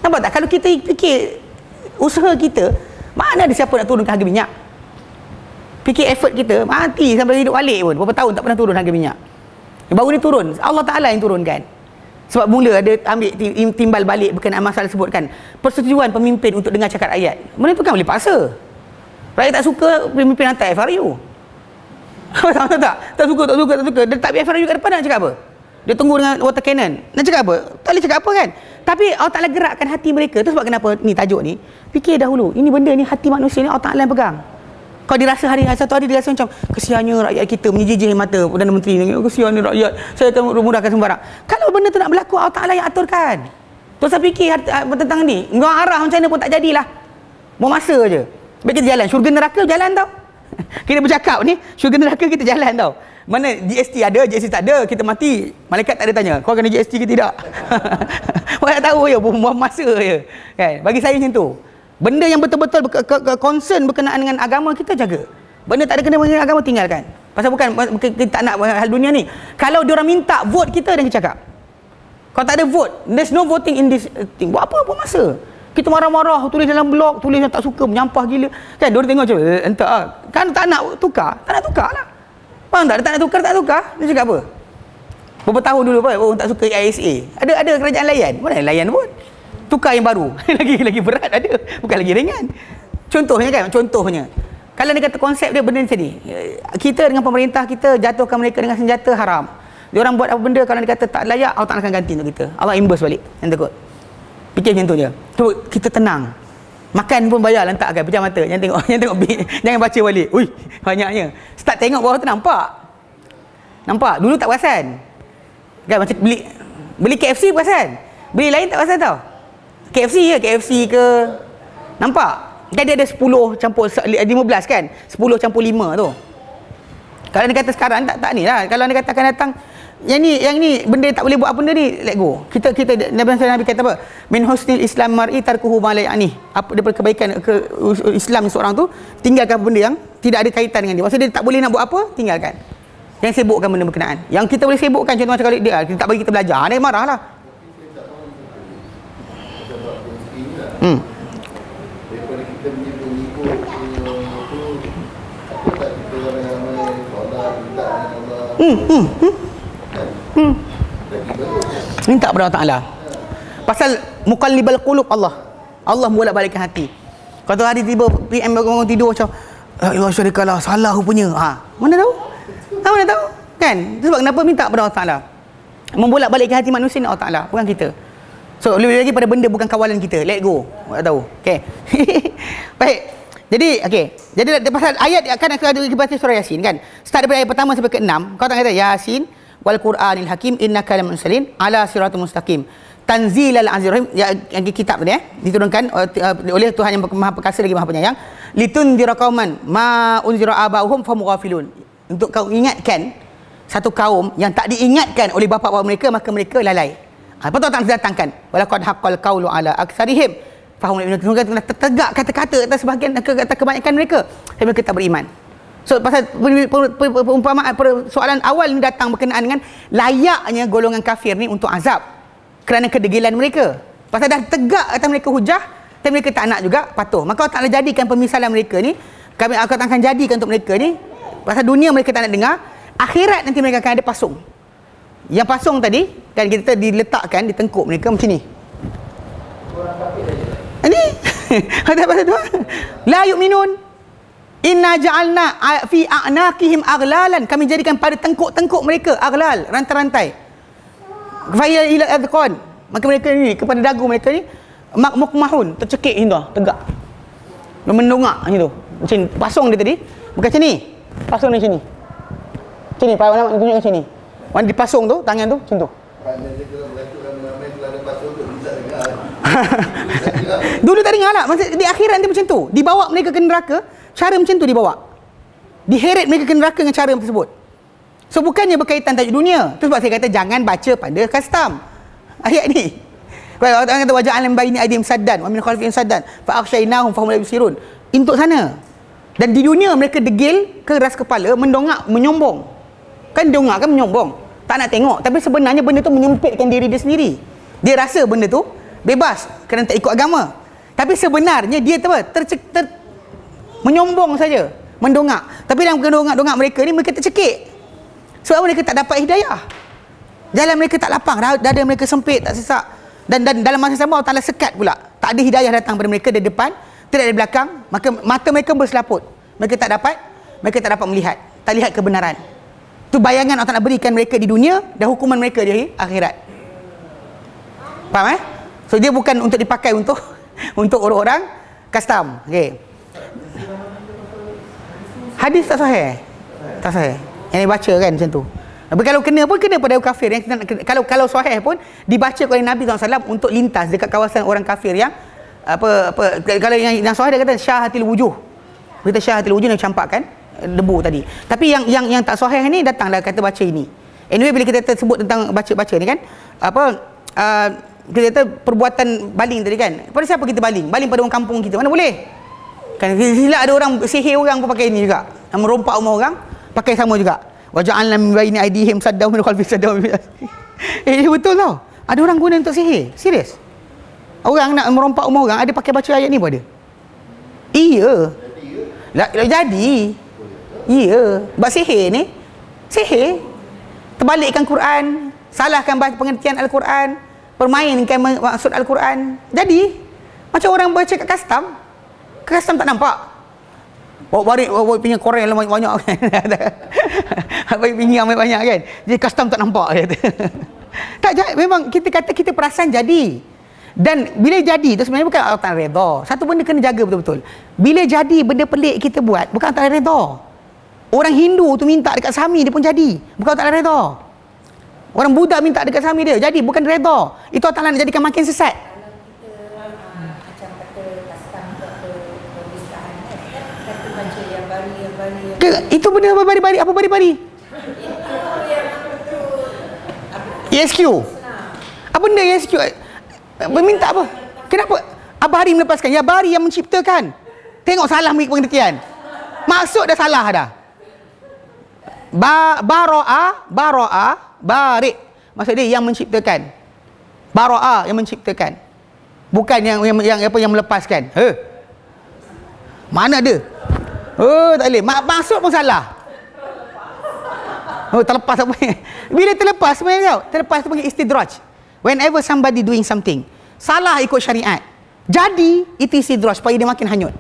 [SPEAKER 1] nampak tak? Kalau kita fikir usaha kita, mana ada siapa nak turunkan harga minyak? Fikir effort kita, mati sampai hidup balik pun. Berapa tahun tak pernah turun harga minyak. Baru ni turun. Allah Ta'ala yang turunkan. Sebab mula ada ambil timbal balik berkenaan masalah tersebut kan. Persetujuan pemimpin untuk dengar cakap rakyat. Benda tu kan boleh paksa. Rakyat tak suka, pemimpin hantar FRU. Tak suka. Dia tak ambil FRU kat depan nak cakap apa? Dia tunggu dengan water cannon. Nak cakap apa? Tak boleh cakap apa kan? Tapi Allah Ta'ala gerakkan hati mereka. Tu sebab kenapa ni tajuk ni. Fikir dahulu. Ini benda ni, hati manusia ni Allah Ta'ala yang pegang. Kau dirasa satu hari dia rasa macam kesiannya rakyat kita, menyijih mata Perdana Menteri ni, kesiannya rakyat, saya akan mudahkan sembarang. Kalau benda tu nak berlaku, Allah Ta'ala yang aturkan. Tu saya fikir tentang ni, ngau arah macam mana pun tak jadilah. Buang masa je. Baik kita jalan, syurga neraka jalan tau. Kita bercakap ni, syurga neraka kita jalan tau. Mana GST ada, GST tak ada, kita mati. Malaikat tak ada tanya, kau kena GST ke tidak? Kau tak tahu je, buang masa je. Kan? Bagi saya macam tu. Benda yang betul-betul concern berkenaan dengan agama kita jaga. Benda tak ada kena dengan agama tinggalkan. Pasal bukan kita tak nak hal dunia ni. Kalau diorang minta vote kita dan kita cakap. Kalau tak ada vote, there's no voting in this thing. Buat apa pun masa. Kita marah-marah, tulis dalam blog, tulis yang tak suka, menyampah gila. Kan diorang tengok macam entah ah. Kan tak nak tukar, tak nak tukar lah. Faham tak? Dia tak nak tukar, tak tukar. Dia cakap apa? Berapa tahun dulu pun orang tak suka ISA. Ada kerajaan layan. Mana layan pun? Tukar yang baru. lagi berat ada. Bukan lagi ringan. Contohnya kalau dia kata konsep dia benda macam ni. Kita dengan pemerintah kita jatuhkan mereka dengan senjata haram. Dia orang buat apa benda kalau dia kata tak layak, Allah Ta'ala akan ganti untuk kita. Allah imbas balik. Jangan takut. Fikir macam tu je. Tu kita tenang. Makan pun bayar letakkan pejam mata. Jangan tengok jangan baca balik. Ui, banyaknya. Start tengok bawah tu nampak. Dulu tak perasan. Kan macam beli KFC perasan. Beli lain tak perasan tau. KFC ke nampak kan dia ada 10 campur 15 kan, 10 campur 5 tu. Kalau dia kata sekarang tak ni lah. Kalau dia kata akan datang yang ni benda tak boleh buat apa benda ni, let go. Kita Nabi kata apa, min husnil islam mar'i tarkuhu ma la ya'ni. Apa daripada kebaikan ke Islam seorang tu, tinggalkan benda yang tidak ada kaitan dengan dia. Maksudnya dia tak boleh nak buat apa, tinggalkan. Yang sibukkan benda berkenaan. Yang kita boleh sibukkan, contoh macam kalau dia kita tak bagi kita belajar, dia marahlah.
[SPEAKER 2] Daripada kita mengikut apa tak kita ramai solat minta Allah.
[SPEAKER 1] Minta kepada Allah Ta'ala. Pasal muqallibal qulub Allah bolak-balikkan hati. Kalau hari tiba PM bangun tidur macam ya syarikalah salah rupanya. Mana tahu? Mana tahu? Kan? Itu sebab kenapa minta kepada Allah Ta'ala. Membolak-balikkan hati manusia ni Allah Ta'ala, bukan kita. So, lebih lagi pada benda bukan kawalan kita. Let go. Tak tahu. Okay. Baik. Jadi, Jadi, pasal ayat akan ada baca surah Yasin kan. Start daripada ayat pertama sampai ke-6. Kau tak kata Yasin wal Qur'anil Hakim innaka laminal mursalin ala siratal mustaqim. Tanzilal azizir rahim. Yang kitab tadi diturunkan oleh Tuhan yang Maha Perkasa lagi Maha Penyayang. Litundira qauman ma unzira aba'uhum fahum ghafilun. Untuk kau ingatkan satu kaum yang tak diingatkan oleh bapa-bapa mereka, maka mereka lalai. Apa tu tak datangkan? Walaqad haqqal qawlu ala aktsarihim fahum la yu'minun. Tertegak kata-kata atas sebahagian kata kebanyakan mereka, tapi mereka tak beriman. So pasal perumpamaan soalan awal ni datang berkenaan dengan layaknya golongan kafir ni untuk azab kerana kedegilan mereka. Pasal dah tegak atas mereka hujah, tapi mereka tak nak juga patuh. Maka Allah Ta'ala jadikan pemisalan mereka ni, kami akan jadikan untuk mereka ni, pasal dunia mereka tak nak dengar, akhirat nanti mereka akan ada pasung. Yang pasung tadi kan kita diletakkan di tengkuk mereka macam ni. Orang kafir tadi. Ini ada pasal tu. La yu'minun. Inna ja'alna fi a'naqihim aghlalan. Kami jadikan pada tengkuk-tengkuk mereka aghlal, rantai-rantai. Faya ila adqan. Maka mereka ni kepada dagu mereka ni mukmahun, tercekik hingga tegak. Mendongak macam tu. Macam pasung dia tadi. Bukan macam ni. Pasung dia macam ni. Macam ni, Pak Wan tunjuk macam ni. Wan dipasung tu, tangan tu macam tu. Dulu tak dengar lah. Maksud, di akhirat nanti macam tu. Dibawa mereka ke neraka, cara macam tu dibawa. Diheret mereka ke neraka dengan cara tersebut. So bukannya berkaitan tajuk dunia. Tu sebab saya kata jangan baca pada custom ayat ni. Allah Ta'ala kata waja'al min baini aydihim saddan wa min khalfihim saddan fa aghshaynahum fahum la yubsirun. Untuk sana. Dan di dunia mereka degil, keras kepala, mendongak, menyombong. Kan dongak kan menyombong. Tak nak tengok, tapi sebenarnya benda tu menyempitkan diri dia sendiri. Dia rasa benda tu bebas kerana tak ikut agama. Tapi sebenarnya dia menyombong saja, mendongak. Tapi dalam dongak mereka ni mereka tercekik. Sebab mereka tak dapat hidayah. Jalan mereka tak lapang, dada mereka sempit, tak sesak. Dan dalam masa sama Allah Ta'ala sekat pula. Tak ada hidayah datang pada mereka dari depan, tidak dari belakang, maka mata mereka berselaput. Mereka tak dapat melihat, tak lihat kebenaran. Itu bayangan Allah Ta'ala berikan mereka di dunia dan hukuman mereka di akhirat. Faham So dia bukan untuk dipakai untuk orang-orang custom. Okey. Hadis tak sahih. Tak sahih. Yang dibaca kan macam tu. Tapi kalau kena pun kena pada kafir yang kalau sahih pun dibaca oleh Nabi SAW untuk lintas dekat kawasan orang kafir yang kalau yang sahih dia kata syahatil wujuh. Kita syahatil wujuh yang campakkan debu tadi. Tapi yang tak sahih ni datanglah kata baca ini. Anyway bila kita sebut tentang baca-baca ni kan kita kata perbuatan baling tadi kan. Pada siapa kita baling? Baling pada orang kampung kita. Mana boleh? Kan silap ada orang sihir orang pun pakai ini juga. Merompak rumah orang pakai sama juga. Wa ja'alna min baini aydihim saddan min khalfihim saddan. Betul tau. Ada orang guna untuk sihir. Serius. Orang nak merompak rumah orang ada pakai baca ayat ni pun ada. Iya. Jadi. Iya. Buat sihir ni. Sihir. Terbalikkan Quran, salahkan pengertian Al-Quran, permainkan maksud Al-Quran. Jadi macam orang baca kat custom tak nampak. Bawa pinjam korang yang banyak kan. Bawa pinjam banyak kan. Jadi custom tak nampak kata. Tak, memang kita kata kita perasan jadi. Dan bila jadi tu sebenarnya bukan Allah Ta'ala redha. Satu benda kena jaga betul-betul. Bila jadi benda pelik kita buat, bukan Allah Ta'ala redha. Orang Hindu tu minta dekat Sami dia pun jadi. Bukan Allah Ta'ala redha. Orang Buddha minta dekat Sami dia jadi, bukan redha. Itu Allah Ta'ala nak jadikan makin sesat. Itu benda apa bari-bari? Apa bari-bari? ESQ. Apa benda ESQ? Minta apa? Kenapa? Abari melepaskan. Ya bari yang menciptakan. Tengok salah pengertian. Maksud dah salah dah. Baro'a, barik. Maksud dia yang menciptakan. Baro'a yang menciptakan. Bukan yang melepaskan. Mana ada? Tak boleh. Maksud pun salah. Terlepas apa? Bila terlepas sebenarnya terlepas tu panggil istidraj. Whenever somebody doing something salah ikut syariat, jadi itu istidraj supaya dia makin hanyut.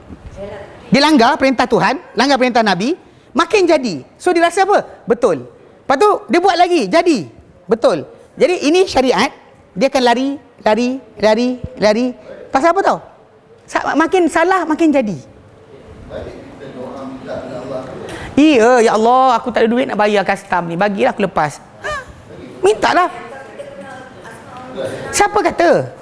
[SPEAKER 1] Dia langgar perintah Tuhan, langgar perintah Nabi, makin jadi. So dia rasa apa? Betul. Lepas tu dia buat lagi, jadi. Betul. Jadi ini syariat, dia akan lari. Pasal apa tau? Makin salah makin jadi. Iya, ya Allah, aku tak ada duit nak bayar custom ni. Bagilah aku lepas. Mintalah. Siapa kata?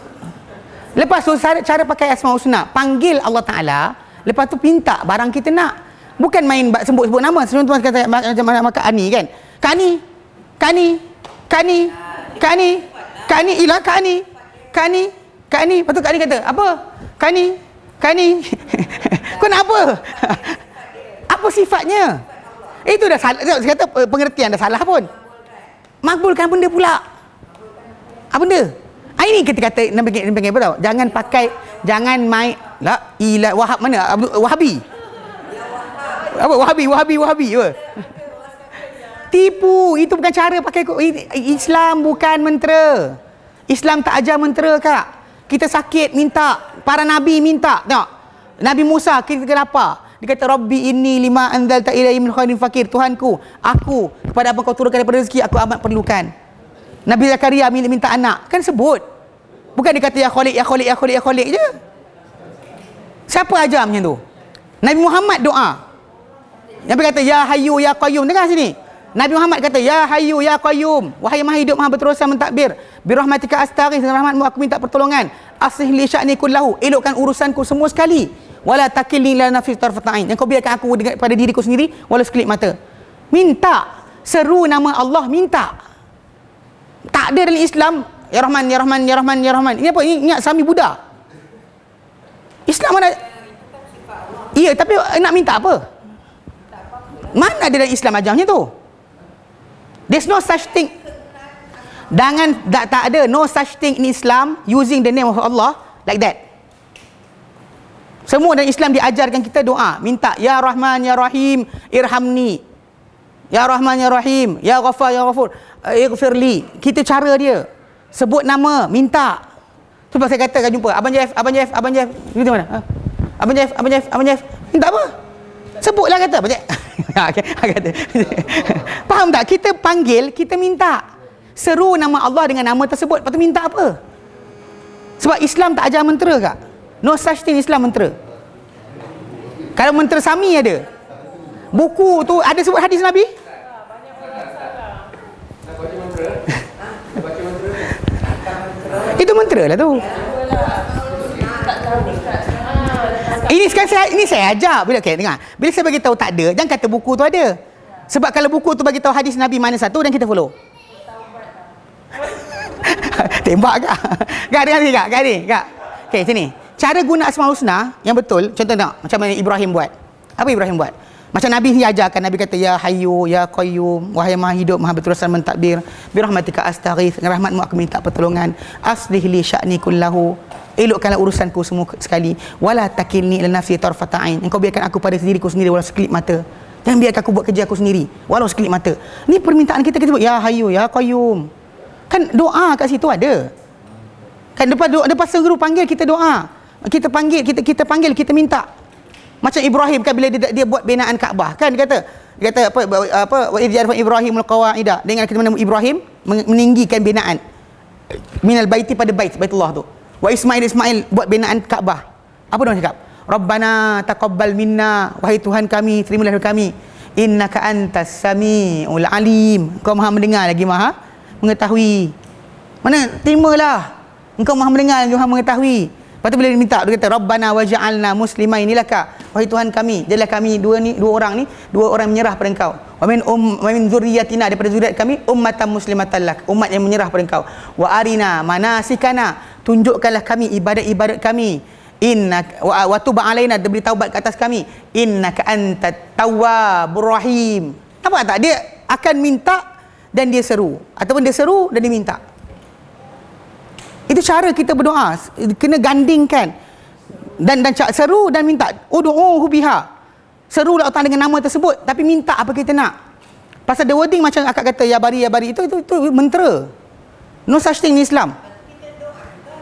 [SPEAKER 1] Lepas tu cara pakai Asmaul Husna, panggil Allah Ta'ala, lepas tu minta barang kita nak. Bukan main sebut-sebut nama. Sebelum tu kata macam mana Kak Ani kan? Kak Ani. Ilah Kak Ani. Lepas tu Kak Ani kata, apa? Kak Ani. Kau nak apa? Apa sifatnya? Itu dah salah. Saya kata pengertian dah salah pun. Makbulkan benda pula. Apa benda? Ini kita kata Nabi apa tahu? Jangan main Wahab mana? Wahabi. Apa Wahabi apa? Tipu. Itu bukan cara pakai Islam, bukan mentera. Islam tak ajar mentera, Kak. Kita sakit minta, para nabi minta. Tengok. Nabi Musa kita lapar. Dia kata Rabbi inni lima anzalta ilayya min khairin fakir. Tuhanku, aku kepada apa kau turunkan daripada rezeki aku amat perlukan. Nabi Zakaria minta anak, kan sebut. Bukan dia kata ya Khaliq, ya Khaliq, ya Khaliq, ya Khaliq je. Siapa ajar macam tu? Nabi Muhammad doa. Nabi kata ya Hayyu ya Qayyum. Dengar sini. Nabi Muhammad kata ya Hayyu ya Qayyum, wahai Maha hidup Maha berterusan mentadbir, bi rahmatika astaghith, dengan rahmatmu aku minta pertolongan, aslih li sya'ni kullahu, elokkan urusanku semua sekali, wala takilni ila nafsi tarfat ain, yang kau biarkan aku pada diriku sendiri walau sekelip mata. Minta, seru nama Allah, minta. Tak ada dalam Islam ya Rahman ya Rahman ya Rahman ya Rahman. Ini apa? Ingat Sami Buddha. Islam mana? Iya, tapi nak minta apa? Mana ada dalam Islam ajarnya tu? There's no such thing. Tak ada no such thing in Islam using the name of Allah like that. Semua dalam Islam diajarkan kita doa, minta ya Rahman ya Rahim irhamni. Ya Rahman ya Rahim, ya Ghafar ya Ghafur, ighfirli. Kita cara dia. Sebut nama, minta. Tu pasal saya kata jumpa Abang Jeff, Abang Jeff, Abang Jeff. Itu mana? Ha? Abang Jeff, Abang Jeff, Abang Jeff. Minta apa? Sebutlah kata Abang Jeff. Faham tak? Kita panggil, kita minta. Seru nama Allah dengan nama tersebut. Lepas tu minta apa? Sebab Islam tak ajar mentera kak? No such thing Islam mentera. Kalau mentera Sami ada. Buku tu ada sebut hadis Nabi? Itu mentera lah tu. Ini sekarang saya ajar. Bila dengar. Bila saya bagi tahu tak ada, jangan kata buku tu ada. Sebab kalau buku tu bagi tahu hadis Nabi mana satu dan kita follow. Tembak kak. Kak dengar ni kak. Kak ni kak. Okey sini. Cara guna Asmaul Husna yang betul, contoh nak macam mana Ibrahim buat. Apa Ibrahim buat? Macam Nabi ni ajarkan, Nabi kata ya Hayyu ya Qayyum, wahai Maha hidup Maha berterusan mentadbir, bi rahmatika astaghith, dengan rahmatmu aku minta pertolongan, aslih li sya'ni kullahu, elokkanlah urusanku semua sekali, wala takilni ila nafsi tarfata ain, engkau biarkan aku pada diriku sendiri walau sekelip mata. Jangan biarkan aku buat kerja aku sendiri walau sekelip mata. Ni permintaan kita sebut ya Hayyu ya Qayyum. Kan doa kat situ ada. Kan depan seru panggil kita doa. Kita panggil, kita panggil, kita minta. Macam Ibrahim kan bila dia buat binaan Kaabah kan, dia kata apa wa idh yarfa Ibrahimul qawaida, dengan kita menemukan Ibrahim meninggikan binaan minal baiti pada baitullah tu. Wa Ismail buat binaan Kaabah. Apa dia cakap? Rabbana taqabbal minna, wahai Tuhan kami, terimalah dari kami, innaka antas samiul alim, engkau Maha mendengar lagi Maha mengetahui. Mana terimalah, engkau Maha mendengar lagi Maha mengetahui. Lepas tu bila dia minta, dia kata Rabbana waj'alna muslimaini laka, wahai Tuhan kami, jadilah kami dua orang menyerah pada engkau. Wa min dzurriyyatina, daripada zuriat kami ummatan muslimatan lak, umat yang menyerah pada engkau. Wa arina manasikana, tunjukkanlah kami ibadat-ibadat kami. Wa tub alaina, beri taubat ke atas kami. Innaka antat tawwabur rahim. Nampak tak? Dia akan minta dan dia seru, ataupun dia seru dan dia minta. Itu cara kita berdoa, kena gandingkan dan seru dan minta. Ud'uhu biha, serulah Allah dengan nama tersebut, tapi minta apa kita nak. Pasal the wording macam akak kata ya bari itu mentera. No such thing in Islam.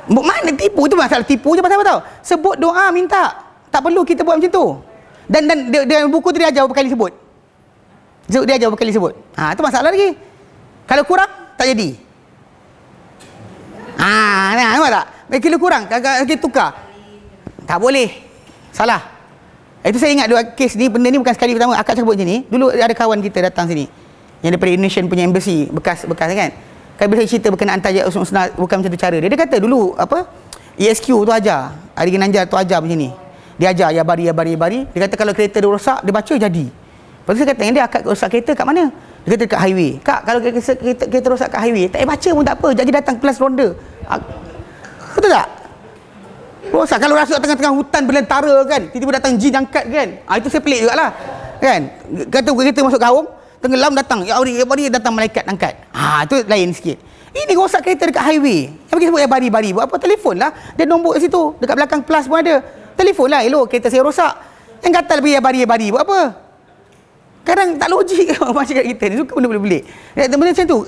[SPEAKER 1] Mana tipu, itu masalah tipu je. Pasal apa tahu? Sebut doa minta, tak perlu kita buat macam tu. Dan dia buku tu dia ajar berapa kali sebut. Dia ajar berapa kali sebut. Itu masalah lagi. Kalau kurang tak jadi. Nampak tak? Kilo kurang, kita tukar. Tak boleh. Salah. Itu saya ingat dua kes ni, benda ni bukan sekali pertama akak cakap macam ni. Dulu ada kawan kita datang sini, yang daripada Indonesian punya embassy, bekas kan. Kan bila cerita berkenaan tajak Usna, bukan macam tu cara dia. Dia kata dulu ESQ tu ajar, Ari Ginanjar tu ajar macam ni. Dia ajar ya bari. Dia kata kalau kereta dia rosak, dia baca jadi. Lepas tu saya kata, yang dia akak rosak kereta kat mana? Dia kata dekat highway. Kak, kalau kereta rosak kat highway, tak payah baca pun tak apa, jadi datang kelas ronda. Betul tak? Rosak kalau rasa tengah-tengah hutan belantara kan, tiba-tiba datang jin angkat kan. Itu saya pelik jugalah. Kan? Kata kereta masuk gaung, tenggelam datang, ya bari datang malaikat angkat. Itu lain sikit. Ini rosak kereta dekat highway. Yang pergi sebut ya bari. Buat apa? Telefon lah. Dia nombor kat situ. Dekat belakang plus pun ada. Telefon lah. Elok kereta saya rosak. Yang kata lebih ya bari. Buat apa? Kadang tak logik masyarakat kita ni. Suka benda pelik. Benda macam tu.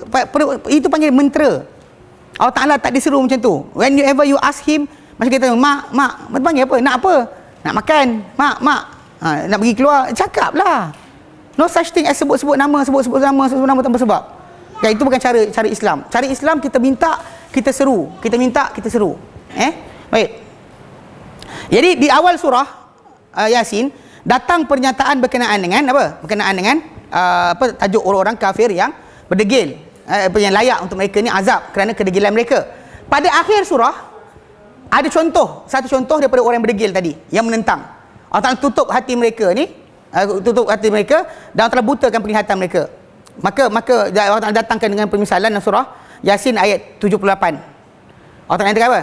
[SPEAKER 1] Itu panggil mentera. Allah Ta'ala tak diseru macam tu. Whenever you ask him, macam kita, mak, panggil apa? Nak apa? Nak makan. Mak. Nak pergi keluar, cakap lah. No such thing as sebut-sebut nama tanpa sebab. Kan, itu bukan cara Islam. Cara Islam kita minta, kita seru. Kita minta, kita seru. Baik. Jadi di awal surah Yasin datang pernyataan berkenaan dengan apa? Berkenaan dengan tajuk orang-orang kafir yang berdegil, yang layak untuk mereka ni azab kerana kedegilan mereka. Pada akhir surah ada satu contoh daripada orang yang berdegil tadi, yang menentang. Allah Ta'ala tutup hati mereka ni, dan Allah Ta'ala butakan penglihatan mereka. Maka Allah Ta'ala datangkan dengan permisalan dalam surah Yasin ayat 78. Allah Ta'ala kata apa?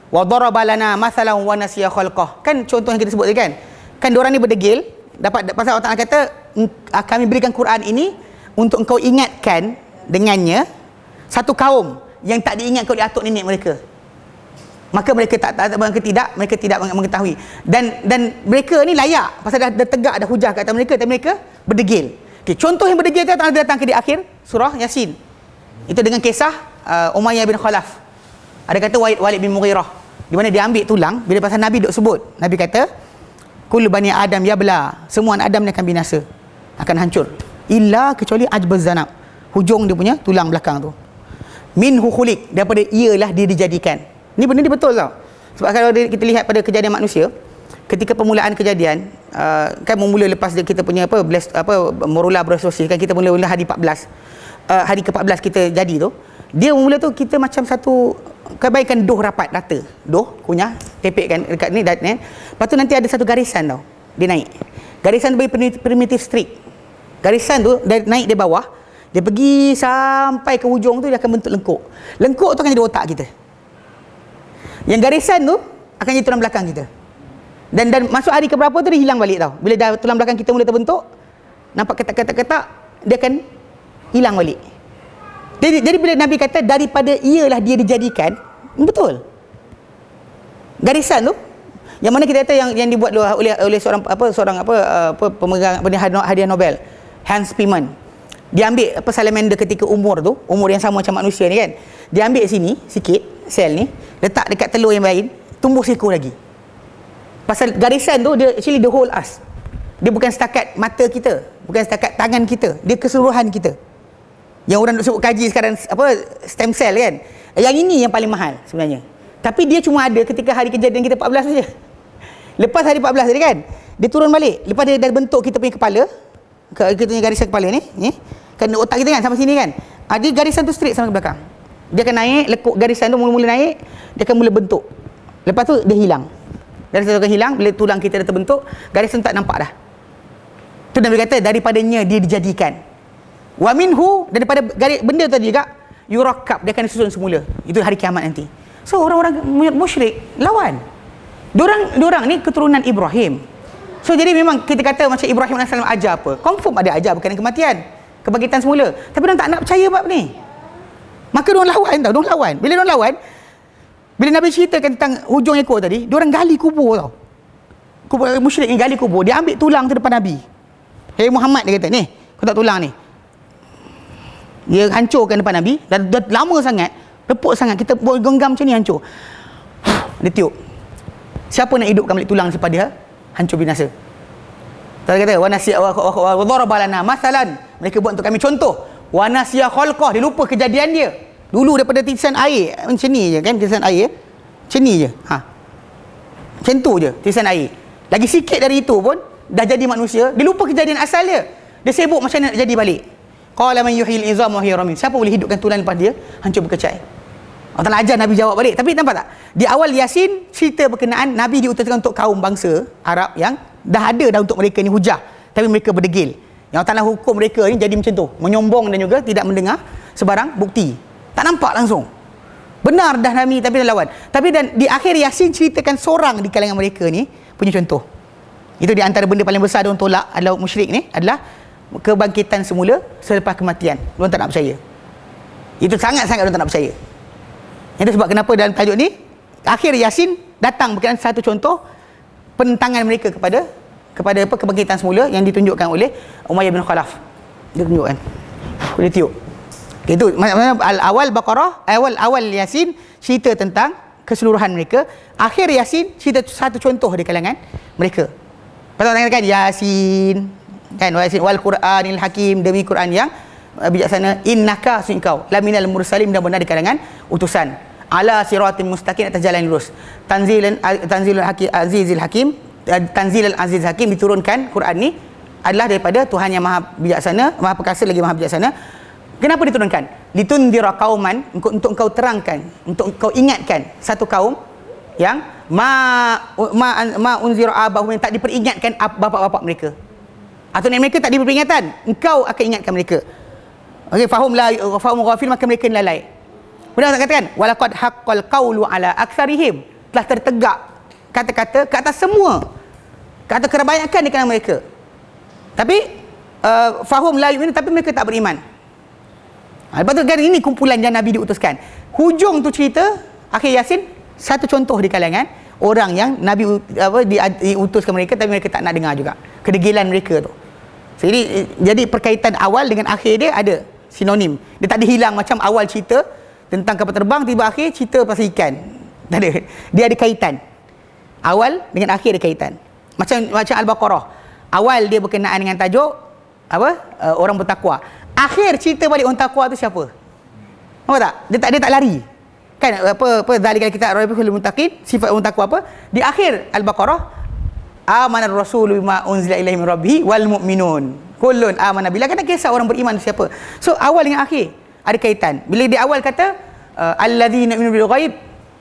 [SPEAKER 1] Wa daraba lana mathalan wa nasiya khalqah. Kan contoh yang kita sebut tadi kan? Kan diorang ni berdegil, pasal Allah Ta'ala kata kami berikan Quran ini untuk engkau ingatkan dengannya satu kaum yang tak diingatkan oleh atuk nenek mereka. Maka mereka mereka tidak mengetahui. Dan mereka ni layak pasal dah tegak, dah hujah kat atas mereka, tapi mereka berdegil. Okay, contoh yang berdegil tu Allah datang ke di akhir surah Yasin. Itu dengan kisah Umayyah bin Khalaf. Ada kata Walid bin Mughirah, di mana dia ambil tulang bila pasal Nabi duk sebut. Nabi kata kullu bani Adam yabla, semua anak Adam ni akan binasa, akan hancur, illa kecuali ajbaz zanab, hujung dia punya tulang belakang tu. Minhu khuliq, daripada ialah dia dijadikan. Ni benda ni betul tau. Sebab kalau kita lihat pada kejadian manusia, ketika permulaan kejadian, kan memula lepas kita punya morula beroperasi, kan kita mula hari 14, hari ke-14 kita jadi tu, dia mula tu kita macam satu, kebaikan doh rapat rata, doh kunyah tepek kan dekat ni, lepas tu nanti ada satu garisan tau, dia naik garisan tu bagi primitive streak. Garisan tu naik dari bawah, dia pergi sampai ke hujung tu, dia akan bentuk lengkuk tu akan jadi otak kita. Yang garisan tu akan jadi tulang belakang kita. Dan masuk hari keberapa tu dia hilang balik tau. Bila dah tulang belakang kita mula terbentuk, nampak ketak-ketak, dia akan hilang balik. Jadi bila Nabi kata daripada ialah dia dijadikan, betul. Garisan tu yang mana kita kata yang dibuat oleh seorang pemegang hadiah Nobel, Hans Spemann. Dia ambil salamander ketika umur yang sama macam manusia ni kan. Dia ambil sini sikit sel ni, letak dekat telur yang lain, tumbuh seekor lagi. Pasal garisan tu dia actually the whole us. Dia bukan setakat mata kita, bukan setakat tangan kita, dia keseluruhan kita. Yang orang sebut kaji sekarang stem cell kan. Yang ini yang paling mahal sebenarnya. Tapi dia cuma ada ketika hari kejadian kita 14 saja. Lepas hari 14 tadi kan, dia turun balik. Lepas dia dah bentuk kita punya kepala, kita punya garisan kepala ni, kan otak kita kan sampai sini kan. Dia garisan tu straight sampai ke belakang. Dia akan naik, lekuk garisan tu mula-mula naik, dia akan mula bentuk. Lepas tu dia hilang. Garisan tu akan hilang bila tulang kita dah terbentuk, garisan tak nampak dah. Tu Nabi kata daripadanya dia dijadikan. Wa minhu, daripada benda tadi juga yurakab, dia akan disusun semula. Itu hari kiamat nanti. So orang-orang musyrik lawan. Diorang ni keturunan Ibrahim. So jadi memang kita kata macam Ibrahim AS ajar apa? Confirm ada ajar berkenaan kematian, kebangkitan semula. Tapi diorang tak nak percaya bab ni. Maka diorang lawan tau, diorang lawan. Bila diorang lawan, bila Nabi ceritakan tentang hujung ekor tadi, diorang gali kubur tau. Kubur musyrik ni gali kubur, dia ambil tulang tu depan Nabi. Hey Muhammad, dia kata, ni, kau tak tulang ni. Dia hancurkan depan Nabi, dah lama sangat, reput sangat, kita genggam macam ni hancur. Dia tiup. Siapa nak hidupkan balik tulang selepas dia hancur binasa? Dia kata, wa nasiya wa daraba lana masalan. Mereka buat untuk kami contoh. Wa nasiya khalqah, dia lupa kejadian dia. Dulu daripada titisan air, macam ni je kan, titisan air. Macam ni je. Macam tu je, titisan air. Lagi sikit dari itu pun dah jadi manusia, dia lupa kejadian asal dia. Dia sibuk macam mana nak jadi balik. Qala man yuhyil izam wa hiya ramim. Siapa boleh hidupkan tulang lepas dia hancur berkecai? Allah Ta'ala ajar Nabi jawab balik. Tapi nampak tak? Di awal Yasin cerita berkenaan Nabi diutuskan untuk kaum bangsa Arab yang dah ada dah untuk mereka ni hujah, tapi mereka berdegil. Yang Allah Ta'ala hukum mereka ni jadi macam tu, menyombong dan juga tidak mendengar sebarang bukti. Tak nampak langsung. Benar dah Nabi tapi dah lawan. Tapi dan di akhir Yasin ceritakan seorang di kalangan mereka ni punya contoh. Itu di antara benda paling besar diorang tolak adalah musyrik ni adalah kebangkitan semula selepas kematian. Diorang tak nak percaya. Itu sangat-sangat diorang tak nak percaya. Itu sebab kenapa dalam tajuk ni akhir Yasin datang berkenaan satu contoh penentangan mereka kepada kebangkitan semula yang ditunjukkan oleh Umayyah bin Khalaf. Dia tunjukkan. Dia tiup. Itu awal Baqarah, awal Yasin cerita tentang keseluruhan mereka. Akhir Yasin cerita satu contoh di kalangan mereka. Pasal kan Yasin kan, wal Quranil Hakim, demi Quran yang bijaksana, innaka engkau laminal mursalin, benar-benar di kalangan utusan, ala siratim mustaqim, atas jalan lurus, tanzilul hakim azizil hakim, tanzilul aziz hakim, diturunkan Quran ni adalah daripada Tuhan yang maha bijaksana, maha perkasa lagi maha bijaksana. Kenapa diturunkan? Litundira qauman, untuk engkau terangkan, untuk engkau ingatkan satu kaum yang ma unzira abahum, yang tak diperingatkan bapa-bapa mereka, atau mereka tak diberi peringatan, engkau akan ingatkan mereka. Okey, fahum ghafil, maka mereka lalai. Benar tak katakan walaqad haqqal qawlu ala aktsarihim, telah tertegak kata-kata ke atas semua, kata kebanyakan di kalangan mereka. Tapi fahum la yu'minu, tapi mereka tak beriman. Lepas tu kan, ini kumpulan yang Nabi diutuskan. Hujung tu cerita akhir Yasin, satu contoh di kalangan orang yang Nabi diutuskan mereka, tapi mereka tak nak dengar juga kedegilan mereka tu. Jadi perkaitan awal dengan akhir dia ada sinonim. Dia tak dihilang macam awal cerita tentang kapal terbang, tiba akhir cerita pasal ikan. Tak ada. Dia ada kaitan. Awal dengan akhir ada kaitan. Macam Al-Baqarah. Awal dia berkenaan dengan tajuk orang bertakwa. Akhir cerita balik orang takwa tu siapa? Nampak tak? Dia tak lari. Kan zalikal kitab rabbul muttaqin, sifat orang takwa apa? Di akhir Al-Baqarah, amanar rasulu bima unzila ilaihi min rabbih wal mu'minun kullun amana billah. Kan kisah orang beriman siapa. So awal dengan akhir ada kaitan. Bila di awal kata alladzina yu'minuna bil ghaib,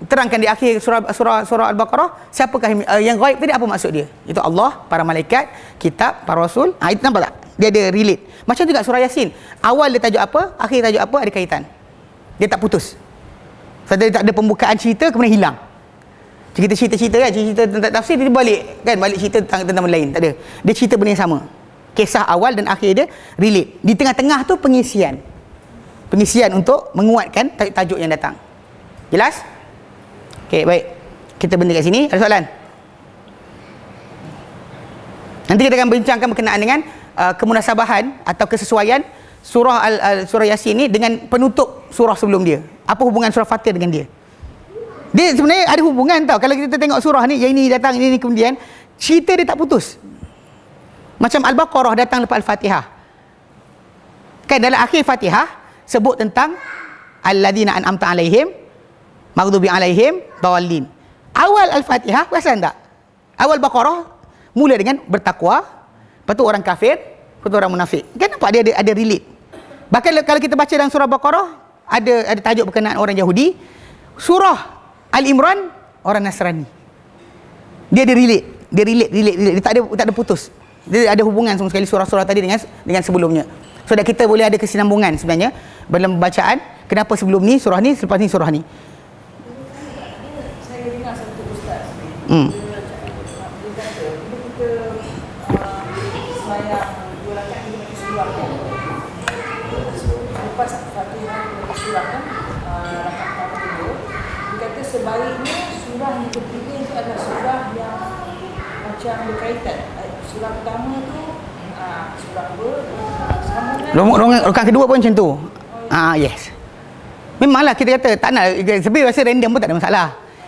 [SPEAKER 1] terangkan di akhir surah Al-Baqarah siapakah yang ghaib tadi, apa maksud dia? Itu Allah, para malaikat, kitab, para rasul. Itu nampak tak? Dia ada relate. Macam juga surah Yasin, awal dia tajuk apa, akhir tajuk apa, ada kaitan. Dia tak putus. So, dia tak ada pembukaan cerita kemudian hilang. Cerita kan, cerita tentang tafsir, dia balik kan, balik cerita tentang benda lain. Tak ada. Dia cerita benda yang sama. Kisah awal dan akhir dia relate. Di tengah-tengah tu pengisian untuk menguatkan tajuk yang datang. Jelas? Okey, baik. Kita berhenti kat sini. Ada soalan? Nanti kita akan bincangkan berkenaan dengan kemunasabahan atau kesesuaian surah Yasin ni dengan penutup surah sebelum dia. Apa hubungan surah Fatir dengan dia? Dia sebenarnya ada hubungan tau. Kalau kita tengok surah ni, yang ini datang, ini kemudian, cerita dia tak putus. Macam Al-Baqarah datang lepas Al-Fatihah. Kan dalam akhir Fatihah sebut tentang alladzina an'amta alaihim maghdubi alaihim dhalin. Awal Al-Fatihah perasan tak? Awal Baqarah mula dengan bertakwa, lepas tu orang kafir, lepas tu orang munafik. Kan nampak dia ada relate. Bahkan kalau kita baca dalam surah Baqarah ada tajuk berkenaan orang Yahudi. Surah Al-Imran orang Nasrani. Dia ada relate. Dia tak ada putus. Dia ada hubungan sama sekali surah-surah tadi dengan sebelumnya. So that kita boleh ada kesinambungan sebenarnya dalam bacaan. Kenapa sebelum ni surah ni, selepas ni surah ni.
[SPEAKER 4] Saya dengar satu ustaz ni. Dia kata bila kita sembahyang 2 rakaat kita baca surah kan. Lepas Fatihah kita baca surah kan, rakaat pertama kedua. Dia kata sebaiknya surah yang ketiga itu adalah surah yang macam berkaitan. Surah pertama tu surah kedua sambungan.
[SPEAKER 1] Rakaat kedua pun macam tu. Yes. Memanglah kita kata tak nak, sebenarnya rasa random pun tak ada masalah.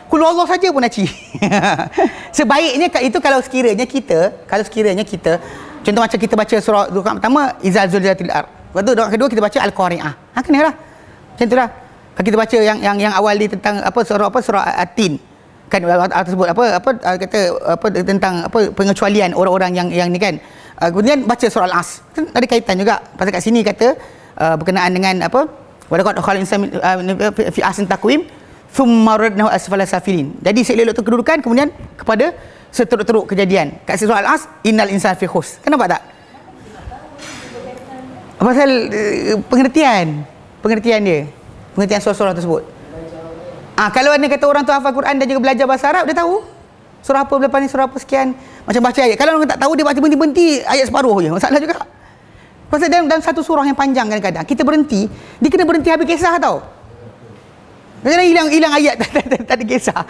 [SPEAKER 1] Qul Allah saja pun naci. Sebaiknya itu kalau sekiranya kita contoh macam kita baca surah rakaat pertama Iza Zulzilatil Ard. Lepas tu rakaat kedua kita baca Al-Qari'ah. Kenalah. Macam itulah. Kalau kita baca yang awal ni tentang surah At-Tin. Kan tersebut tentang pengecualian orang-orang yang ni kan. Kemudian baca surah Al-As. Kan ada kaitan juga. Pasal kat sini kata berkenaan dengan walaqad khalaqal insana fi ahsani taqwim thumma radnahu asfala safilin. Jadi selelok tu kedudukan, kemudian kepada seteruk-teruk kejadian. Kat surah Al-As innal insana fi khusr. Kan nampak tak? Pasal pengertian dia. Pengertian surah-surah tersebut. Kalau anda kata orang tu hafal Quran dan juga belajar bahasa Arab, dia tahu surah apa lepas ni, surah apa sekian, macam baca ayat. Kalau orang tak tahu, dia baca berhenti ayat separuh je, masalah juga. Pasal dalam satu surah yang panjang kadang-kadang kita berhenti, dia kena berhenti habis kisah tau. Kadang-kadang hilang ayat tak ada kisah.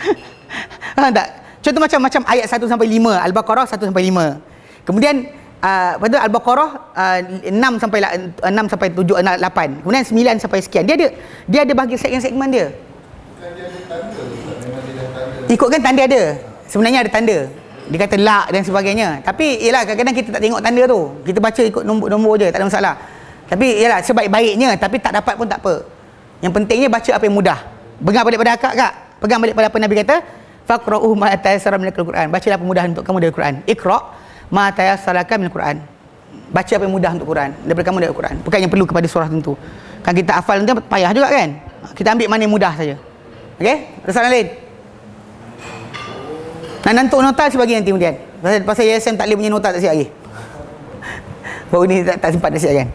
[SPEAKER 1] Faham tak? Contoh macam ayat 1 sampai 5 Al-Baqarah 1 sampai 5. Kemudian pada Al-Baqarah 6 sampai 7 8. Kemudian 9 sampai sekian. Dia ada bagi segmen-segmen dia. Ikutkan tanda ada. Sebenarnya ada tanda. Dia kata la dan sebagainya. Tapi yalah, kadang-kadang kita tak tengok tanda tu. Kita baca ikut nombor-nombor je, tak ada masalah. Tapi yalah, sebaik-baiknya, tapi tak dapat pun tak apa. Yang pentingnya baca apa yang mudah. Pegang balik pada akak, Kak. Pegang balik pada apa Nabi kata, faqra'u ma tayassara minal Quran. Bacalah apa mudah untuk kamu dari Quran. Iqra' ma tayassara minal Quran. Baca apa yang mudah untuk Quran daripada kamu dari Quran. Bukan yang perlu kepada surah tentu. Kan kita hafal nanti payah juga kan. Kita ambil mana yang mudah saja. Okey? Ada soalan lain? Nak nantuk nota sebagi nanti kemudian. Pasal Yayasan tak boleh punya nota tak siap lagi. Baru ni tak sempat dah siap kan.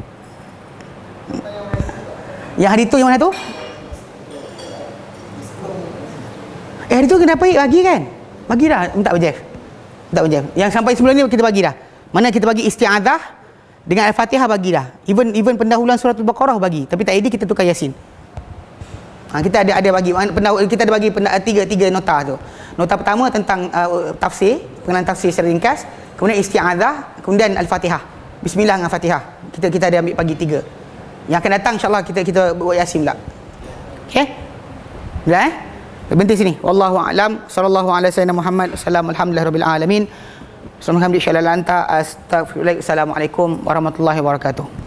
[SPEAKER 1] Yang hari tu yang mana tu? Hari tu kenapa bagi kan? Bagi dah, minta Jeff. Minta Jeff. Yang sampai sebelum ni kita bagi dah. Mana kita bagi isti'adzah dengan Al-Fatihah bagi dah. Even pendahuluan surah Al-Baqarah bagi, tapi tak edit kita tukar Yasin. Kita ada bagi kita ada bagi tiga nota tu. Nota pertama tentang tafsir, pengenalan tafsir secara ringkas, kemudian isti'adzah, kemudian Al-Fatihah. Bismillah dengan Fatihah. Kita ada ambil pagi 3. Yang akan datang insya-Allah kita buat Yasin pula. Okey? Dah berhenti sini. Wallahu a'lam. Sallallahu alaihi wasallam Muhammad. Alhamdulillahirabbil alamin. Assalamualaikum warahmatullahi wabarakatuh.